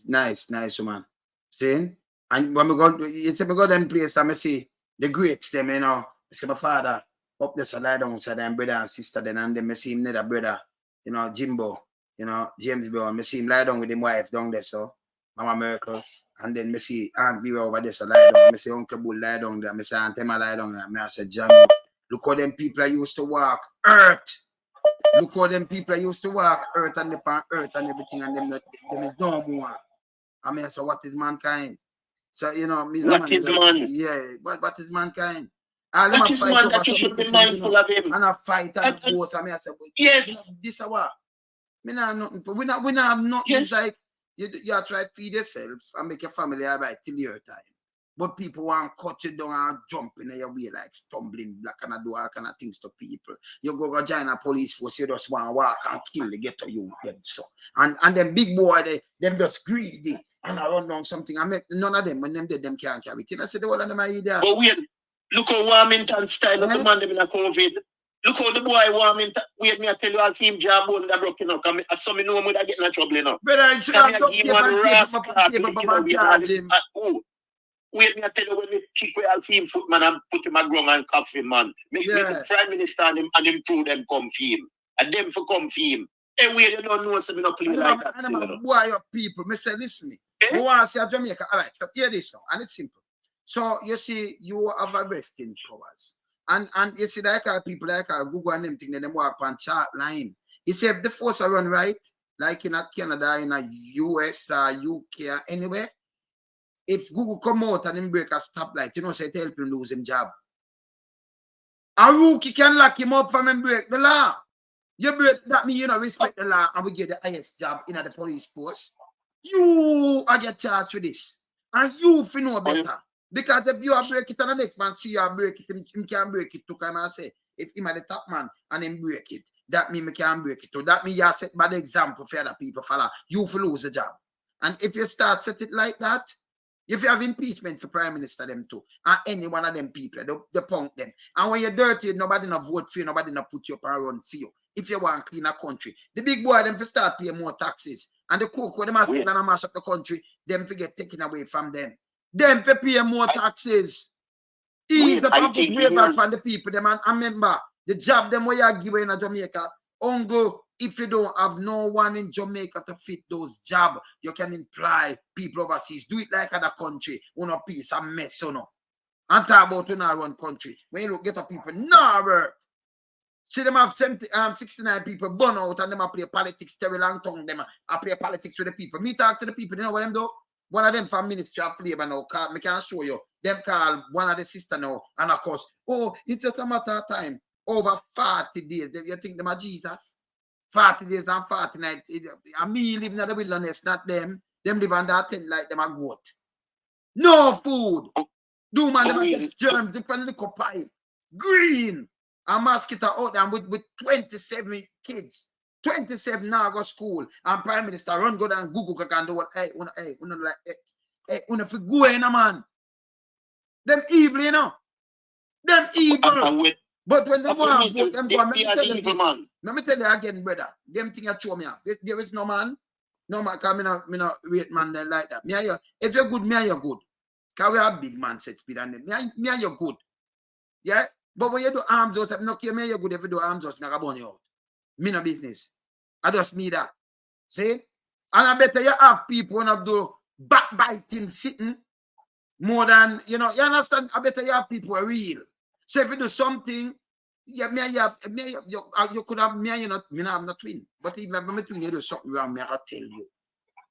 nice woman. See? And when we go, you see, we go them place, I see the greats, them, you know. I see my father up there, so lie down, so them brother and sister, then, and then I see him, another brother, you know, Jimbo, you know, James Bill, and I see him lie down with his wife down there, so. Mama Miracle, and then I see Aunt Vera over there, so lie down. I see Uncle Bull lie down there. I see Aunt Emma lie down there. I said, John, look how them people used to walk earth. Look how them people used to walk earth and the earth and everything, and them is no more. I mean, so what is mankind? So, you know, what is man? Yeah, what is mankind? What is man that you should be mindful of him? And a fight and a force. I mean, I said, yes. This is what? We not have nothing. Yes. Like, you try to feed yourself and make your family all right till your time. But people want to cut you down and jump in your way like stumbling block and do all kind of things to people. You go join a police force, you just want to walk and kill the ghetto you them so. And them big boy, them just greedy and I run down something. I make none of them when them dead them can't carry it. I said the whole of them are idiot. But wait, look how Warmington style of the man them in a COVID. Look how the boy Warmington, wait me I tell you all team job on that broken up. I saw me know me that getting a trouble now. But I should have got him wait me I tell you when we kick with our team foot man and put him a ground and cuff him man. Make the Prime Minister and him through them come for him. And them for come for him. Hey wait, you don't know so me not play like that. And I'm a boy of people. Me say listen me. I want to say Jamaica. Alright, so hear this now. And it's simple. So you see you have arresting powers. And you see like people like Google and them thing, them walk on chart line. You see if the force are run right, like in a Canada, in a US, UK, or anywhere, if Google come out and him break a stoplight, you know, say it help him lose him job. A rookie can lock him up from him break the law. You break that mean you know respect the law and we get the highest job in the police force. You are get charged with this. And you feel know better. Because if you are break it and the next man see you break it, him can break it to come and say, if him are the top man and him break it, that mean me can break it too. That mean you are set bad example for other people follow. You will lose the job. And if you start set it like that, if you have impeachment for prime minister them too, and any one of them people, they punk them. And when you're dirty, nobody no vote for you, nobody no put you up and run for you. If you want to clean a country, the big boy them for start paying more taxes. And the cocoa, them must and mash up the country, them to get taken away from them. Them for pay more taxes. Ease the public waivers from the people, them and remember, the job them where you give in Jamaica, ongo. If you don't have no one in Jamaica to fit those jobs, you can employ people overseas. Do it like other country. One piece of mess, you know. And talk about in our one country. When you look get a people, no work. See them have 69 people burn out and them a play politics, Terry Long tongue them a play politics with the people. Me talk to the people, you know what them do? One of them from Ministry of Labor now, I can show you. Them call one of the sister now, and of course, oh, it's just a matter of time. Over 40 days. You think them are Jesus? 40 days and 40 nights. And me living in the wilderness, not them. Them live on that thing like them a goat. No food. Do man, them get germs, they put the pipe. Green. A mosquito out there with 27 kids. 27 now go school. And Prime Minister run go down Google can do what una fi go in a man. Them evil, you know. Them evil. But when they want to vote, them go and let me tell you again, brother. Them thing you show me off. There is no man, because me no wait man then like that. If you're good, me and you're good. Because we have big man set speed and them. Me and you're good. Yeah? But when you do arms out, no care me you're good if you do arms out, me I burn you out. Me no business. I just me that. See? And I better you have people when I do backbiting sitting more than, you know, you understand? I better you have people are real. So if you do something, yeah, you could have me and you not, me not have no twin. But if I'm twin, you do something wrong, me I tell you.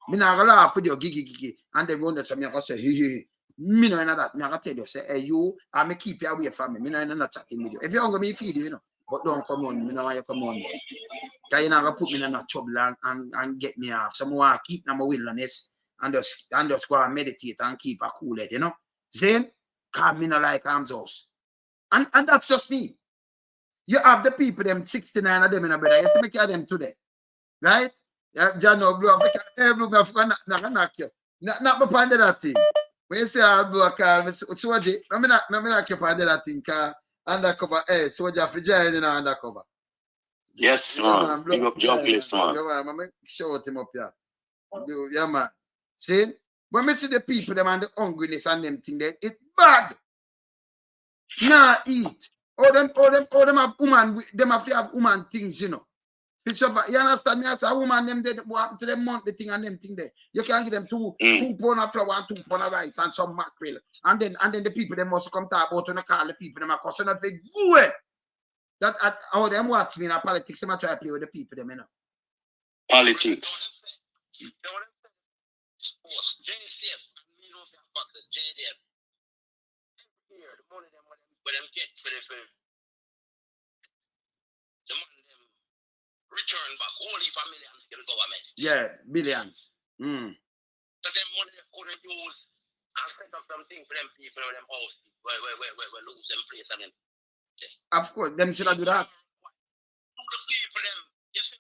Me not gonna laugh with your gigi, and then run to me and say, hey. Me no know that. Me I tell you, say, hey, you, I may keep you away from me. Me no not chatting with you. If you want me feed you, you know. But don't come on, me no want you come on. Because you're not gonna put me in a trouble and get me off. So I want to keep my wilderness and just go and meditate and keep a cool head, you know. See? Because me no like arms house. And that's just me. You have the people, them 69 of them in a brother. You have to make them today. Right? John Blue, I'm knock you. Not my part of that thing. When you say I'll blow a car, Soji, I'm not knock you part of that thing, car undercover. Hey, Soja for joining undercover. Yes, man. Big up job place, man. Yeah, man. Shout him up here. Yeah, man. See? When we see the people, them and the hungriness and them thing, it's bad. Nah, eat. All them have woman, them have woman things, you know. You understand me? As a woman, them they want to them month the thing and them thing there. You can give them two pound of flour and 2 pound of rice and some mackerel. And then the people they must come talk about to call the people them a question of they go away. That how them watch me in politics, them try to play with the people them, you know. Politics. Return back only for millions to the government. Yeah, billions. So them money they couldn't use and set up something for them people in them house where lose them place and them. Of course, them should have do that. The people them, you see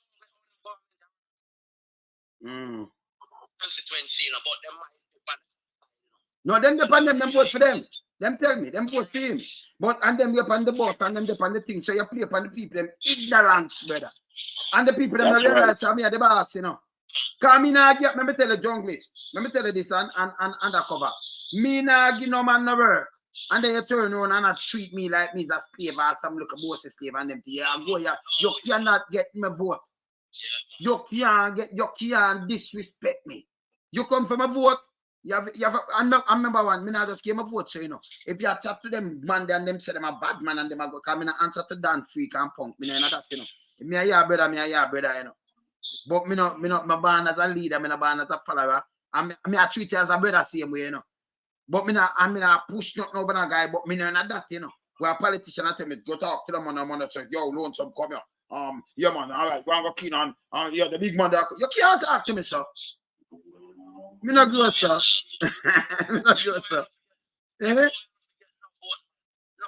constituency, you know, but them might depend. No, them depend them vote for them. Them tell me, them vote for him. But and them you upon the boat and them depend the thing. So you play upon the people, them ignorance, brother. And the people them realize me are the boss, you know. Cause me nah get, let me tell you junglist. Let me tell you this and undercover. Me nah give no man no work. And then you turn around and treat me like me as a slave or some little boss slave and them thing. You cannot get me vote. You can't disrespect me. You come from a vote. I remember one, me not just give a vote, so you know. If you chat to them man and them say them a bad man and them a go come in and answer to Dan freak and punk, me know that, you know. Me a brother, you know. But me not my born as a leader, me not born as a follower. I treat you as a brother same way, you know. But me not push nothing over a guy, but me not that, you know. Where a politician I tell me, go talk to them on say, yo, lonesome, come here. Yeah, man, all right, go and go keen on. Yeah, the big man, you can't talk to me, sir. Me not go, sir. Me not go, sir. Eh?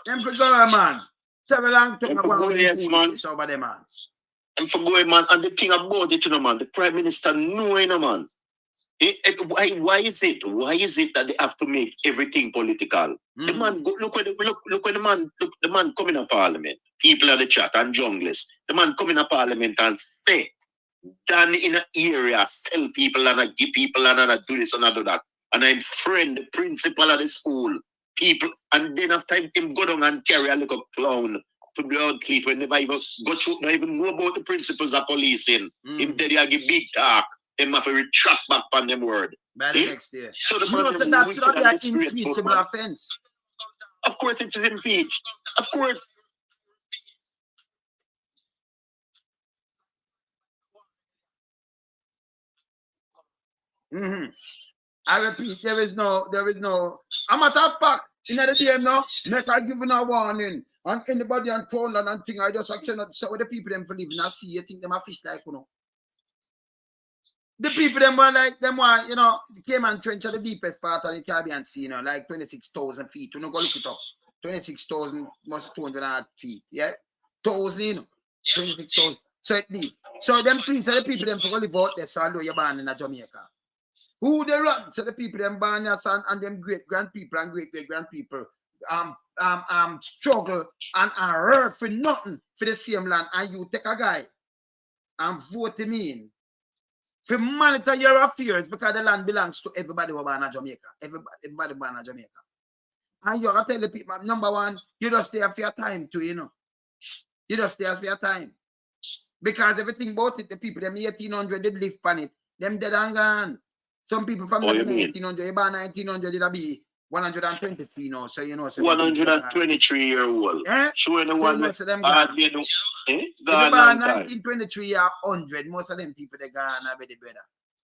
Them for go, man. Tell me long time about this over there, man. And for going, man, and the thing about it, you know, man, the Prime Minister knowing, you know, man. Why is it? Why is it that they have to make everything political? The man, look when the man come in a parliament. People at the chat and junglers. The man come in a parliament and stay down in an area, sell people and give people and do this and do that. And I'm friend the principal of the school. People, and then after him go down and carry a little clown to blood cleat when never even go through, not even know about the principles of policing. Him tell you give big talk. Them have to retract back on them word. By the next year. So the you know, so that's not an impeachable offense. Of course it is impeached. Of course. I repeat, there is no, a matter of fact, in the day now, make I give a warning. And anybody on phone and thing, I just actually not say what the people them for living and see, you think them a fish like, you know. The people them were like, you know, the Cayman Trench are the deepest part of the Caribbean Sea, you know, like 26,000 feet. You know, go look it up. 26,000 must 200 feet, yeah? 1,000, you know, 26,000. So it deep. So them trees are the people them for live out there, so I know you're born in Jamaica. Who they run? So the people them born there, son, and them great grandpeople and great great grandpeople struggle and hurt for nothing for the same land, and you take a guy and vote him in for monitor your affairs because the land belongs to everybody who born in Jamaica. Everybody born in Jamaica. And you gotta tell the people, number one, you just stay for your time too, you know. You just stay for your time. Because everything about it, the people, them 1800, they live on it. Them dead and gone. Some people from 1900, about 1900, it'll be 123 now. So, you know. So 123-year-old. Eh? Showing the one with them gone. If about 1923 or 100, most of them people, they gone already, brother.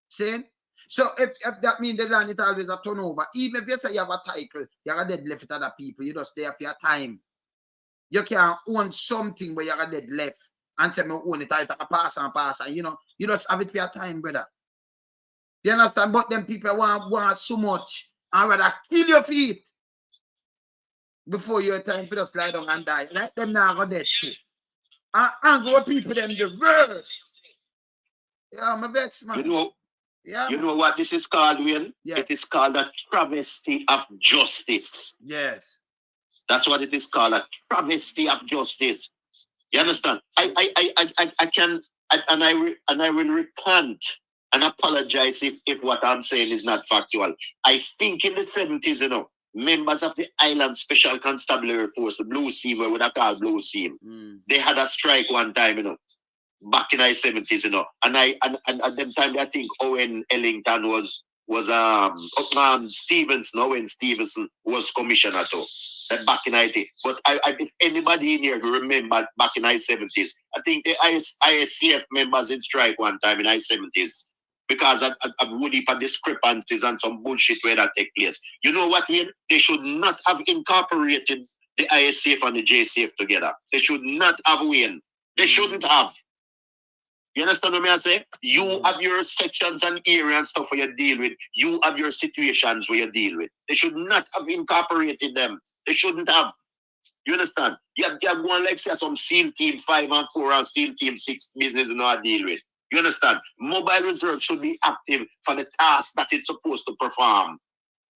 See? So, if that means the land, it always a turnover. Even if you say you have a title, you have a dead left with other people, you just stay for your time. You can't own something where you have a dead left. And say, me own it, I pass and you know, you just have it for your time, brother. You understand? But them people want so much and rather kill your feet before your time for just lie down and die. Let them now go dead shit. And go people them the worst. Yeah, I'm a vex, man. You know what this is called, Wayne? Yeah. It is called a travesty of justice. Yes. That's what it is called, a travesty of justice. You understand? I will recant and apologize if what I'm saying is not factual. I think in the 70s, you know, members of the Island Special Constabulary Force, the Blue Team, what we call Blue Team, they had a strike one time, you know, back in the 70s, you know, and at them time I think Owen Ellington was Stevenson, Owen Stevenson was commissioner too. Back in 90, but if anybody in here who remember back in the 70s, I think the ISCF members in strike one time in the 70s because of would heap of discrepancies and some bullshit where that take place. You know what, Ian? They should not have incorporated the ISCF and the JCF together. They should not have, Wayne. They shouldn't have. You understand what I say? You have your sections and areas and stuff where you deal with. You have your situations where you deal with. They should not have incorporated them. They shouldn't have. You understand? You have one like say some SEAL Team 5 and 4 and SEAL Team 6 business you know I deal with. You understand? Mobile reserve should be active for the task that it's supposed to perform.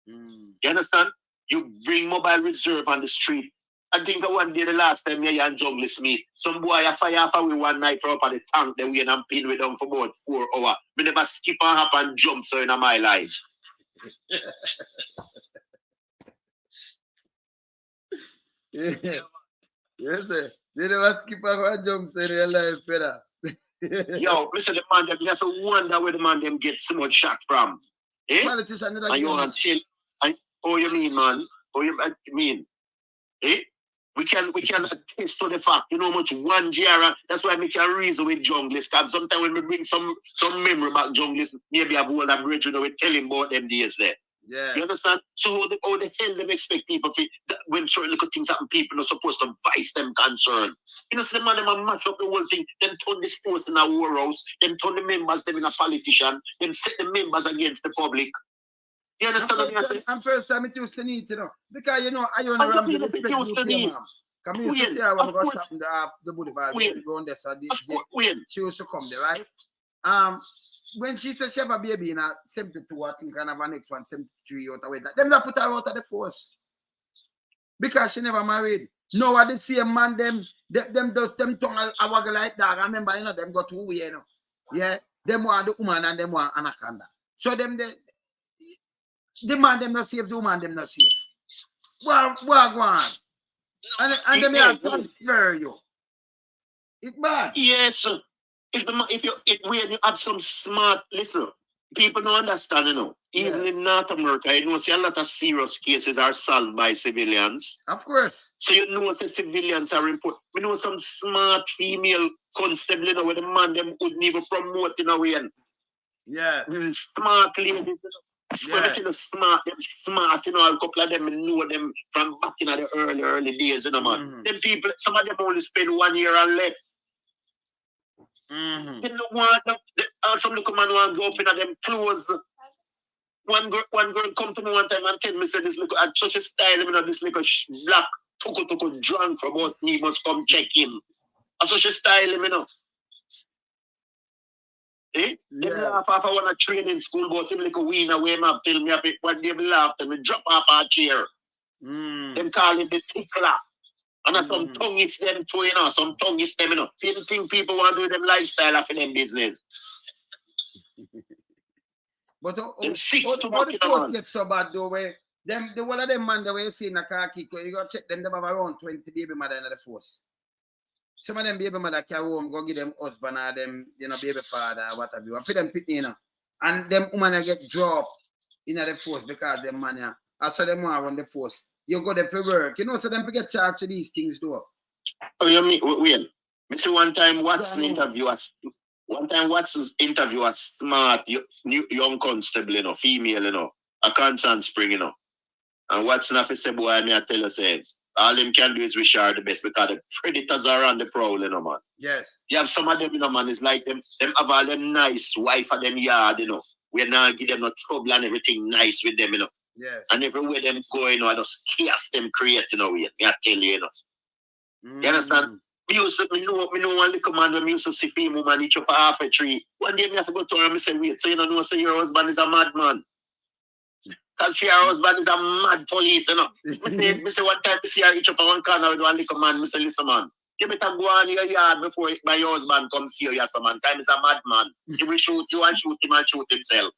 You understand? You bring mobile reserve on the street. I think one day the last time you and Jungle Smith, some boy a fire off away one night for up at the tank, they went and pin with them for about 4 hours. We never skip and hop and jump so in my life. Yeah. Yes, sir. They never skip and jump so in your life, brother. Yo, Mr. The man, you have to wonder where the man them get so much shot from. Eh? Politician, and you want to tell, oh, you mean, man? Oh, you mean? Eh? We can attest to the fact, you know how much one Jara, that's why I can reason with junglist. Because sometimes when we bring some memory back junglist, maybe I've old and bridge, you know, we tell him about them days there. Yeah. You understand? So how the hell they expect people that when certain little things happen, people are supposed to voice them concern. You know, so the man them match up the whole thing, then turn the sports in a war house, then turn the members them in a politician, then set the members against the public. You understand what I'm saying? I'm first time it used to need, you know. Because you know, I don't know the respect you pay, ma'am. Come here, to see her when we go shop in the boulevard, going there, so she used to come there, right? When she said she have a baby in a 72, I think, and have a next one, 73 out of way. Them that put her out of the force. Because she never married. No, I did see a man, them tongue a waggle like that. I remember, you know, them got two way, you know. Yeah. Them want the woman and them want anaconda. So them, the man them not safe, the woman them not safe. Well, go on. And them have transfer you. It's bad. Yes. If you have some smart, listen, people don't understand, you know. Even in North America, you know, see a lot of serious cases are solved by civilians. Of course. So you know the civilians are important. We know some smart female constable, you know, where the man them couldn't even promote in a way. Yeah. Smart ladies, you know. Everything is smart, them smart, you know, a couple of them know them from back in the early days, you know, man. Them people, some of them only spend 1 year and left. They don't want some little man want to go up in them clothes. One girl come to me one time and tell me, say this little at such a style, you know, this little black tuku drunk about me must come check him. At such a style, you know. Eh? They laugh off I want to train in school, but him like a wiener way him have tell me what they laugh and me drop off our chair. Them call it the tickler. And that's some tongue it's them too, you know, some tongue it's them, you know. People think people want to do them lifestyle after them business. But them sick to how the force man. get so bad though, where the one of them man the way you see in a car kick, you gotta check them have around 20 baby mother in the force. Some of them baby mother carry home, go give them husband or them, you know, baby father or whatever you. And for them pitney, you know. And them woman get dropped in the force because them man, I saw them want run the force. You go there for work, you know, so them forget charge to these things though. Oh, you mean, wait. Me see one time Watson's interview was smart, young constable, you know, female, you know, a constant spring, you know. And Watson have to say, boy, I tell you, say, all them can do is wish her the best because the predators are on the prowl, you know, man. Yes. You have some of them, you know, man, it's like them have all them nice wife of them yard, you know. We not give them no trouble and everything nice with them, you know. Yes. And everywhere them go, you know, I just chaos them create, you know, me I tell you, you know. You understand? Me know one little man when me used to see him woman each up half a tree. One day me have to go to her and say, wait, so you don't know say your husband is a madman. Because your husband is a mad police, you know. Me say one time me see her each up one corner with one little man, me say, listen man, you better go on your yard before my husband come see you, yes, man. Time is a madman. He will shoot you and shoot him and shoot himself.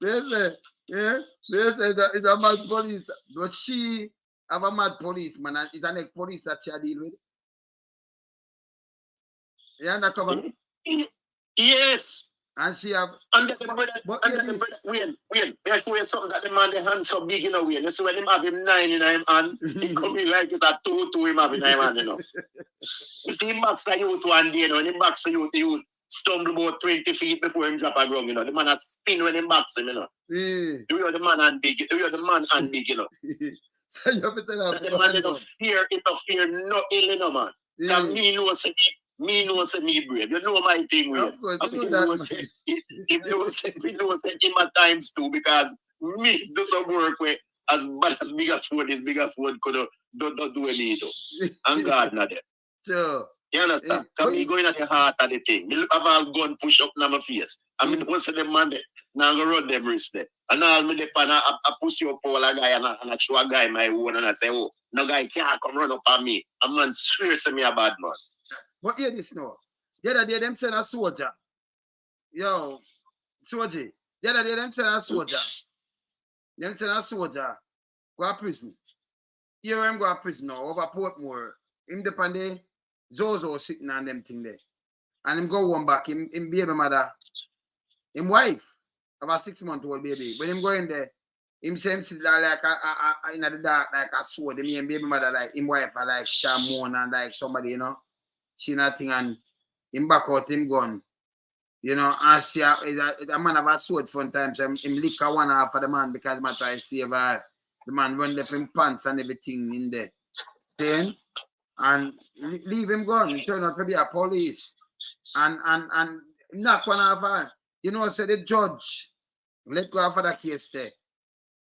They say that it's a mad police, but she have a mad policeman and it's an ex-police that she deal with. Yeah, undercover? Yes. And she have. And then wait, may I show you something that the man the hand so big in a way. You see when him have him 9 in him hand, he come in like it's a 2 him have in him hand, you know. You see him box the youth one day, you know, and him box the youth stumble about 20 feet before him drop a ground, you know. The man has spin when him box him, you know. Do you the man and big, you know. So you have to tell her. The man interfere no ill, you know, man. Because me know say me brave. You know my thing, Of course, you know that. He knows that him at times too, because me do some work where as bad as bigger phone could do any though. And God not there. Sure. You understand? Because me going at the heart of the thing. Me have all gun push up in my face. I mean, once the man there, now I'm going to run them wrist there. And all me depend I push up all a guy and I show a guy my own and I say, oh, no guy can't come run up on me. A man swears to me a bad man. But hear this now. The other day them send a soldier. Yo, soldier. The other day them send a soldier. Them send a soldier. Go to prison. Here him go to prison now over Portmore. Him depend there. Zozo sitting on them thing there. And him go one back. Him baby mother. Him wife. About 6-month-old baby. When him go in there, him say him sit there like in the dark like a sword. Me and baby mother like him wife are like Shamon and like somebody, you know, see nothing and him back out him gun. You know, and see a man have a sword fun times. Him lick a one half of the man because he try to save the man run left him pants and everything in there. See? And leave him gone. He turned out to be a police. And knock one half. You know, say the judge let go of the case there.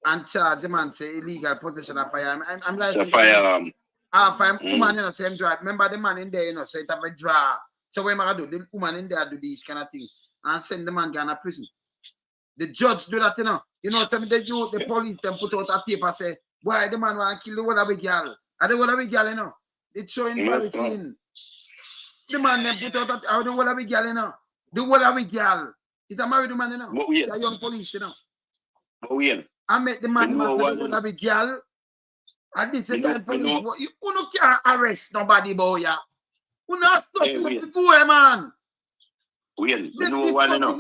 And charge the man say illegal possession of firearm. I'm like the firearm. Woman, you know, same drive. Remember the man in there, you know, say it have a draw. So what am I do? The woman in there do these kind of things and send the man to prison. The judge do that, you know. You know, some the police them put out a paper say, why the man want to kill the one of the girl? And the one of the girl, you know. It's so embarrassing. The man them put out the one of the girl, you know. The one of the girl. He's a married man, you know. He's a young police, you know. I met the man the one of the girl. And this is the police. You can't arrest nobody, boy. You not stop to go, man. You know what, you know.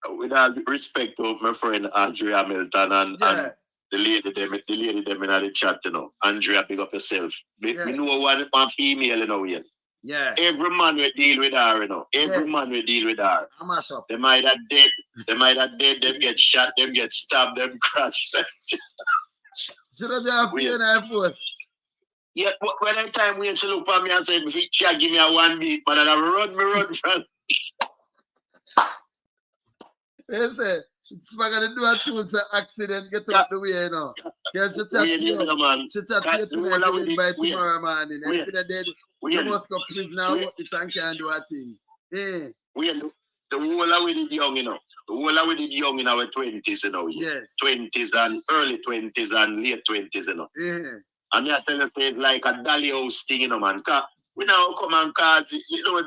With all respect to my friend Andrea Milton and the lady them in the chat, you know. Andrea, big up yourself. We know one female, you know, yeah. Every man will deal with her, you know. Every man will deal with her. I mash up. They might have dead, them get shot, them get stabbed, them crash. Should I have fear Air Force? Yeah, when that time when she look at me and say, she give me a one beat, but I run from. Listen, it's not going to do a tune, accident, get out the way, you know. Can't you tap you tonight by tomorrow morning. And if you're dead, you must go prison now, if I can't do a thing. Yeah. The whole of it young, you know. The whole of it young in our 20s, you know. Yes. 20s and early 20s and late 20s, you know. Yeah. And I tell you, it's like a dolly house thing, you know, man. We now come and cause, you know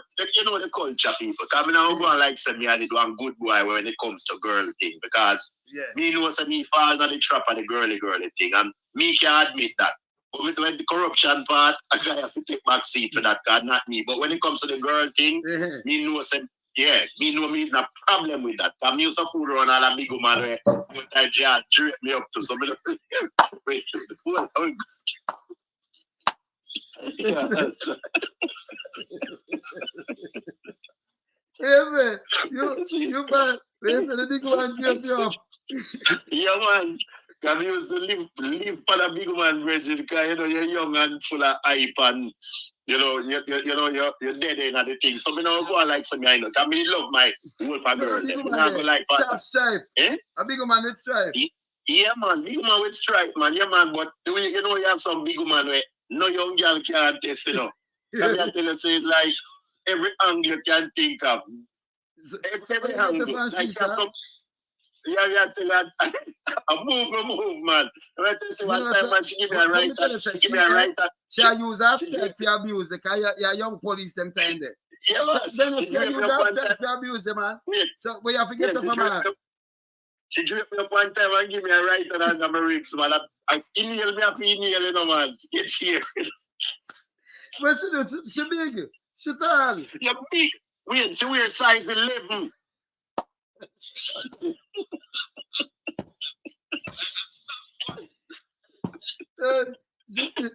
the culture, people. Because we now go and like say me I did one good boy when it comes to girl thing. Because me know say me fall on the trap of the girly thing. And me can admit that. But with the corruption part, a guy have to take back seat for that, God, not me. But when it comes to the girl thing, me know say, me know me not problem with that. I'm used to fool around all a big woman where one time she had drip me up to some of the Listen, you man, listen, the big one drip you up. Yeah, man. Because we used to live for the big man, Bridget, because you know you're young and full of hype and you know you're dead in the thing. So me now go and like some I know. Because me love my wolf and girl. Me not go like that. Stripe. Eh? A big man with stripe. Yeah, man, big man with stripe, man. Yeah, man. But the way you know you have some big man where no young girl can test, you know. Because I tell you, say it's like every angle you can think of. Every angle. Like yeah, tell her, I move, man. Right, see one time, man, she give me a right. She give me a right. She use her step for abuse, because you're young police them time there. Yeah, man. Then you use her step for abuse, man. So we have to get up, man. She drip me up one time and give me a right and I'm a rigs, man. I inhale me up, you know, man. Get here. What she do? She big. She tall. You're big. Wait, she wear size 11.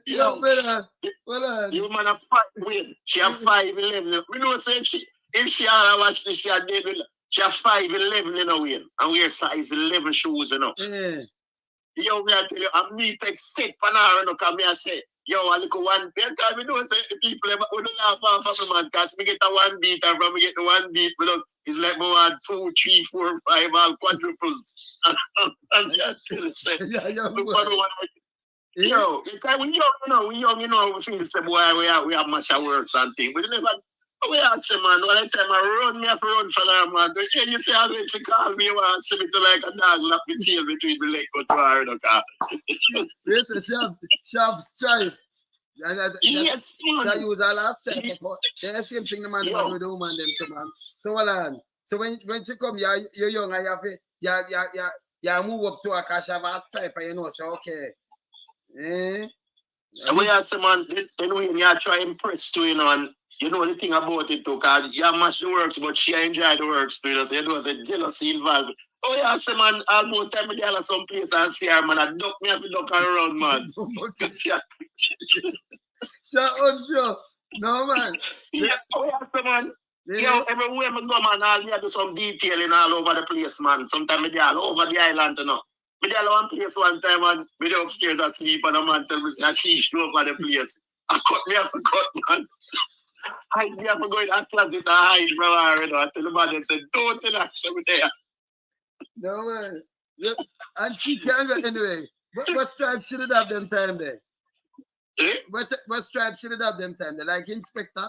You man a 5. Wait, she have 5'11". We know say if she all watch this, she a dead. She have 5'11", you know, and wear size 11 shoes, you know. Yeah. Yo, me I tell you, I'm me take set for now, you know, because me I say, yo, I look at one beat, because we know say people, we don't laugh off of me, man, because me get a one beat, and from me get the one beat, because it's like more than 2, 3, 4, 5, all quadruples. And I tell you, say, yo, because we young, you know, we feel say, boy, we have much of works and things, but never. We had some man, one time I run, me have to run for that man. You see how she call me, you want to see me to like a dog, lap the tail between the leg go to her, you know. Listen, she have stripe. Yes, man. She use her last stripe. The same thing the man do with the woman them too, man. So hold on. So when she come, you're young and you have to, you move up to her because she have a stripe and you know, so okay. The way I say, man, then when you try to impress to, and you know the thing about it too, because you match the works, but she enjoy the works too, so you know, there's a jealousy involved. Oh, yeah, I say, man, almost time I go some place and see her, man, I duck me have to duck her around, man. Shut up, Joe. No, man. Yeah, oh, yeah, I say, man. Yo, everywhere I go, man, I'll do some detailing all over the place, man. Sometimes I all over the island, you know. I did one place one time, and we were upstairs asleep, and a man tell me, she show up at the place. I cut me off a cut, man. I have to go in that closet and hide from her, you know. I tell the man, they said, don't tell her, so there. No, man. Yeah. And she can't go anyway. What stripe should it have them time there? Eh? What stripe should it have them time there? Like Inspector?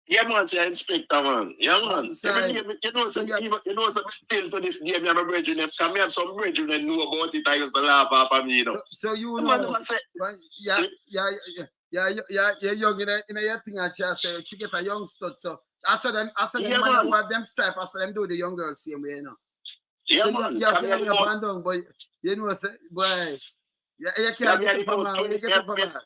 Yeah, man, she's Inspector, man. Yeah, man. Every day, you know, still to this day, I'm a brethren. Come here, some brethren that know about it. I used to laugh off of me, you know. So you know, you're young in a thing, and she get a young stud. So I saw them man who have them stripe. I saw them do the young girls same way, you know. Yeah, so man. You have to abandon, but you know, boy, you can't get it from her. You get it from her.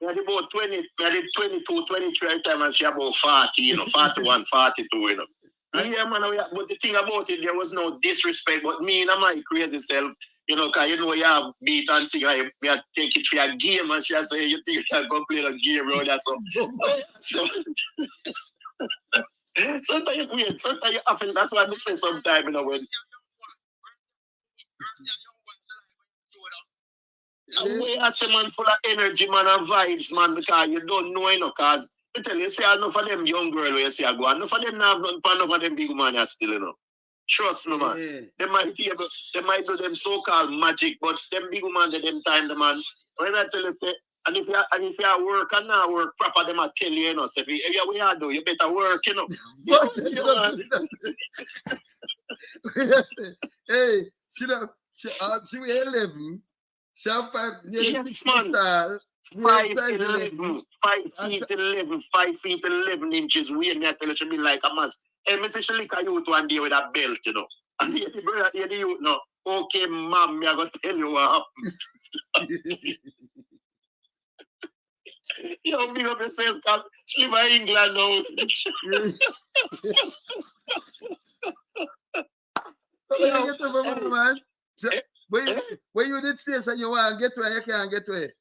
I did about 20, I did 22, 23 time, and she about 40, you know, 41, 42, you know. Yeah, man, but the thing about it, there was no disrespect, but me and my crazy self, you know, because you know, you have beat and thing, I take it for a game, and she say, you think you can go play the game, bro, that's so. Sometimes you weird, sometimes you have to, that's why I say sometimes, you know, when. We are some man full of energy, man, and vibes, man, because you don't know, you know, because I tell you, say enough of them young girls where you say I go, enough of them have nothing, enough of them big man are still, you know. Trust me, man. Yeah. They might do them so-called magic, but them big man, them time, the man. When I tell you, say, and if you are work and not work proper, them I tell you, you know, say, if you we are do, you better work, you know. Hey, she was 11. She have 5 6 months. 5 feet 11, 5 feet 11 inches. We and me tell her she be like a man. Hey, Mr. she lick a youth one day with a belt, you know. And the brother hear the youth no. Okay, ma'am, me I gonna tell you what happened. You big up yourself, come. She live in England now. Man. When you did say so you want to get to it, you can't get to it.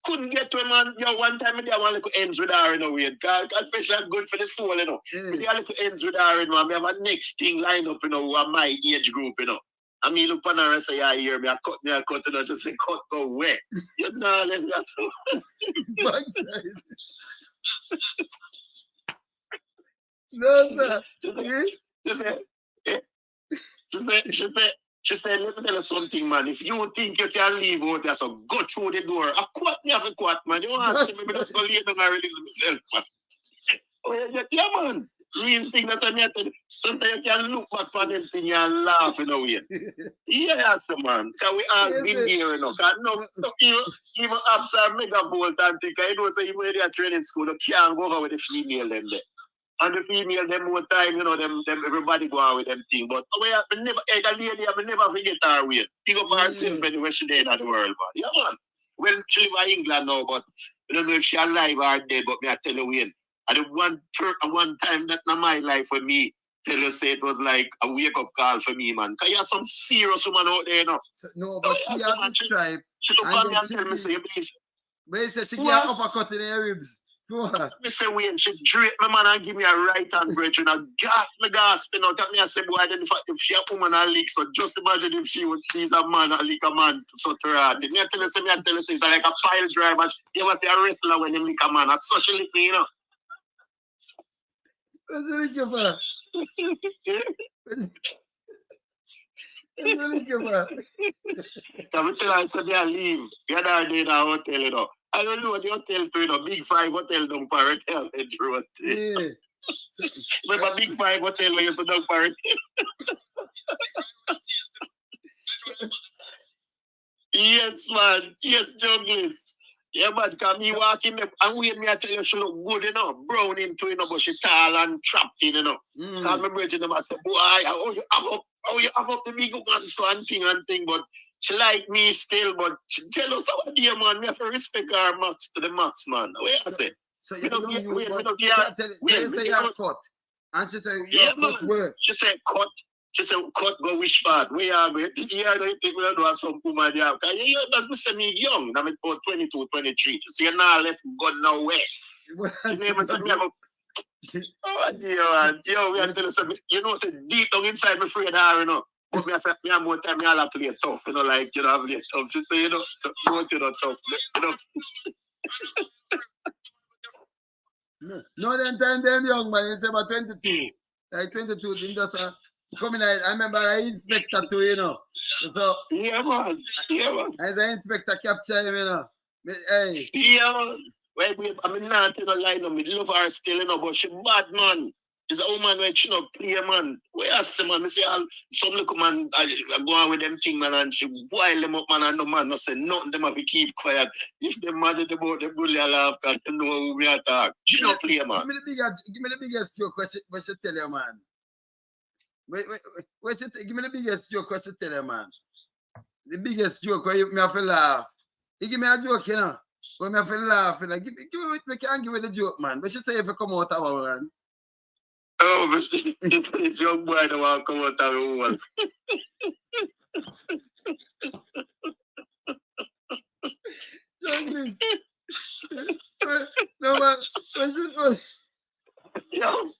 Couldn't get to it, man. Yo, one time I did one little ends with her in a way. God is good for the soul, you know. I did a little ends with her, you know. I have a next thing line up, you know, who are my age group, you know. And me look on her and say, yeah, hear me, I cut, you know, just say, cut, go away. You know, let that so. No, sir. She said, let me tell you something, man. If you think you can leave out there, so go through the door. I quote me have a quote, man. You want to see me just go lay down and release myself, man. Oh, yeah, man. Real thing that I'm here. Sometimes you can look back on them thing and laugh in a way. Yes, man. Because we all been there, you know. Because no, even absurd mega bolt and think, I know, say, even when they're training school, you can't go over with the female them there. And the female, them more time, you know, them everybody go on with them thing. But I never, a lady, I never forget her way. Pick up herself anywhere she did in the world, man. Yeah, man. Well, she live in England now, but I don't know if she alive or dead, but me I tell you when. And the one time that in my life for me, tell you say it was like a wake-up call for me, man. Because you have some serious woman out there, you know. No, but she has the stripe. She look at me and tell me, say, please. But you said she get uppercut in her ribs. Me say when she drape my man and give me a right hand break and a gas, you know, tell me I say, boy, identify if she a woman and leak, so just imagine if she was please a man and leak a man so to her. Me I tell you, it's like a pile driver. You must be a wrestler when you leak a man. That's such a lick, you know. What's the lick of her? What's the lick of her? I tell her, I said, I leave. The other day in a hotel, you know. I don't know the hotel too, you know, Big 5 hotel down Parrot Hill, road. Yeah. Remember Big 5 hotel where you put down Parrot Yes, man. Yes, Douglas. Yeah, man, come me walking them and wait me I tell you she look good, you know, brown into, you know, but she tall and trapped in, you know. Cause me bridging them I say, boy, how you have up the big man so and thing, but She like me still, but she tell us our dear man, we have to respect our max to the max, man. What you say? So We don't get, we don't so get, you say you're cut. And she said, you're cut where? She said, cut. She said, cut, go wish part. Where you are, you think we don't have some woman there? Because you does me say me young. I'm about 22, 23. She said, you're not left God nowhere. She never said me have a... Oh, dear, man. Yo, we are telling you, you know, say deep down inside me afraid of her, you know. But me have more time, me all play tough, you know, like, you know, play tough. She say, you know, don't you know, tough, you know. No, then time them young man, it's about 22. Like 22, him just coming out. I remember I inspector too, you know. So yeah, man. As an inspector capture him, you know. Hey. Yeah, man. Well, I mean, not in a line of me. Love her still, you know, but she bad, man. It's a woman where she not play, man. Where I say, man, I say, some little man, I go on with them thing, man, and she boil them up, man, and no man, no say nothing, them have to keep quiet. If they mad at about the bully, I laugh, because you know who me attack. She not play, man. Give me the biggest joke what she tell you, man. Give me the biggest joke what she tell you, man. The biggest joke where me have to laugh. You give me a joke, you know. Where me have to laugh, you know. Give me, we can't give me the joke, man. But she say if you come out of our man. Oh, but this young boy don't want to come out of the wall. No, man. Yo.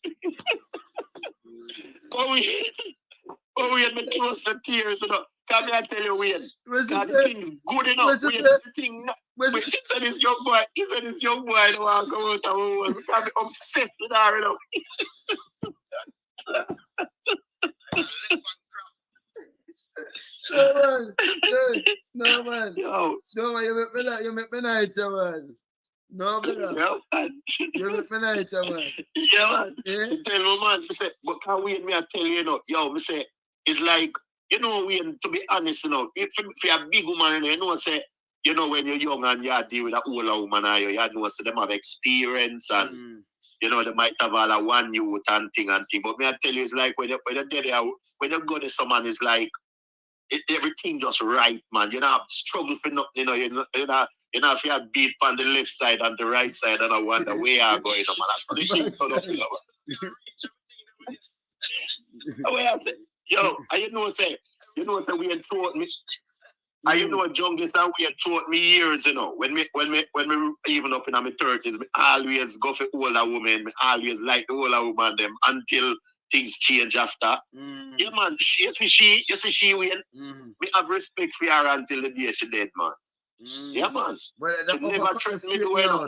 Oh, we had to close the tears, you know. Come here, I tell you, Wayne. God, the thing is good enough. She said this young boy, don't want to come out of the wall. We can't be obsessed with her, you know. No, man. Yo. No, man, you make me night, man. No, brother. Yeah, man. You make me night, man. Yeah, man. Yeah? Tell me, man. Say, but can we, me I tell you, you know, yo, me say, it's like, you know, to be honest, you know, if you're a big woman, you know, say, you know, when you're young and you deal with an older woman, you know, so them have experience and, you know, they might have all a one youth and thing. But me I tell you, it's like when you're there, when you go to someone, it's like, everything just right, man. You know, struggle for nothing, you know, if you have beat on the left side and the right side, and I wonder where you're going, man. That's what the thing turn up, you know. Yo, you know, we had taught me. And you know, jungle that we had taught me years, you know. When me even up in my 30s, me always go for older women. Me always like the older woman them until things change after. Yeah, man. You see she win. We have respect for her until the day she dead, man. Yeah, man. Well, she never threatened me the way, you know.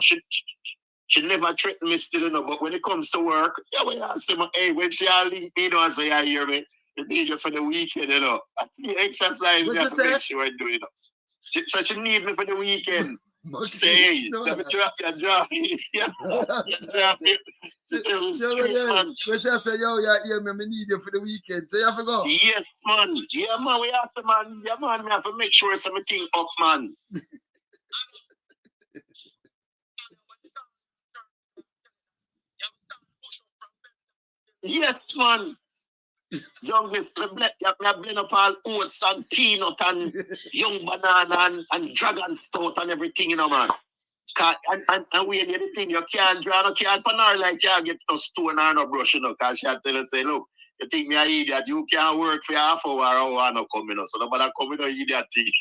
She never threatened me still, you know. But when it comes to work, yeah, we ask him, hey, when she all link me, you know, and say, I hear me. You need you for the weekend, you know. The exercise, we have to make sure I do, you know. So she need me for the weekend. Say, hey, let me drop you. Yeah, drop me. Man. When she say, yo, yeah, me need you for the weekend. So you have to go. Yes, man. Yeah, man, we have to, man. Yeah, man, we have to make sure something up, man. Yes, man. Jungle, I blend up all oats and peanut and young banana and dragon stout and everything, you know, man. And when you thing, you can't draw no can't pan her like you get no stone or no brush, you know, because she'll tell us, say, look, you think me an idiot, you can't work for half hour or hour no come, you know, so nobody come with no idiot thing.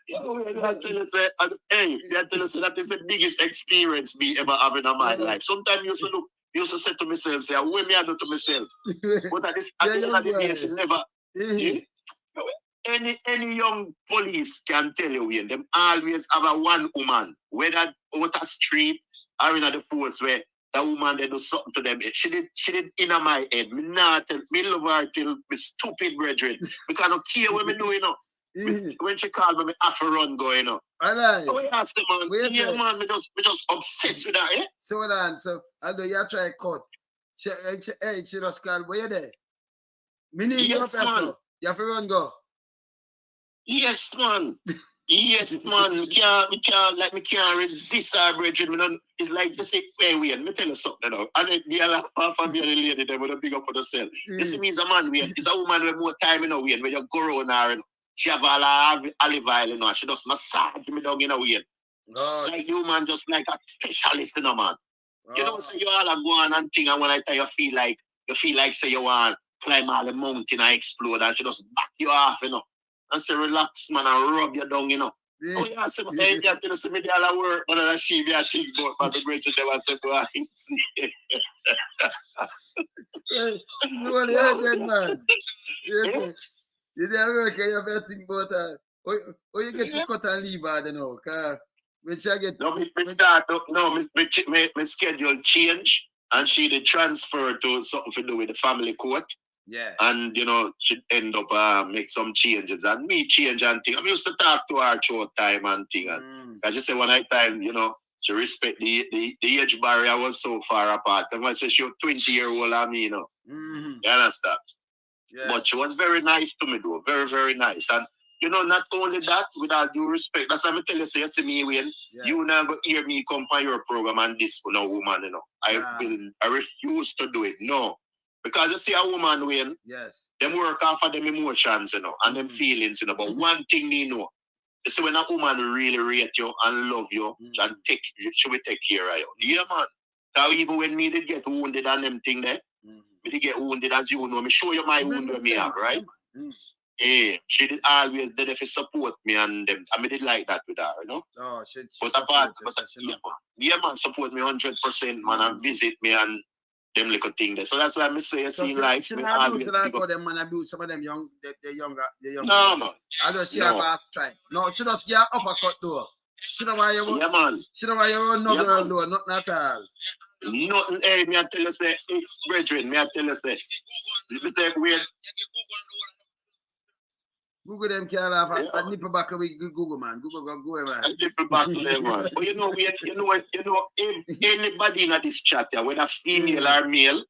I tell you, say, that is the biggest experience me ever have in my life. Sometimes you used to say to myself, say, what me I do to myself? But at the end of the day, she never. Any young police can tell you, when them always have a one woman, whether out a street or in the forts where that woman they do something to them. She did in my head. Me not tell me love her till me stupid brethren. Because I don't care what me do, you know. When she called me have to run go, you know. So we ask the man, yeah, man, we just obsessed with her, eh? So hold on, so I do you try cut. She just called, where you there? Me need yes, man. You have to run go. Yes, man. Yes, man, me can't resist our brethren. It's like just say, hey, wait, me tell you something now. And then the other half of the lady, they would big up for themselves. You see me as a man, it's a woman with more time, when you go around her, she have all her olive oil, she just massage me down, Like you, man, just like a specialist, man. You know, so you all are going and thing, and when I tell you feel like, say you want to climb all the mountain and explode, and she just back you off, and say, relax, man, and rub you down, Yeah. Oh, yeah, so hey, you have to see me the other work, but I see me, I think, but the great they was to go and see. You want to hear that, man? Yes, you didn't work, you have to think about oh, you get to cut and leave her, because when she get... No, my schedule change, and she did transfer to something to do with the family court. Yeah. And, she end up make some changes, and me change and thing. I used to talk to her short time and thing. And I just say one night time, she respect the age barrier was so far apart. And when she was 20-year-old, you understand? Yeah. But she was very nice to me, though. Very, very nice. And, not only that, with all due respect, that's what I tell you, say, see me, Wayne, you never hear me come on your program and this for no woman, I refuse to do it. No. Because you see a woman, Wayne, them work off of them emotions, and them feelings, But one thing you see when a woman really rate you and love you, and she will take care of you. Yeah, man. Now even when me did get wounded and them thing there, me did get wounded as you know, me show you my wound where me have, right? Yeah, she did always did if support me and them. I did like that with her, Oh, she but apart, yeah, man, support me 100%, man, and visit me and them little thing there. So that's why I say, see life. She not abuse like how them man abuse some of them young, the younger. No. I just see her fast strike. No, she just get uppercut though. She know why you want. Yeah, man. She know why you want no girl though, nothing at all. Nothing. Hey, me I tell you, say, brethren, me I tell you, say, wait. Google them can't laugh at nipple back with Google, man. Google go, man. Nipple back there, man. But if anybody in this chat, whether female or male,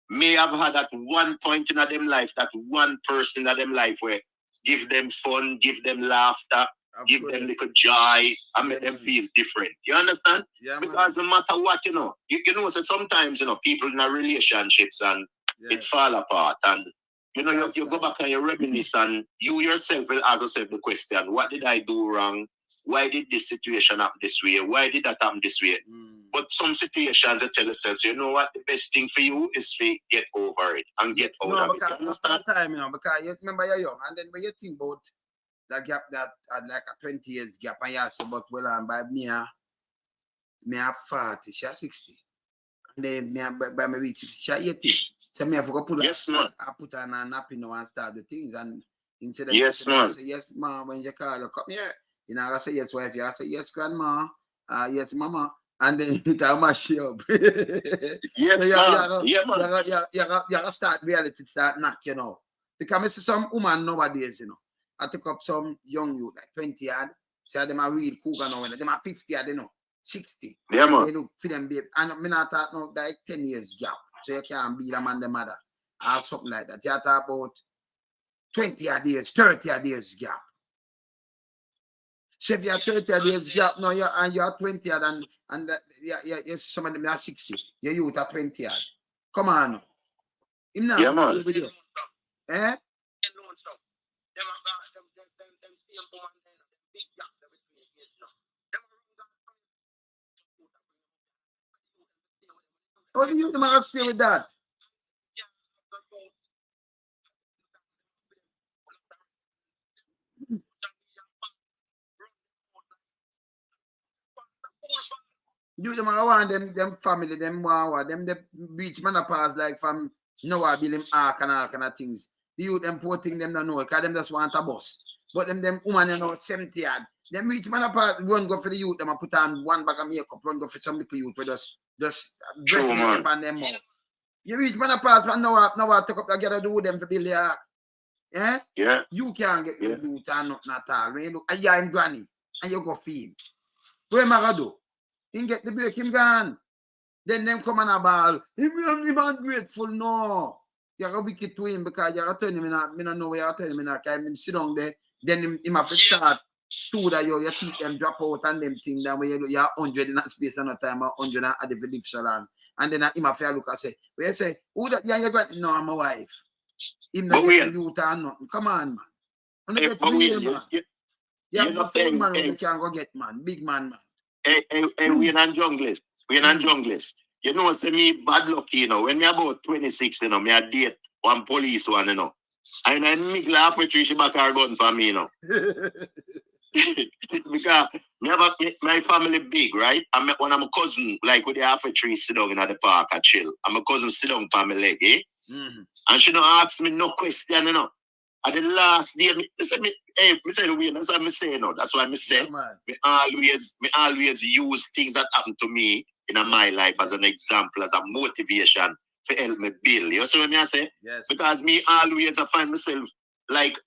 may have had at one point in them life, that one person in them life where give them fun, give them laughter, give them little joy, and make them feel different. You understand? Yeah, because no matter what, so sometimes, people in a relationships and it fall apart, and you go back and you reminisce, and you yourself will ask yourself the question, what did I do wrong? Why did this situation happen this way? Why did that happen this way? But some situations you tell yourself, you know what, the best thing for you is to get over it and get out of it. You understand? Time, because you remember you're young, and then when you think about that gap, that like a 20 years gap, and you ask about by me have 40, she has 60. And then by me reach 60, she has 80. So me have to put I put on a nappy now and start the things, and instead of say yes, ma, when you call her, come here, I say yes, wife, you say yes, grandma, yes, mama, and then it will mash you up. Yeah, so you start reality, start knock, Because I see some woman nowadays, I took up some young youth, like 20 yard, say them are real cougar now, them are 50 yard, 60. Yeah, man. They look for them, babe. And I'm not talking about like 10 years gap. So you can't be the man, the mother, or something like that. You talk about 20 years, 30 years gap. So if you have 30 years gap now, and you're 20 and some of them are 60. Your youth are 20 yard. Come on. Yeah, man. Eh? What do you have to say with that? You them want them family, them the beach menopause like from Noah, Bill him ark and all kind of things. The youth them poor thing them don't know because them just want a bus. But them woman 70 yard. Them reach menopause run go for the youth, them put on one bag of makeup, run go for some little youth with just dress makeup on them mouth. You reach menopause and Noah took up together do them to build the ark. Eh? Yeah. You can't get the youth and nothing at all. When you look, and you're in granny and you go feed. What am I gonna do? He get the break, him gone. Then them come on a ball. Him ungrateful, no. You're a wicked to him because you're telling him, I don't know where you're telling him, because him sit down there. Then him have to start so that your teeth them drop out and them thing that when you're 100 in that space and no time, 100 at the live salon. And then him a fair look and say, where you say, who that you're going? No, I'm a wife. Him not get the youth and nothing. Come on, man. And get real, man. Yeah, but man, you can go get man, big man. Hey, we and junglist. We and junglist. You know, say me bad luck, you know. When me about 26, you know, me a date one police one, you know. And I make laugh with she back her gun for me, you know. Because me have my family big, right? When I'm a cousin, like with the half a tree sit down in the park and chill. I'm a cousin sit down for my leg, eh? And she don't ask me no question, you know. At the last day, me say the way, that's what I say, no. That's why I say, me always use things that happen to me in my life as an example, as a motivation to help me build. You see what I say? Yes. Because me always I find myself like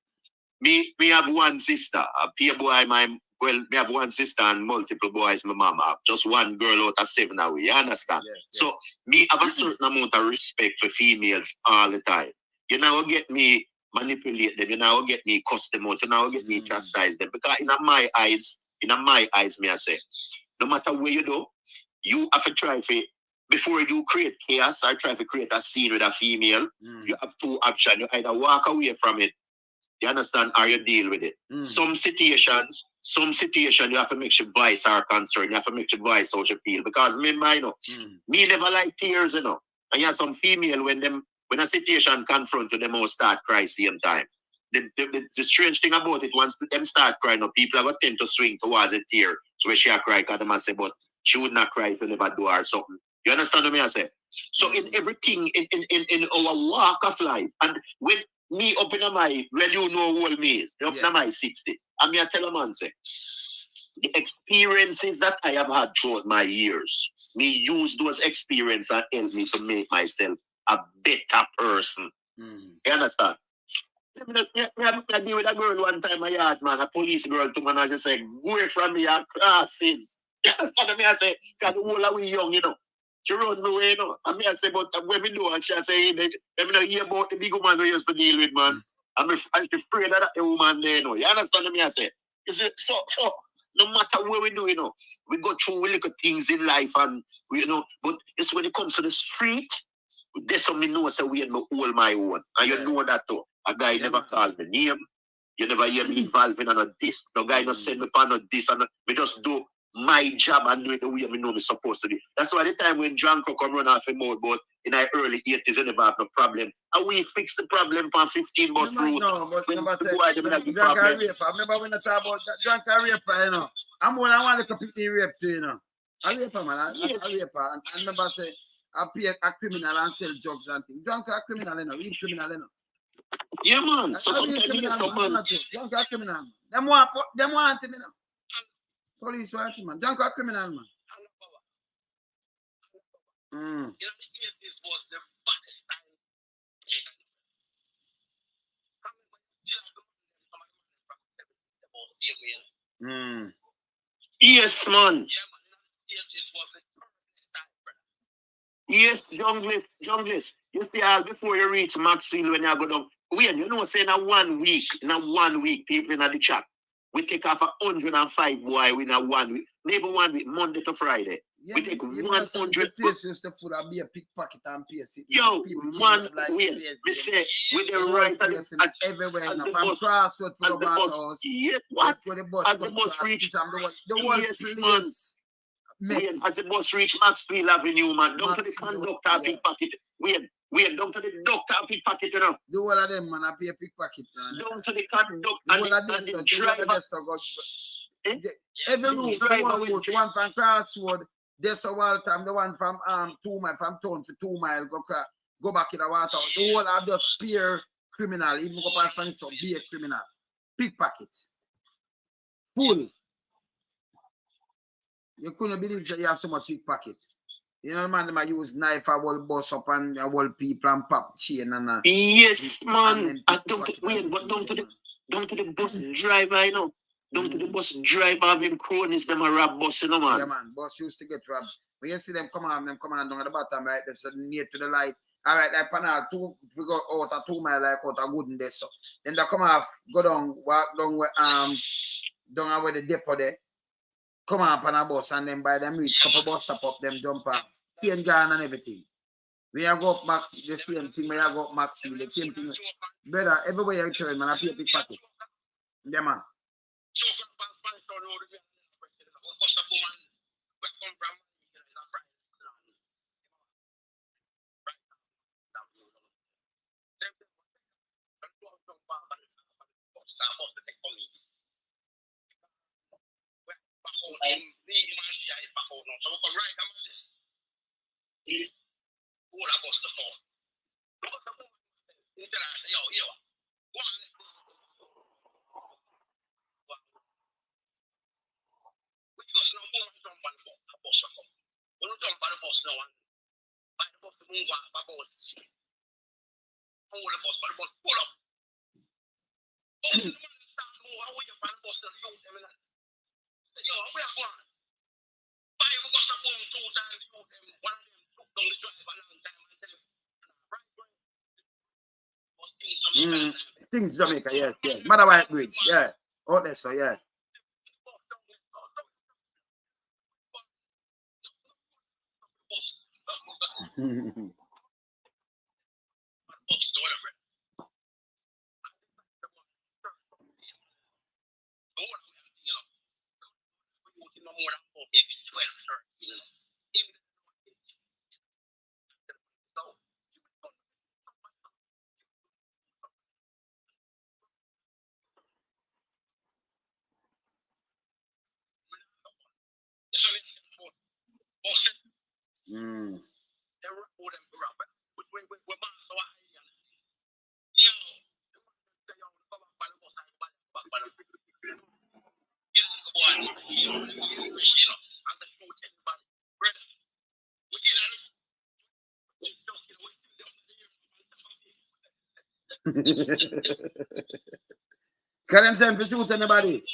me have one sister, a peer boy, me have one sister and multiple boys, my mama have just one girl out of 7 away. You understand? Yes. So me have a certain amount of respect for females all the time. You know, get me manipulate them, you know, get me cuss them out, you know, get me chastise them. Because in my eyes, me I say, no matter where you do, you have to try to, before you create chaos or try to create a scene with a female, you have two options. You either walk away from it, you understand, or you deal with it. Some situations you have to make your voice our concern, you have to make your voice how you feel. Because me never like tears, you know. And you have some female when a situation confront you, them all start cry same time. The strange thing about it, once them start crying, people are going to tend to swing towards a tear. So when she cry, because them say, but she would not cry if you never do her something. You understand what I say? So in everything, in our walk of life, and when me up in my, well, you know who old me is, up in my 60, and me I tell a man, say, the experiences that I have had throughout my years, me use those experiences and help me to make myself a better person. You understand? I deal with a girl one time, a yard man, a police girl to man, and just say, go away from me, your crosses. You understand me? I say, because the whole of we young, you know. She run me away, you know. And me I say, but when we do, and she say, let me not hear about the big woman we used to deal with, man. And I should pray that the woman there, you know. You understand me? I say, so, no matter where we do, you know, we go through little things in life, and we, you know, but it's when it comes to the street, there's something know say we and all my own. And you know that too. A guy never called me name. You never hear me involved in a this. No guy not send me on this and we just do my job and do it the way me know me supposed to do. That's why the time when John Cook come run off a motorboat in the early 80s, you never have no problem. And we fix the problem for 15 bus route. No, but when remember, remember when I talk about that drunk raper, you know, I'm one I want to completely rape too, you know. A raper, man, a raper. And I remember say, I pay a criminal and sell drugs and things. Drunk are criminal, you know, real criminal, you know. Yeah, man. So drunk are criminal, man. Them want him, you know. Police want him, man. Drunk are criminal, man. You know, the 80s was the baddest time. Yes, man. Yeah, man. The 80s was the perfect time, brother. Yes, junglist. You see, before you reach Maxfield, when you go down, you know, say in a 1 week, people in the chat, we take off 105 boy in a 1 week, maybe 1 week, Monday to Friday. Yeah, we take 100. The place used to full of be a pickpocket and pierce it. Yo, one like week, with the right as everywhere, you know, from Crossroad to the Waterhouse. Yes, what? The bus, as the bus reach, the whole place. As the bus reach Maxfield Avenue, man, down to the conductor pickpocket. Wait, down to the doctor pickpocket, you know. The whole of them, man, I pay a pickpocket. Down to the conductor and the driver. Every route, the one from Crossroad, there's a wall time, the one from 2 mile, from town to 2 mile, go back in the water. The whole of just peer criminal, even go past Spanish to be a criminal. Pickpockets. Full. You couldn't believe that you have so much pickpocket. You know, man, they use knife, I will bust up and I will people and pop chain and yes, man. And down to the bus driver, you know. Down to the bus driver having cronies, them a rob bus, you know, man. Yeah, man. Bus used to get robbed. When you see them come on down at the bottom, right? They're so near to the light. All right, like panel we go out a 2 mile like out a wooden there, so then they come off, go down, walk down where down where the depot there. Come up on a bus and then by them reach couple bus stop up them jump up. Pain gone and everything. We have go up back the same thing, we have go up Maxi, the same thing. Brother, everywhere you turn, man, I feel a big pocket. Yeah, man. Things Jamaica, yes, yes. Mother White Bridge, yeah. Out there, so yeah. Can them send to shoot anybody?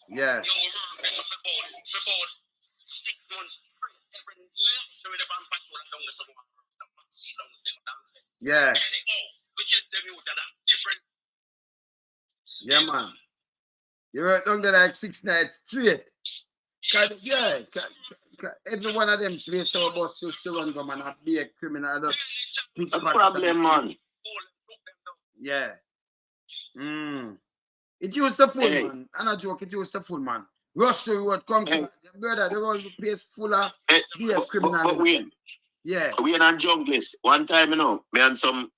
Yeah. Yeah. Yeah, man. You work down there like 6 nights straight. Yeah. Every one of them places so bus used to run come and be a criminal. A problem, man. Yeah. It used to full, man. I'm not joking, it used to full, man. Russell Road, Concord. Brother, the whole place full of be a criminal. But we in a jungle. One time, you know, me and some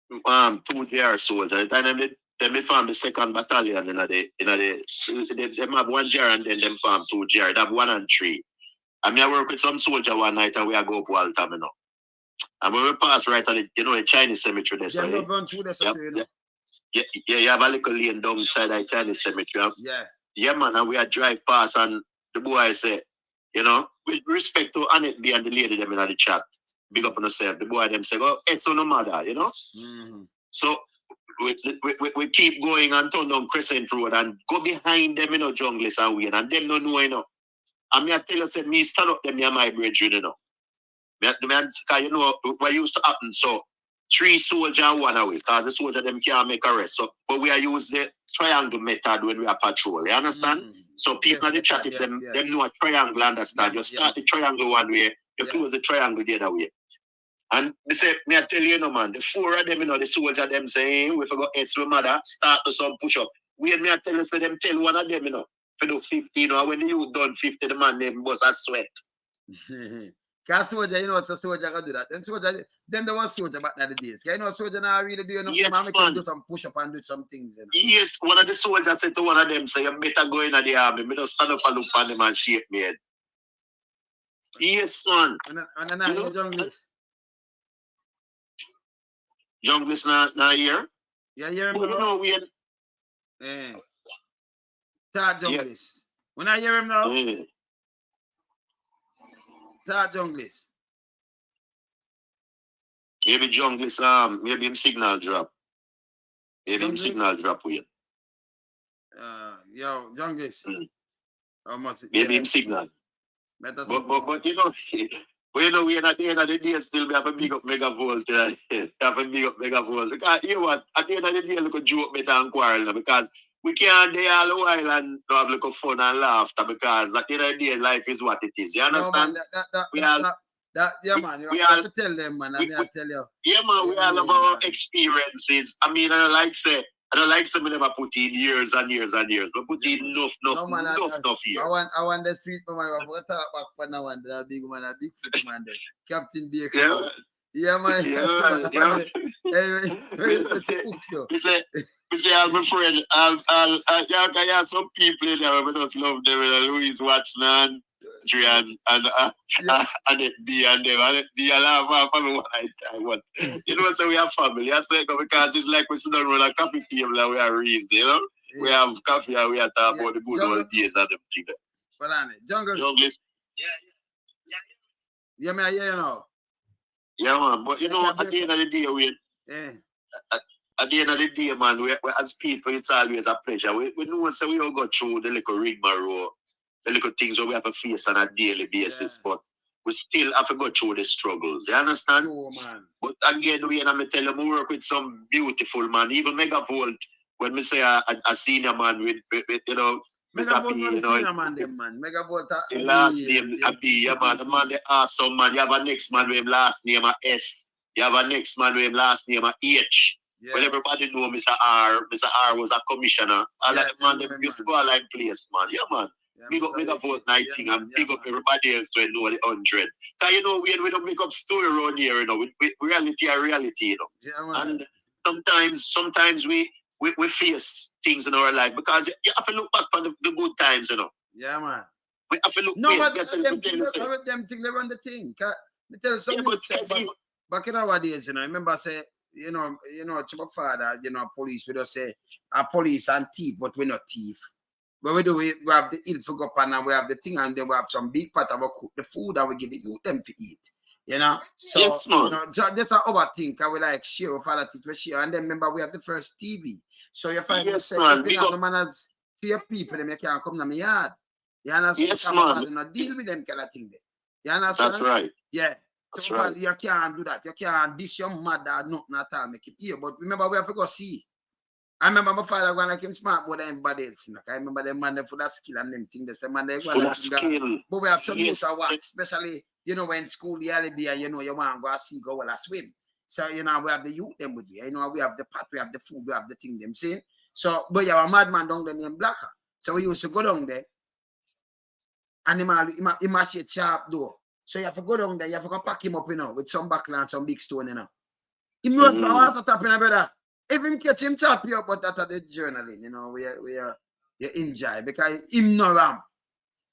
2 JR soldiers. They form the 2nd battalion they have 1 JR and then them form 2 JR. They have 1 and 3. And I work with some soldier one night and we are go up Walter, you know. And when we pass right on the Chinese cemetery there. So, you have a little lane down beside the Chinese cemetery. Yeah. Yeah, man, and we are drive past and the boy say, you know, with respect to Annette B and the lady them in the chat, big up on yourself. The boy them say, oh, it's no matter, you know. So we keep going and turn down Crescent Road and go behind them, you know, junglers and we and them don't know, you know. And me I tell you, say, me stand up them near my brethren, you know. Because you know what used to happen. So 3 soldiers and 1 away, because the soldier them can't make a rest. So but we are use the triangle method when we are patrol. You understand? So people in the chat, if them know a triangle, understand. You start the triangle one way, you close the triangle the other way. And they say, me I tell you, no man, the 4 of them, you know, the soldier them saying, we forgot S with mother, start to some push up. We me I tell you, so them tell 1 of them, you know, for do 50, you know, when you done 50, the man name was a sweat. Because soldier, you know, it's a soldier can do that. Them soldier, them the one soldier back in the days. You know, soldier now really do, you know, yes, man, can do some push up and do some things. You know? Yes, one of the soldiers said to one of them, say, you better go in the army. Me just stand up and look for them and shake me head. Yes, man. And then you know, junglist. Junglist not here? Yeah, here. But you know, we had... Start junglist. Yeah. When I hear him now? Yeah. Start junglist. Maybe junglist, maybe him signal drop. Maybe him signal drop with. Yo, Jungus. How much? Maybe him signal. But you know, but you know, we at the end of the day still we have a big up Megavolt. Have a big up Megavolt. Because you know what, at the end of the day, look a joke better and quarrel because we can't day all the while and have a little fun and laughter because at the end of the day, life is what it is. You understand? Yeah, man. You have to tell them, man. I tell you. Yeah, man. We all have our experiences. I mean, I don't like some of them I put in years and years and years, but put in enough years. I want the sweet man. I want to talk back for now and the big man, a big foot man there. Captain Baker. Yeah, man. Yeah. You say, my friend, I have some people in there, but just love them, Louis Watson and it be and them, and it be a lot of family one I want. You know, so we have family. I say because it's like we sit down around a coffee table and we are raised, you know? Yeah. We have coffee and we are talking about the good old days and them things. Well, Jungle. Yeah, man, yeah, you know. Yeah, man, but you know, at the end of the day, at the end of the day, man, we as people, it's always a pleasure. We know so we all go through the little rigmarole, the little things that we have to face on a daily basis, but we still have to go through the struggles. You understand? Sure, man. But again, we tell them we work with some beautiful man, even Megavolt. When we say a senior man with you know, Mr. P, you know, Megavolt, last name Abi, yeah, man. The man, the awesome man. You have a next man with him last name S. You have a next man with him last name H. Yeah. Well, everybody know Mr. R. Mr. R was a commissioner. All that man, they used to go all like place, man. Yeah, man. Big up Megavolt 19 and big up everybody else to know the 100. Because, you know, we don't make up story around here, you know, with reality, you know. Yeah, man. And sometimes we face things in our life because you have to look back on the good times, you know. Yeah, man. We have to look but them things they run the thing. Me tell you something back in our days, you know, I remember say, you know, to my father, you know, police, we just say, police and thief, but we're not thief. But we do, we have the ill for go pan and we have the thing, and then we have some big pot of cook the food and we give the youth them to eat. You know? So, yes, you know, that's our thing, because we like share, father teach we share, and then remember we have the first TV. So you find yes, man. If you have no manners to your people, then you can't come to my yard. You understand? Yes, man. You not deal with them kind of thing there. You understand? That's right. Yeah. That's so right. You can't do that. You can't diss your mother, nothing at all, make it here. But remember, we have to go see. I remember my father going like him smart more than anybody else. You know? I remember them man for that skill and them things. They say man they go like skill. But we have some youth to watch, especially you know when school the holiday and you know you want to go see go well and swim. So you know we have the youth them with you. You know we have the pot, we have the food, we have the thing them see. So but you have a madman down there named Blacker. So we used to go down there and he mash it sharp door. So you have to go down there, you have to go pack him up, you know, with some backland, some big stone, you know. He not want to tap in a better. If him catch him chop you up, but that's the journaling, you know, you enjoy because him no ramp.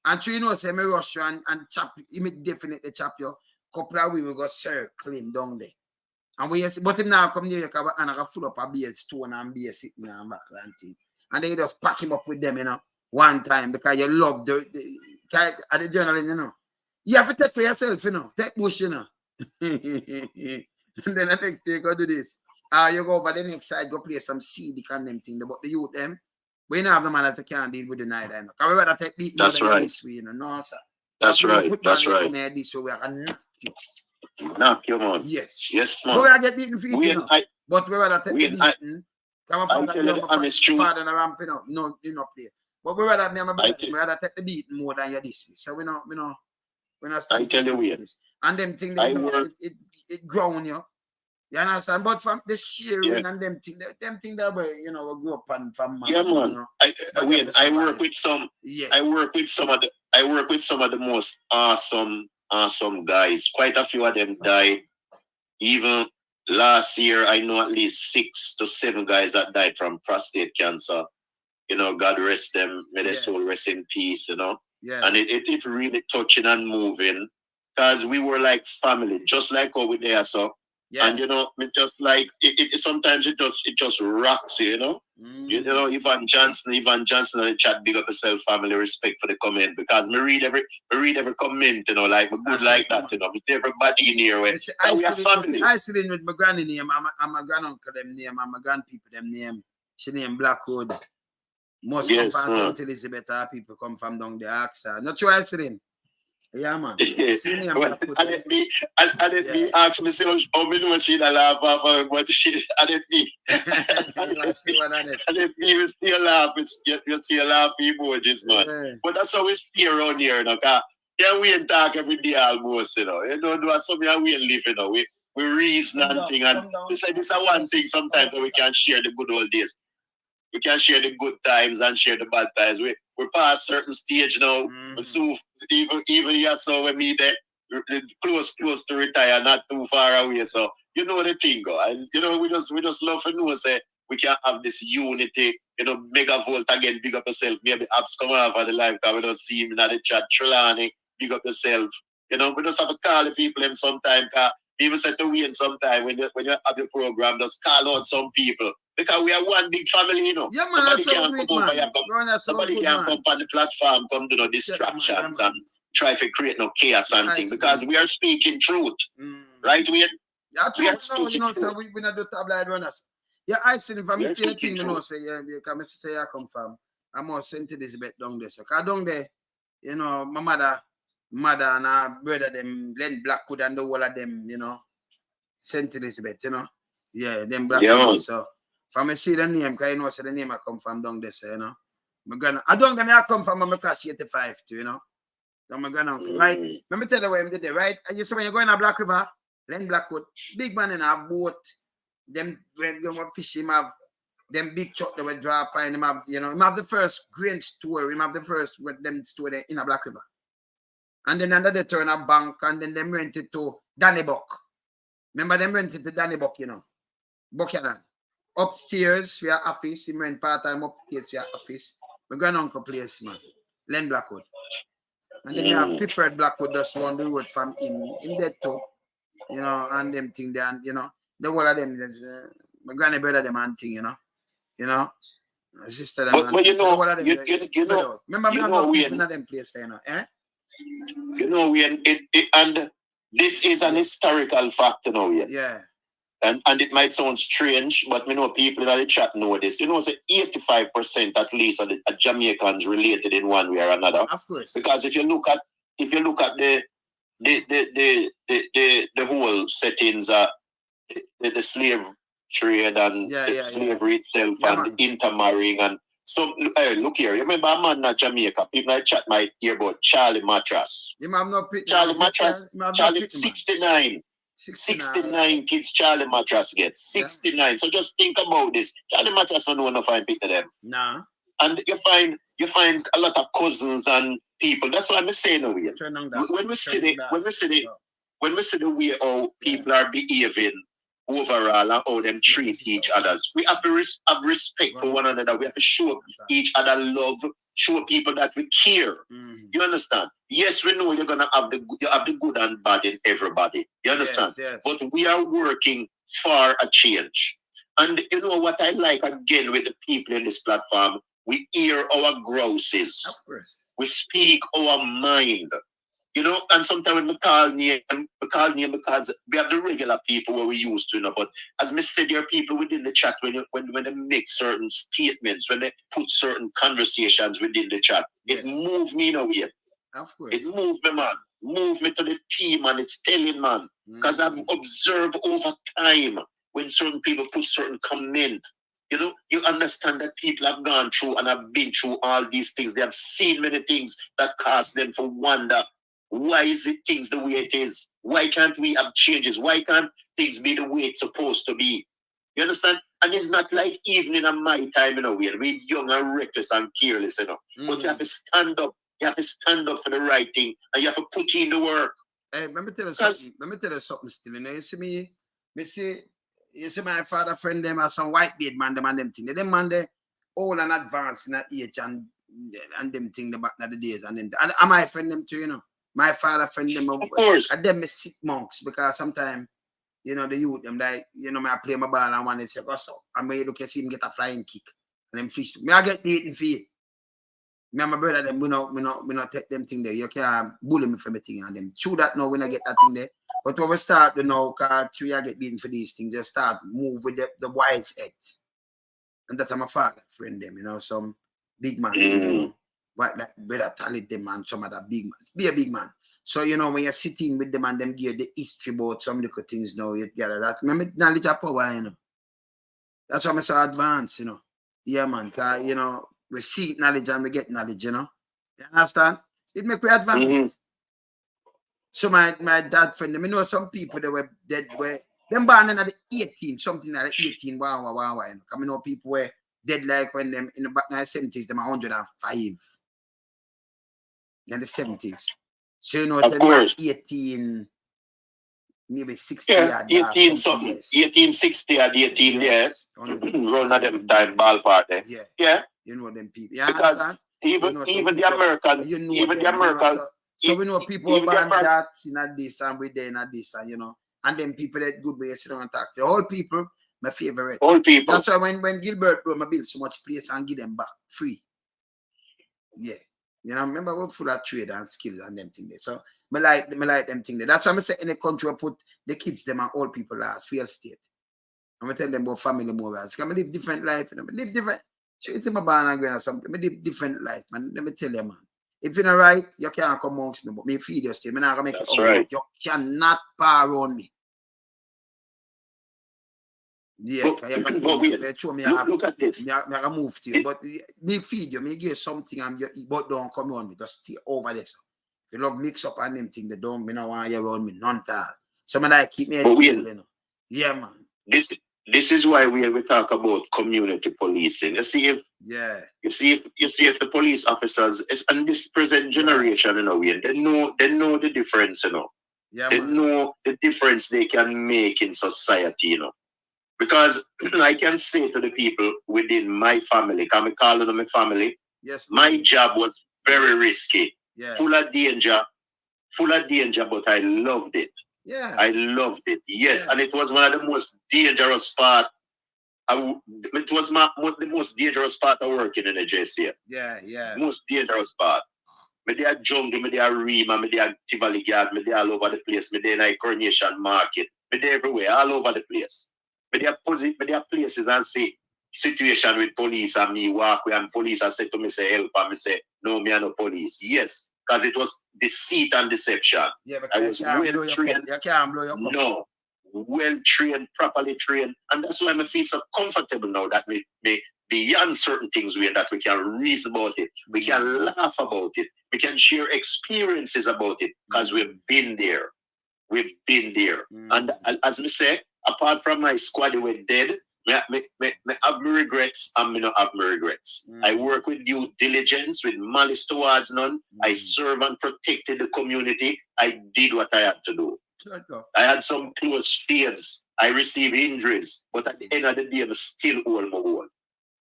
And so you know, say me rush you and chop him definitely chop you. Couple of we will go circle him down there. And we but him now come near you and I got full up a beer stone and beer sitting and backland thing. And then you just pack him up with them, you know, one time because you love the journaling, you know. You have to take for yourself, you know. Take bush, you know. And then the next day you go do this. You go over the next side, go play some CD and them thing. But the youth them, we don't have the man that can't deal with the night, you know. Because we rather take beat more than this way, you know. No, sir. That's right. That's right. This way we are going to knock you. Knock you, man. Yes. Yes, man. But we are get beaten for it, you know. But we rather take the beating. Come on, father and ramping up. No, you not play. But we rather me and my brother, we rather take the beating more than you this way. So we know. I tell you what. And them things it grown you. You understand? But from the sharing and them things that way, you know, we grew up and from man. Yeah, man. You know? I work with some I work with some of the most awesome guys. Quite a few of them died. Even last year I know at least 6 to 7 guys that died from prostate cancer. You know, God rest them, may their soul rest in peace, you know. Yeah. And it really touching and moving because we were like family, just like how we there, so. Yeah. And you know, it just like it sometimes it just rocks you, you know. You know, Ivan Johnson in the chat, big up yourself, family, respect for the comment because me read every comment, you know, like me good like that, you know. Me see everybody in here. We are family. I sit in with my granny name, I'm my granduncle them name, I'm my grandpeople them name. She name Blackwood. Most come from St. Elizabeth, people come from down the AXA. Not sure I see him. Yeah, man. And it me ask me, how many know she laugh about what she, and it me. And it me, we still laugh, you see a laugh emojis, man. Yeah. But that's how we stay around here, you know, because yeah, we ain't talk every day almost, you know. You know, do something we ain't live, you know. We reason and thing, and it's like this is one thing sometimes that we can share the good old days. We can share the good times and share the bad times. We're past certain stage now. So even yet, so when me there, close to retire, not too far away. So you know the thing, go. And you know, we just love to know say we can have this unity, you know, mega volt again, big up yourself. Maybe apps come off of the live because we don't see him in the chat. Trelawney, big up yourself. You know, we just have to call the people in sometime. Even set to win sometime when you have your program, just call out some people. Because we are one big family, you know. Yeah, man, somebody can come on the platform, come to the distractions and try to create no chaos and things. Because we are speaking truth. Right, we are speaking truth. So we not do tabloid runners. Yeah, I see if I'm saying thing, you know, say, yeah, because say I come from, I'm more St. Elizabeth down there. So, because down there, you know, my mother and her brother, them, Len Blackwood and the whole of them, you know, St. Elizabeth, you know. Yeah, them Blackwood. So, from I see the name, because you know, say the name I come from down there, so, you know. I don't know where I come from, I'm a Crash 85 too, you know. So I'm going on, right? Let me tell you where I did it, right? And you see when you're going to Black River, Len Blackwood, big man in a boat, them when you want fish, him have them big truck that will drop and him have, you know, him have the first grain store, him have the first with them store there in a Black River. And then under they turn a bank and then them rent it to Danny Buck. Remember them rented to Danny Buck, you know. Buchanan. Upstairs for your office, he rent part-time upstairs for your office. My granduncle place, man. Len Blackwood. And then you have Clifford Blackwood just run the road from him dead too. You know, and them thing there, and you know, the whole of them, my granny brother them and thing, you know. My sister them. But you know, so you know, remember me not people in them place there, you know, eh? You know, and this is an historical fact, you know, yeah. And it might sound strange, but you know, people in the chat know this. You know, say 85% at least of the Jamaicans related in one way or another. Of course. Because if you look at the whole settings, the slave trade and slavery itself and the intermarrying and so look here. You remember a man in Jamaica? People in the chat might hear about Charlie Mattress. Charlie Mattress. Charlie 69. 69 kids Charlie Mattress gets. 69. Yeah. So just think about this. Charlie Mattress don't want to find people them. Nah. And you find a lot of cousins and people. That's what I'm saying over here. When we see the way how people are behaving overall and how them treat each others, we have to have respect for one another. We have to show each other love, show people that we care. You understand? Yes, we know you're gonna have the good and bad in everybody. You understand? Yes. But we are working for a change. And you know what I like again with the people in this platform? We hear our grouses. Of course. We speak our mind. You know, and sometimes when we call name because we have the regular people where we used to, you know, but as I said, there are people within the chat when they make certain statements, when they put certain conversations within the chat, it moved me in a way. Of course. It moved me, man. Moved me to the team, and it's telling, man. Because I've observed over time when certain people put certain comment, you know, you understand that people have gone through and have been through all these things. They have seen many things that cause them to wonder. Why is it things the way it is? Why can't we have changes? Why can't things be the way it's supposed to be? You understand? And it's not like even in my time, you know, we're young and reckless and careless, you know. But you have to stand up. You have to stand up for the right thing, and you have to put in the work. Hey, let me tell you something still. You know, you see my father friend them are some white beard man, them and them thing. Them man they old and advanced in that age and them thing the back in the days and them. And my friend them too, you know. My father friend them, of course. And them sick monks because sometimes, you know, the youth them like, you know, I play my ball and one they say, what's up? And when you look at see him get a flying kick and them fish. Me I get beaten for it. Me and my brother them, we not take them thing there. You can't bully me for me thing and them. True that now when I get that thing there. But when we start to know, cause you get beaten for these things, just start move with the wise heads. And that's my father friend them, you know, some big man thing, you know. But like better talent them and some other big man. Be a big man. So you know when you're sitting with them and them give the history about some little things now, you gather that. Remember knowledge of power, you know. That's why I'm so advanced, you know. Yeah, man. Cause you know, we see knowledge and we get knowledge, you know. You understand? It make we advance. So my dad friend, I know some people that were dead were them born in the 18, something like 18, wow. You know. I know people were dead like when them in the back in the 70s, them are 105 in the 70s. So you know, of course. 18, maybe 60 yeah, 18 something, 1860 at 18 there. Run at them time ballpark there. Yeah. You know them people. Yeah, because even the American, you know even them, the American. You know, so we know people ban that in this and we there in this and you know. And then people that good way sit down and talk. The whole people, my favorite. All people. That's why when Gilbert bro, I build so much place and give them back free. Yeah. You know, remember we're full of trade and skills and them things there. So me like them thing there. That's why I say in the country I put the kids them and old people last fair state. I'm gonna tell them about family morals. Can I live different life? You know, live different. So it's my barn and going or something. I live different life, man. Let me tell you, man. If you're not right, you can't come amongst me, but me feed you still. I'm not gonna make That's it right. You cannot par on me. Yeah, look at this. I move to you, but me feed you, me give you something and you eat, but don't come on me. Just stay over there. So. If you love mix up and them thing, they don't me no want you around me, none at all. Some of that keep me cool, you know. Yeah, man. This is why we talk about community policing. You see if the police officers and this present generation, you know, they know the difference, you know. Yeah, they know the difference they can make in society, you know. Because I can say to the people within my family, can we call them my family? Yes. My job was very risky, full of danger, but I loved it. Yeah. I loved it. Yes, and it was one of the most dangerous part. It was the most dangerous part of working in a JC. Yeah. Most dangerous part. Me there jungle, me there Rima, me there Tivoli Yard, me there all over the place. Me there in Coronation Market, me there everywhere, all over the place. Me there places and see situation with police and me walk with and police and say to me say help and me say no, me are no police. Yes, because it was deceit and deception. Yeah, I was well trained. You can't blow your cup. No, well trained, properly trained, and that's why I feel so comfortable now that me beyond certain things that we can reason about it, we can laugh about it, we can share experiences about it because we've been there. And as we say, apart from my squad who were dead, me have my regrets and me not have my regrets. I work with due diligence, with malice towards none. I serve and protected the community. I did what I had to do. I had some close shaves. I received injuries, but at the end of the day, I still hold my own.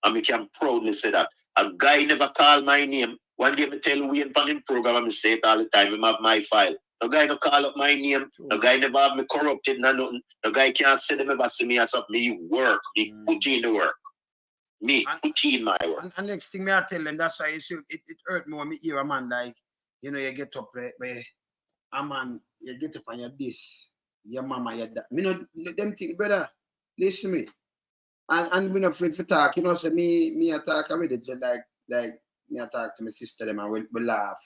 And we can proudly say that. A guy never called my name. One day I tell Wayne on him program, I say it all the time, I have my file. The guy no call up my name. The guy never have me corrupted, nothing. The guy can't say them ever see me as something. Me work. Me put in the work. Me put in my work. And next thing I tell them, that's why you see, it hurt me when me hear a man like, you know, you get up where a man, you get up on your this, your mama, your dad. Me know them things, brother. Listen to me. And we not afraid to talk, you know, so me I talk with it, like me I talk to my sister them and we laugh.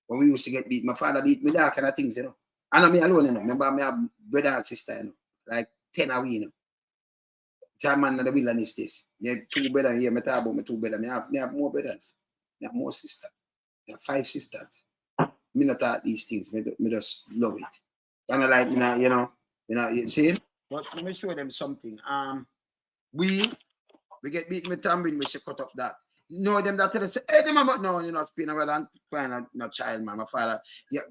When we used to get beat, my father beat me, that kind of things, you know. And I'm me alone, you know. Remember, me have brother and sister, you know. Like 10 away, you know. It's a man in the wilderness this. Me have 2 brothers here, me talk about my 2 brothers. Me have more brothers. Me have more sisters. Me have 5 sisters. Me not talk these things. Me just love it. Kind of like, you know, you see it? But let me show them something. We get beaten with tambourine, we should cut up that. You know them that tell us, hey, them about no, you know, spin well and find no child, man. My father, you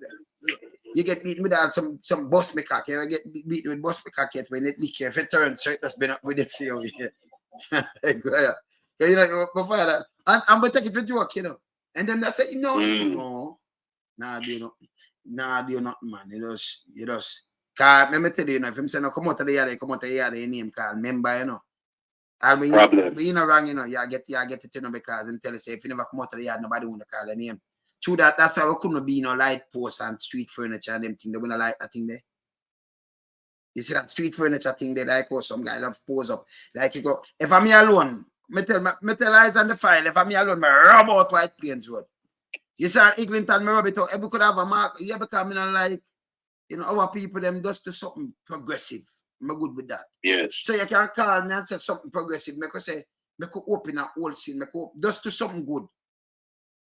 get beaten with that some bus me cock, you get beaten with bus me cock when it leak, if it turns, so it has been up with it, see how yeah. You know, my father, and I'm gonna take it for joke, you know. And then they say, no, nah, do nothing, man. You just, cause let me tell you, you know, if I'm saying, no, come out of the yard, your name called member, you know. And when you know wrong, you know, you get it, you know, because them tell you, say, if you never come out of the yard, nobody want to call your name. True that's why we couldn't be, you know, light posts and street furniture and them thing. They wouldn't like that thing there. You see that street furniture thing there, like, oh, some guy love pose up. Like, you go, if I'm here alone, me tell eyes on the file, if I'm me alone, me rub out White Plains Road. You see, Eglinton, me rub it out. Every could have a mark. Yeah, because I like, you know, our people, them just do something progressive. I'm good with that. Yes. So you can call me and say something progressive. Me could say, me could open a whole scene. Me could just do something good.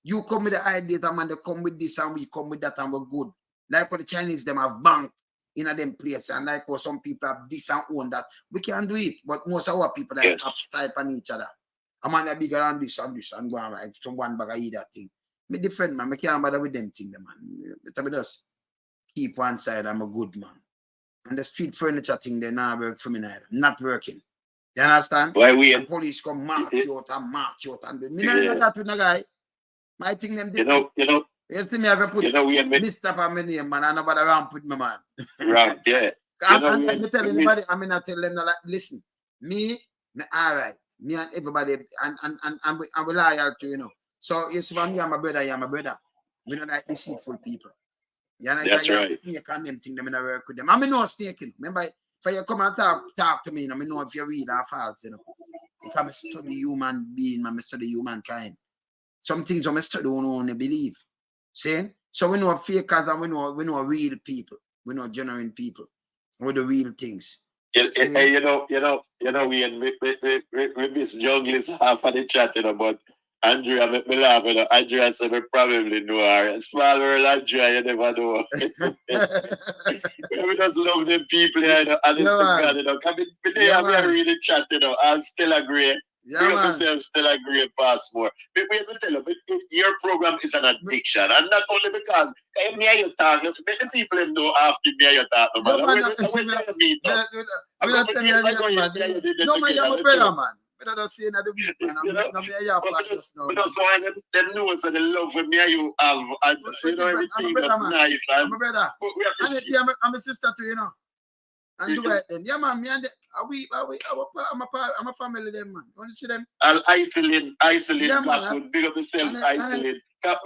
You come with the ideas, man, they come with this and we come with that and we're good. Like what the Chinese, them have bank in a them place, and like how some people have this and own that. We can do it, but most of our people like type on each other. A man are bigger than this and go on like someone bag of eat that thing. Me different, man. I can't bother with them thing, man. But just keep one side, I'm a good man. And the street furniture thing, they now work for me neither. Not working. You understand? Why we and police come mark you out and me not that with a guy. My thing them different. You see me have to put Mr. for my name, man. I know about around put my man. Right, yeah. And me tell anybody, I mean I tell them like, listen, me all right. Me and everybody and we loyal to, you know. So you see for me, I'm a brother, you're my brother. We don't like deceitful people. You know, that's right. You can them thing them in a work with them. I mean no snaking. Remember, if you come and talk to me, you know, I know if you read or false, you know. Because I study human being, man, I study humankind. Some things I study don't only believe. See? So we know fakers and we know real people. We know genuine people. We the real things. You know, we miss junglist half of the chat, you know, but Andrea make me laugh, you know. Andrea said we probably know her. Small world Andrea, you never know. We just love them people, you know, and it's the God, you know. Come in, I read the chat, you know, and still agree. Still agree passport. We tell you, your program is an addiction, and not only because me and you talk, the people know after me and you talk. No matter when you meet us. I'm not telling you, no, man, you're my brother, man. I don't say that the week, man. We just want them know so the love for me and you have, and you know everything that's nice, man. I'm a brother. I'm a sister too, you know. And do it then. Yeah, man, me and I'm a family them, man. You want to see them? I'll isolate, Blackwood, big up yourself, isolate. If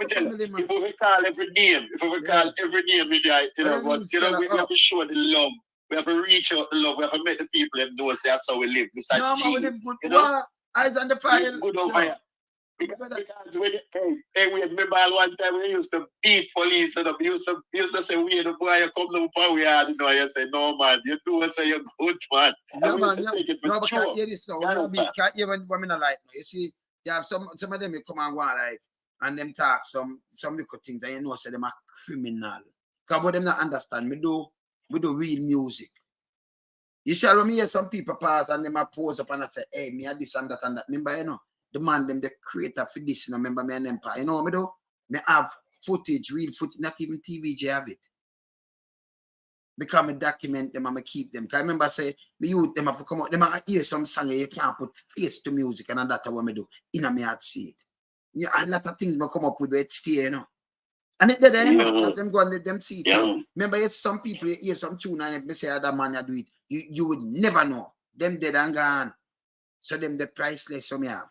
we call every name, you know, but you know, we have to show the love. We have to reach out the love. We have to make the people them know that's how we live. This is no, man, we live good. You know? Eyes on the fire. Good over here. Because when we remember one time we used to beat police, and we used to say, "We the boy, you come down for we hard," you know. You say, "No, man, you do say you're good, man." No, man, no, but can't hear this now. Can't hear when women are like, you see, you have some of them you come and go like, and them talk some little things, and you know, say them are criminal. Because what them not understand, we do real music. You see, when me hear some people pass and them pose up and I say, "Hey, me this and that and that." Remember, you know. The man, them, the creator for this, you know, remember me and Empire. You know what I do? Me have footage, real footage, not even TVJ have it. Because I document them and I keep them. Because I remember say, me youth them have to come out, them have hear some song you can't put face to music and that's what I do. In a me heart see it. Yeah, a lot of things I come up with where it stay, you know. And it there, you know, them go and let them see it. Yeah. Remember, it's some people you hear some tune and if they say other man you do it, you would never know. Them dead and gone. So them the priceless so me have.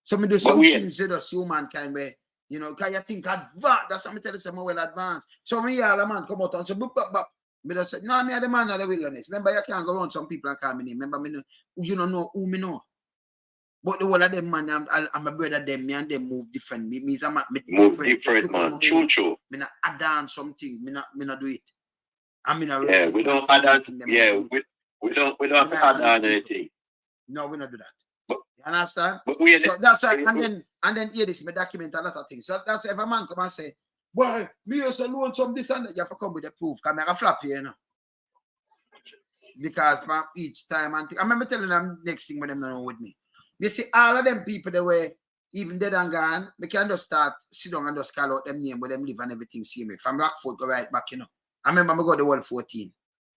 So me do some things that us humankind where, you know, because you think advanced, that's what I tell you, say more well advanced. So me all the man come out and say, bop. Me just say, no, me are the man of the wilderness. Remember, you can't go around some people and call me name. Remember, me know, you don't know who me know. But the whole of them, man, I'm a brother, them, me and them move different. Me move different, man. True. Me not add on something. Me not do it. I mean, we don't add on. Yeah, we don't have to add on anything. No, we don't do that. You understand? But so that's right. And then hear this, me document a lot of things. So that's if a man come and say, boy, me used to loan some this and that, you have to come with the proof. Because I flap here, you know. Because each time and I remember telling them next thing when them not with me. You see, all of them people that were even dead and gone, we can just start sit down and just call out them name where them live and everything see me. From Rockford go right back, you know. I remember I go the world 14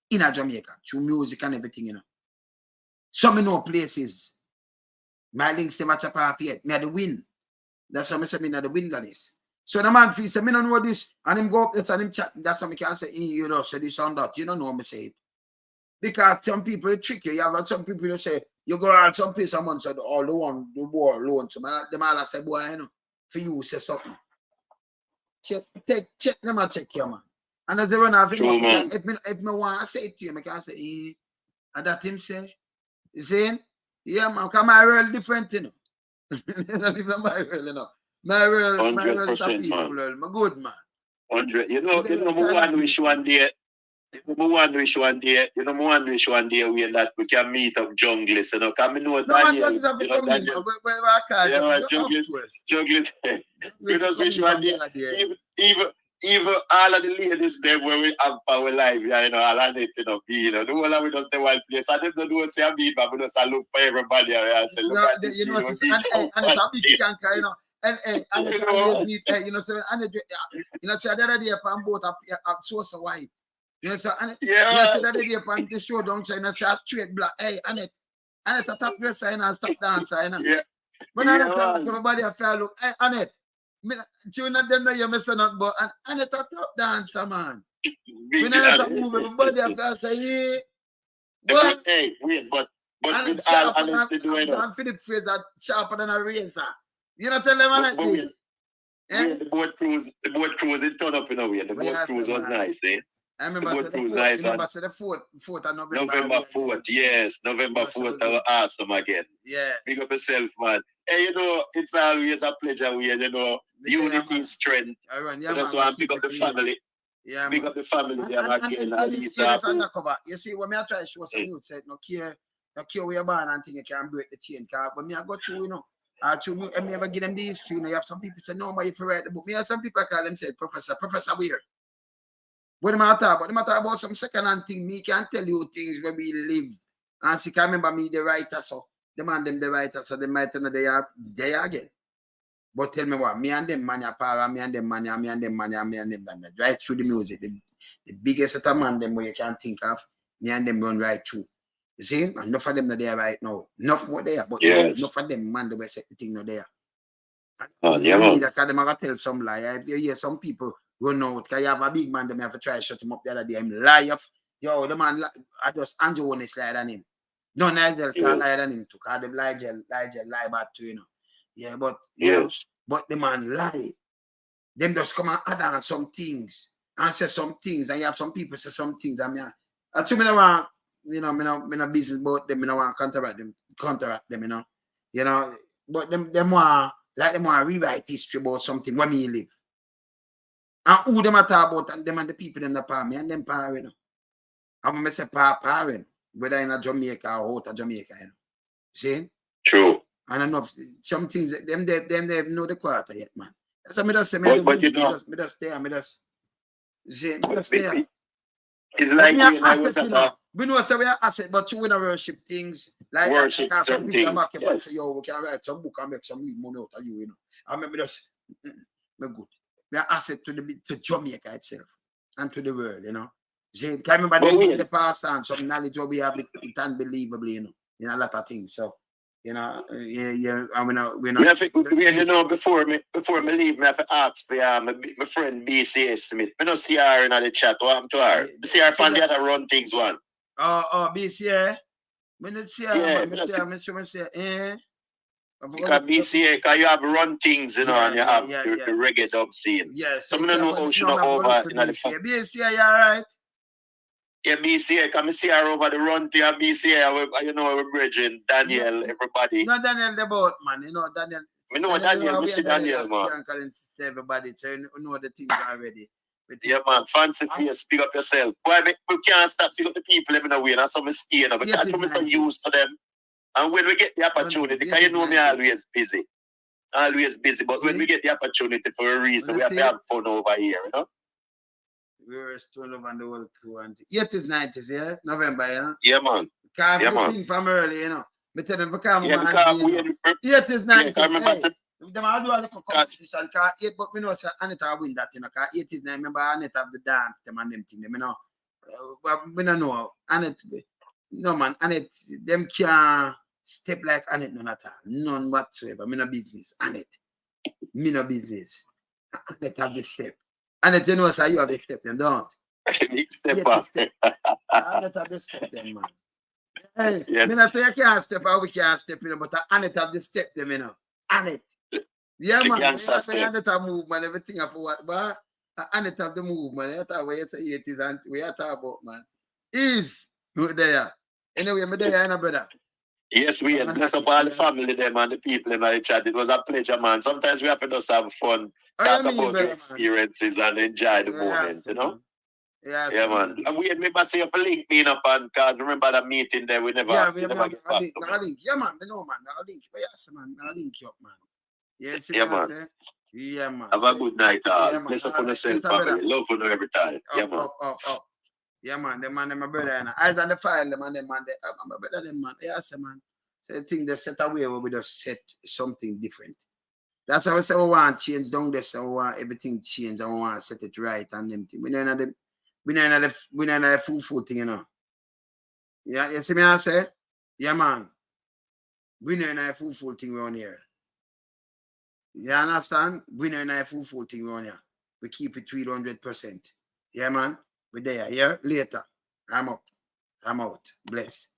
in a Jamaica, through music and everything, you know. Some know places. My links them match up half yet. Me at the win. That's what I say me at the wilderness. So the man feels say me don't know this and him go up there and him chat. That's what I can say, you know, say this and that. You don't know me say it. Because some people trick you. You have some people who say you go out some place and man said all the war loan. So them all say, boy, you know, for you say something. Check them and check your man. And as they run off, if me want to say it to you, I can say, and that him say, you saying? Yeah, man, because my world different, you know. Not even my world, you know. My world is a 100%, peaceful man. world. My good, man. 100. You know, one wish one day. One wish one day. You know, one wish one day that we can meet up junglers. You know, come in with Daniel. You know, Daniel. Junglers. We just wish one day. Even all of the ladies them where we have our life, you know, all of it, you know, the whole of we just the one place. I don't know say a beat, but we just look for everybody and say, look at this, you know, and it's a big skanker, you know. And you know, you know, so and you know, so the other day upon both a source of white. You know, so and you know, so the other day upon the show don't say, you know, say a straight black. Hey, and it a top dresser and stop dancer, you know. Yeah. When I look everybody I feel look, hey, Annette. Tune of them know you're missing out, but and it's a top dancer, man. When I let move, everybody I feel say, yeah. But hey, wait, but with all honesty doing it. And Philip face that sharper than a razor. You know, tell them on it. The boat cruise it turned up in a way. The boat cruise was nice, eh? I remember the 4th of November. November 4th, yes. November 4th, I will ask them again. Yeah. Big up yourself, man. Hey, you know, it's always a pleasure with you know, unity is strength. That's why I pick up the family. Yeah, big up the family there again. You see, when I try to show some youth, said, no care where you're born and think you can break the chain. But me, I got you, you know. I ever give them these few. You have some people say, no, but if you write the book, me have some people call them say, Professor Weir. What am I talking about? What am I talking about? Some second-hand thing. Me can tell you things where we live. And she can remember me, the writer, so the man them the writer, so they might know they are again. But tell me what, me and them man are power, me and them man, me and them right through the music. The biggest set of man them where you can think of, me and them run right through. You see? And enough of them are there right now. Enough more there, but enough of them man the way set the thing not there. And because them have to tell some lie. If you hear some people run out, because you have a big man, them have to try to shut him up the other day. I'm lie of, yo, the man, I just Andrew one is liar than him. No, Nigel can't lie than him too, because the Nigel lie back too, you know. Yeah, but but the man lie. Them just come and add on some things and say some things, and you have some people say some things. I mean, I tell me want, you know, me no business about them, me no want counteract them, you know. You know, but them want like them want rewrite history about something where me live. And who them are talk about and them and the people them that power me and them power, you know. I'm gonna say power, whether in a Jamaica or out of Jamaica, you know. See? True. And enough some things them they know the quarter yet, man. So me just say but you know, me just stay and me just see me just stay. It's like when I was at we know so we are asset, but you wanna worship things like worship certain things. Yes. Say, yo, we can write some book and make some money out of you know. I remember just me good. We are asset to Jamaica itself and to the world, you know. See, can remember the past and some knowledge what we have it unbelievably, you know, in a lot of things. So you know, I mean, we're not. You know, before me leave, me have to ask my friend BCA Smith. I don't see her in the chat. What happened to her? See her from the other run things one. Oh, BCA. Me not see her. Yeah, me say, because BCA, because you have run things, you know, and you have the reggae dub scene. Yes. So I don't know how she not over in the BCA, you alright? Yeah, BCA, come see her over the run to your BCA, you know, we're bridging, Daniel, everybody. No, Daniel, the boat, man. You know, Daniel. We know Daniel, we see Daniel, man. Everybody, so you know the things already. Yeah, man, fancy face, pick up yourself. Boy, we can't stop pick up the people in the way, and some stay, we can't be so used to them. And when we get the opportunity, because you know me always busy. But when we get the opportunity for a reason, we have to have fun over here, you know? We were still over the whole crew and 80s, 90s, yeah? November, yeah? Yeah, man. Because everything from early, you know. Me tell them, because 80s, 90s, I remember them all do a little competition, but me know say Anita win that, you know, because 80s, I remember Anita have the dance, them and them thing, you know. We don't know. Annette, no man, Annette, them can't step like Annette, none at all. None whatsoever. Me no business. Annette. Me no business. Annette have the step. Annette, you know, sir, you have the step, them don't. Step. Annette have the step, them, man. Hey, yes. Me not say you can't step or we can't step, you know, but Annette have the step, them, you know. Annette. Yeah, man. Annette have move, man. Everything have what, but Annette have the move, man. That's what you say it is, and we are talking about, man. Is there. Anyway, me there, you know, brother. Yes, we had bless up all the family them and the people in the chat. It was a pleasure, man. Sometimes we have to just have fun, talk about your experiences and enjoy the moment, you know? Yeah, man. And we had maybe say for link me up and cause remember that meeting there we never we never get back to link. Yeah, man, I know, man. I'll link. Yes, man. I'll link you up, man. Yeah, man. Yeah, man. Have a good night, all. Bless up on yourself, family. Love for you every time. Yeah, man. Up. Yeah, man. Them man, my brother, and eyes on the file, them man, my brother, them man. Yes, man. So the thing they set away where we just set something different. That's how we say we want to change down there, so we want everything change and we want to set it right and them thing. We know the full thing, you know. Yeah, you see me I say? Yeah, man. We know the full thing around here. You understand? We know the full thing around here. We keep it 300%. Yeah, man. We're there. Yeah, later. I'm up. I'm out. Bless.